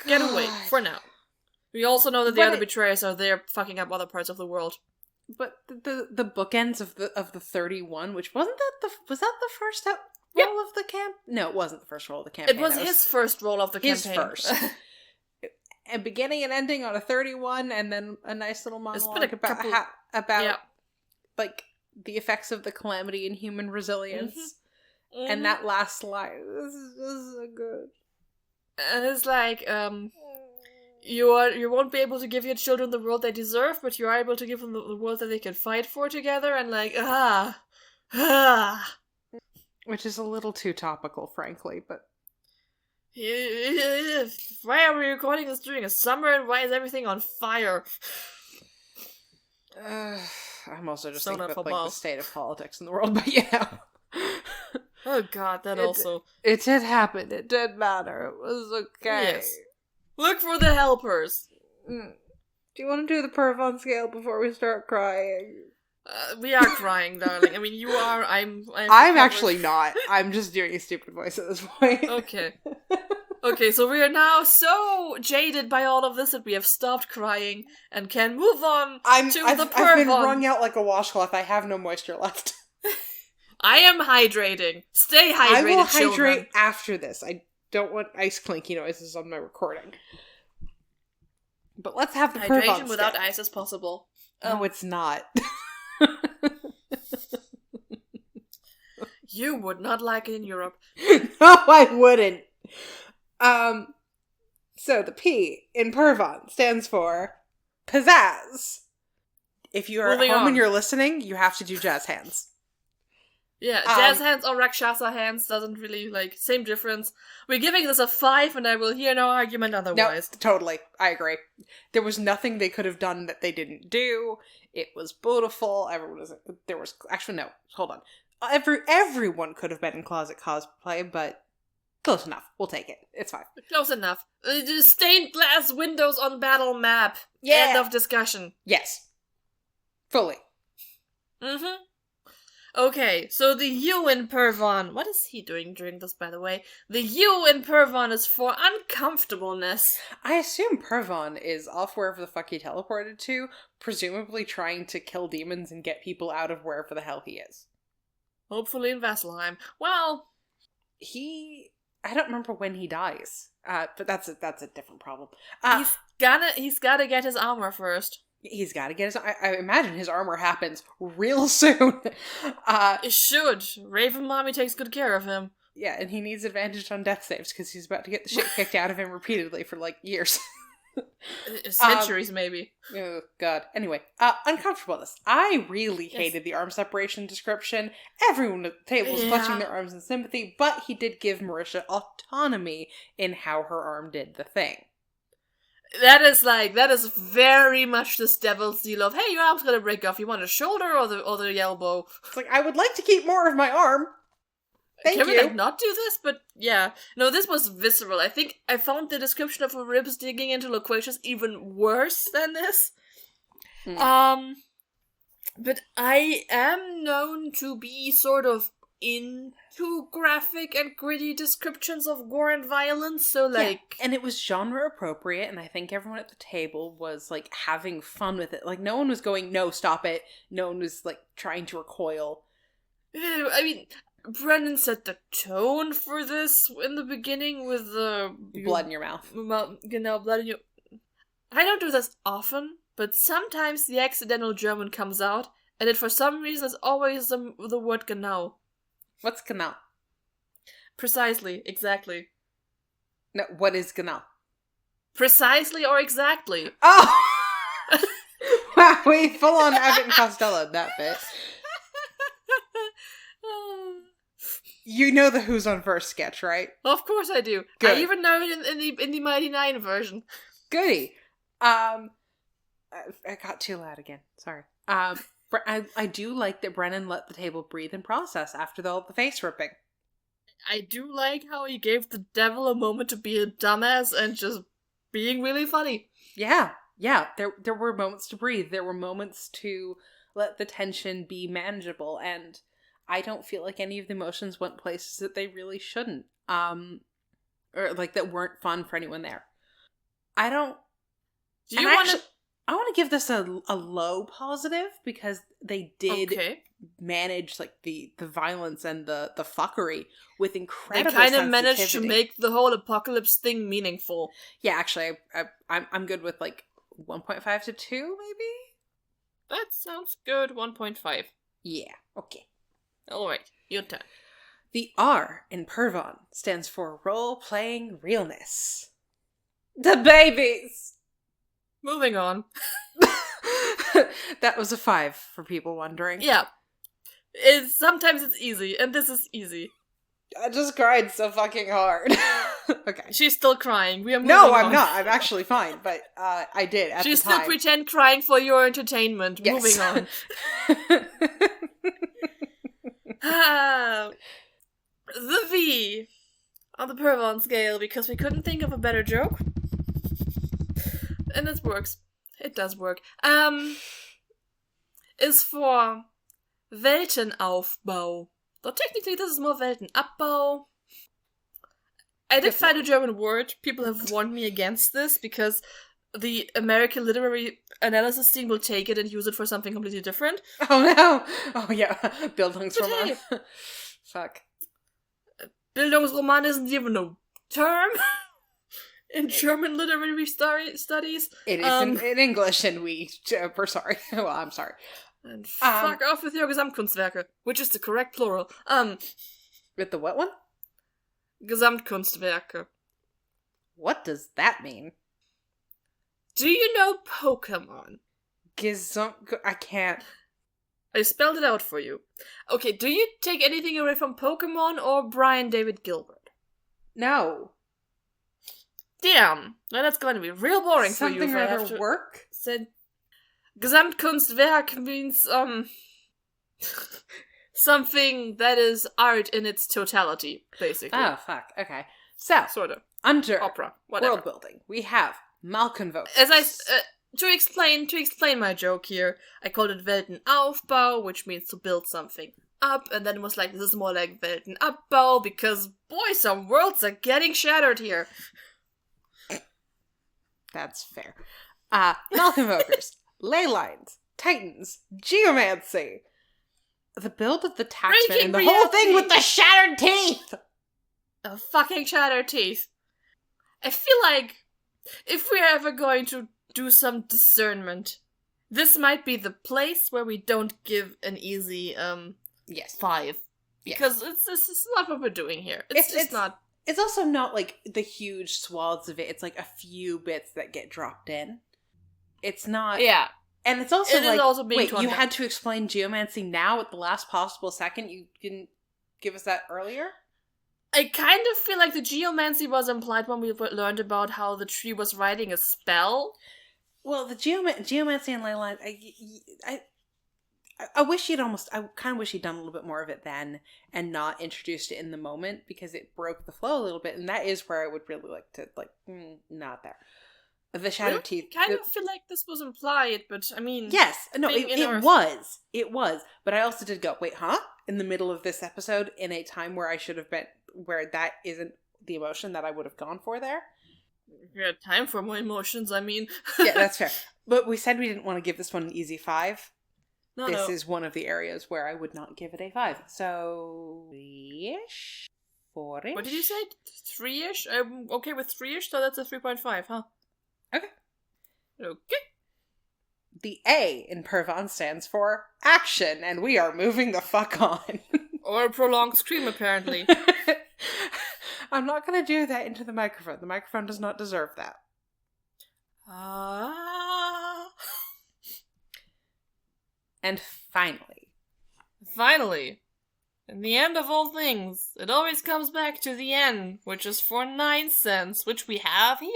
S1: Get away for now. We also know that the other betrayers are there fucking up other parts of the world.
S2: But the bookends of the 31, which was that the first roll of the camp? No, it wasn't the first roll of the campaign.
S1: It was his first roll of the campaign. His first.
S2: And beginning and ending on a 31, and then a nice little monologue about like the effects of the calamity and human resilience. Mm-hmm. Mm-hmm. And that last line, this is just so good.
S1: And it's like, you won't be able to give your children the world they deserve, but you are able to give them the world that they can fight for together, and like,
S2: Which is a little too topical, frankly, but...
S1: Why are we recording this during a summer, and why is everything on fire?
S2: I'm also just thinking about like, the state of politics in the world, but yeah.
S1: Oh god, also...
S2: It did happen, it did matter, it was okay.
S1: Yes. Look for the helpers.
S2: Do you want to do the Purvan Scale before we start crying?
S1: We are crying, darling. I mean, you are. I'm
S2: actually not. I'm just doing a stupid voice at this point.
S1: Okay. Okay, so we are now so jaded by all of this that we have stopped crying and can move on to the Purvan.
S2: I've been wrung out like a washcloth. I have no moisture left.
S1: I am hydrating. Stay hydrated,
S2: I will
S1: children.
S2: Hydrate after this. I don't want ice clinky noises on my recording. But let's have the Purvan
S1: hydration without ice is possible.
S2: No, it's not.
S1: You would not like it in Europe.
S2: No, I wouldn't. So the P in Purvan stands for pizzazz. If you're at home and you're listening, you have to do jazz hands.
S1: Yeah, jazz hands or Rakshasa hands doesn't really, same difference. We're giving this a 5, and I will hear no argument otherwise.
S2: No, totally. I agree. There was nothing they could have done that they didn't do. It was beautiful. Actually, no, hold on. Everyone could have been in closet cosplay, but close enough. We'll take it. It's fine.
S1: Close enough. Stained glass windows on battle map. Yeah. End of discussion.
S2: Yes. Fully.
S1: Mm-hmm. Okay, so the U in Purvan... What is he doing during this, by the way? The U in Purvan is for uncomfortableness.
S2: I assume Purvan is off wherever the fuck he teleported to, presumably trying to kill demons and get people out of wherever the hell he is.
S1: Hopefully in Vasselheim. Well...
S2: I don't remember when he dies, but that's a different problem.
S1: He's gotta get his armor first.
S2: He's got to get his... I imagine his armor happens real soon.
S1: It should. Raven Mommy takes good care of him.
S2: Yeah, and he needs advantage on death saves because he's about to get the shit kicked out of him repeatedly for, years.
S1: Centuries, maybe.
S2: Oh, God. Anyway, uncomfortableness. I really hated the arm separation description. Everyone at the table was clutching their arms in sympathy, but he did give Marisha autonomy in how her arm did the thing.
S1: That is very much this devil's deal of, hey, your arm's gonna break off. You want a shoulder or the elbow?
S2: It's I would like to keep more of my arm. Thank you.
S1: Can we not do this? But yeah. No, this was visceral. I think I found the description of her ribs digging into Loquacious even worse than this. But I am known to be sort of into graphic and gritty descriptions of gore and violence, so
S2: and it was genre appropriate, and I think everyone at the table was having fun with it. No one was going, no, stop it. No one was trying to recoil.
S1: I mean, Brendan set the tone for this in the beginning with the
S2: blood in your mouth.
S1: Blood in your... I don't do this often, but sometimes the accidental German comes out, and it for some reason is always the word genau.
S2: What's genau?
S1: Precisely, exactly.
S2: No, what is genau?
S1: Precisely or exactly.
S2: Oh! Wow, we full on Abbott and Costello in that bit. You know the Who's on First sketch, right?
S1: Of course I do.
S2: Good.
S1: I even know it in the Mighty Nine version.
S2: Goody. I got too loud again. Sorry. I do like that Brennan let the table breathe and process after the face ripping.
S1: I do like how he gave the devil a moment to be a dumbass and just being really funny.
S2: Yeah. There were moments to breathe. There were moments to let the tension be manageable, and I don't feel like any of the emotions went places that they really shouldn't. Or like that weren't fun for anyone there. I don't.
S1: Do you want to?
S2: I want to give this a low positive because they did manage like the violence and the fuckery with incredible sensitivity.
S1: They kind of managed to make the whole apocalypse thing meaningful.
S2: Yeah, actually, I'm good with like 1.5 to 2, maybe?
S1: That sounds good, 1.5.
S2: Yeah, okay.
S1: Alright, your turn.
S2: The R in Purvan stands for role-playing realness. The babies!
S1: Moving on.
S2: That was a 5 for people wondering.
S1: Yeah. Sometimes it's easy, and this is easy.
S2: I just cried so fucking hard. Okay.
S1: She's still crying. We are moving on.
S2: No, I'm not. I'm actually fine, but I did at the time.
S1: She's still pretend crying for your entertainment. Yes. Moving on. The V on the Purvan Scale, because we couldn't think of a better joke. And it works. It does work. Is for Weltenaufbau. So technically this is more Weltenabbau. I did find a German word. People have warned me against this because the American literary analysis team will take it and use it for something completely different.
S2: Oh no! Oh yeah, Bildungsroman. Hey. Fuck.
S1: Bildungsroman isn't even a term in German literary studies.
S2: It is in English, and we're sorry. Well, I'm sorry.
S1: And fuck off with your Gesamtkunstwerke, which is the correct plural.
S2: With the what one?
S1: Gesamtkunstwerke.
S2: What does that mean?
S1: Do you know Pokemon?
S2: I can't.
S1: I spelled it out for you. Okay, do you take anything away from Pokemon or Brian David Gilbert?
S2: No.
S1: Damn. Now that's going to be real boring
S2: Something
S1: for you.
S2: Something rather work?
S1: Said Gesamtkunstwerk means, something that is art in its totality, basically.
S2: Oh, fuck. Okay. So,
S1: sort of.
S2: Under
S1: opera, whatever.
S2: World building, we have Malconvokers.
S1: As I, to explain my joke here, I called it Weltenaufbau, which means to build something up, and then it was like, this is more like Weltenabbau, because, boy, some worlds are getting shattered here.
S2: That's fair. Malconvokers, ley lines, titans, geomancy. The build of the taxman and the whole thing with the shattered teeth!
S1: The fucking shattered teeth. I feel like if we're ever going to do some discernment, this might be the place where we don't give an easy 5. Yes. Because it's not what we're doing here. It's not.
S2: It's also not like the huge swaths of it. It's like a few bits that get dropped in. It's not.
S1: Yeah.
S2: And it's also
S1: it
S2: like,
S1: is also being
S2: wait, you had to explain geomancy now at the last possible second? You didn't give us that earlier?
S1: I kind of feel like the geomancy was implied when we learned about how the tree was writing a spell.
S2: Well, the geomancy and ley lines, I wish I kind of wish he'd done a little bit more of it then and not introduced it in the moment because it broke the flow a little bit, and that is where I would really like to, not there. The shattered teeth.
S1: I kind of feel like this was implied, but I mean...
S2: Yes, no, it was. But I also did go, wait, huh? In the middle of this episode, in a time where I should have been, where that isn't the emotion that I would have gone for there.
S1: You had time for more emotions, I mean.
S2: Yeah, that's fair. But we said we didn't want to give this one an easy 5. This is one of the areas where I would not give it a 5. So, 3-ish? 4-ish?
S1: What did you say? 3-ish? I'm okay with 3-ish, so that's a 3.5, huh?
S2: Okay.
S1: Okay.
S2: The A in Purvan stands for action, and we are moving the fuck on.
S1: Or a prolonged scream, apparently.
S2: I'm not going to do that into the microphone. The microphone does not deserve that. And finally,
S1: In the end of all things, it always comes back to the end, which is for 9 cents, which we have here.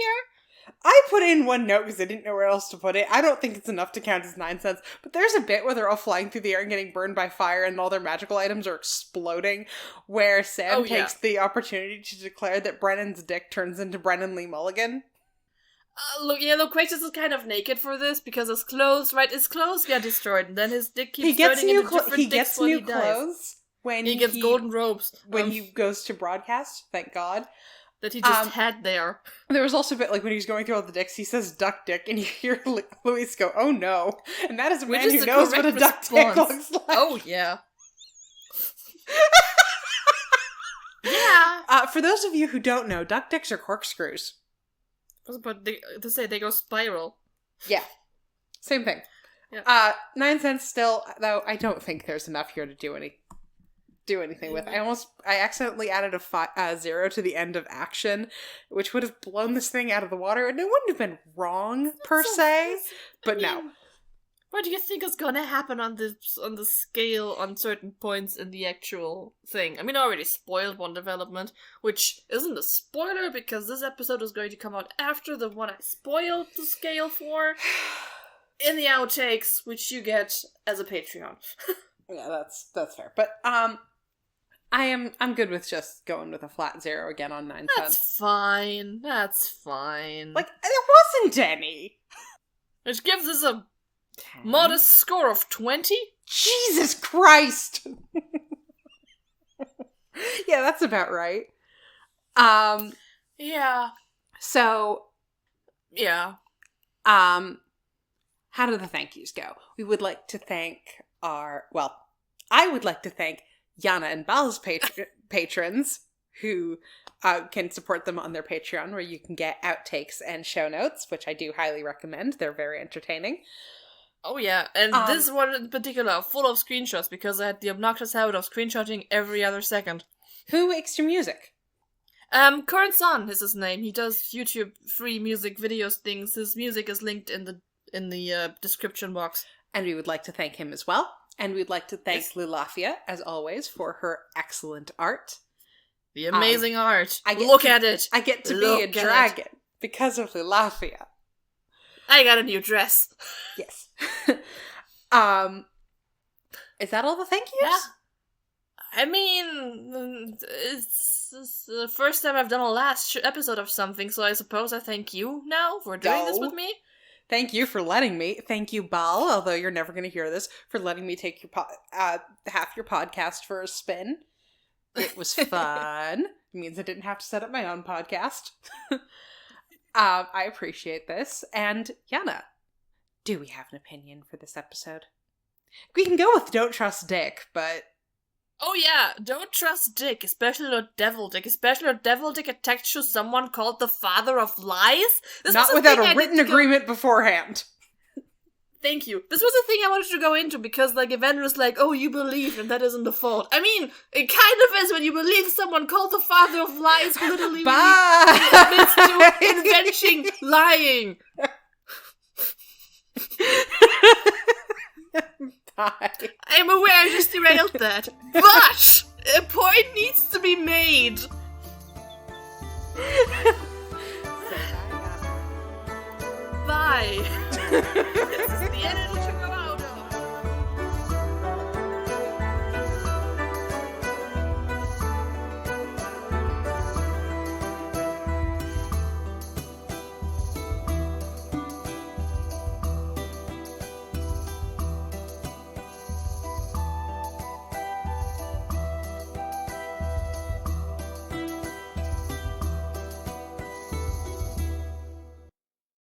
S2: I put in one note because I didn't know where else to put it. I don't think it's enough to count as 9 cents, but there's a bit where they're all flying through the air and getting burned by fire and all their magical items are exploding, where Sam takes the opportunity to declare that Brennan's dick turns into Brennan Lee Mulligan.
S1: Loquacious is kind of naked for this because his clothes get destroyed, and then his dick keeps turning into different
S2: he
S1: dicks
S2: gets
S1: while
S2: new
S1: he dies.
S2: clothes when
S1: he gets golden robes.
S2: When he goes to broadcast, thank God.
S1: That he just had there.
S2: There was also a bit, like, when he was going through all the dicks, he says duck dick, and you hear Luis go, oh no. And that is a man who knows what a duck dick looks like.
S1: Oh, yeah. Yeah.
S2: For those of you who don't know, duck dicks are corkscrews.
S1: I was about to say, they go spiral.
S2: Yeah. Same thing.
S1: Yeah.
S2: 9 cents still, though, I don't think there's enough here to do anything with. I accidentally added a 0 to the end of action, which would have blown this thing out of the water, and it wouldn't have been wrong per se, but no.
S1: What do you think is gonna happen on the scale on certain points in the actual thing? I mean, I already spoiled one development, which isn't a spoiler because this episode is going to come out after the one I spoiled the scale for in the outtakes, which you get as a Patreon.
S2: Yeah, that's fair. But I'm good with just going with a flat 0 again on 9 cents.
S1: That's fine.
S2: Like, there wasn't any.
S1: Which gives us a 10. Modest score of 20?
S2: Jesus Christ! Yeah, that's about right.
S1: Yeah.
S2: So,
S1: yeah.
S2: How do the thank yous go? We would like to thank I would like to thank Jana and Bal's patrons who can support them on their Patreon, where you can get outtakes and show notes, which I do highly recommend. They're very entertaining.
S1: Oh yeah, and this one in particular, full of screenshots, because I had the obnoxious habit of screenshotting every other second.
S2: Who makes your music?
S1: Current Son is his name. He does YouTube free music videos things. His music is linked in the description box.
S2: And we would like to thank him as well. And we'd like to thank Lilafia, as always, for her excellent art.
S1: The amazing art.
S2: Look
S1: at it.
S2: I get to be a dragon because of Lilafia.
S1: I got a new dress.
S2: Yes. Is that all the thank yous?
S1: Yeah. I mean, it's the first time I've done a last episode of something, so I suppose I thank you now for doing this with me.
S2: Thank you for letting me. Thank you, Bal, although you're never going to hear this, for letting me take your half your podcast for a spin. It was fun. It means I didn't have to set up my own podcast. I appreciate this. And Jana, do we have an opinion for this episode? We can go with don't trust Dick, but...
S1: Oh yeah, don't trust Dick, especially not Devil Dick. Especially not Devil Dick attached to someone called the Father of Lies.
S2: Not without a written agreement beforehand.
S1: Thank you. This was a thing I wanted to go into because, like, Evan was like, oh, you believe, and that isn't the fault. I mean, it kind of is when you believe someone called the Father of Lies who literally admits to inventing lying.
S2: Bye.
S1: I'm aware I just derailed that, but a point needs to be made. Bye. This is the end of the show.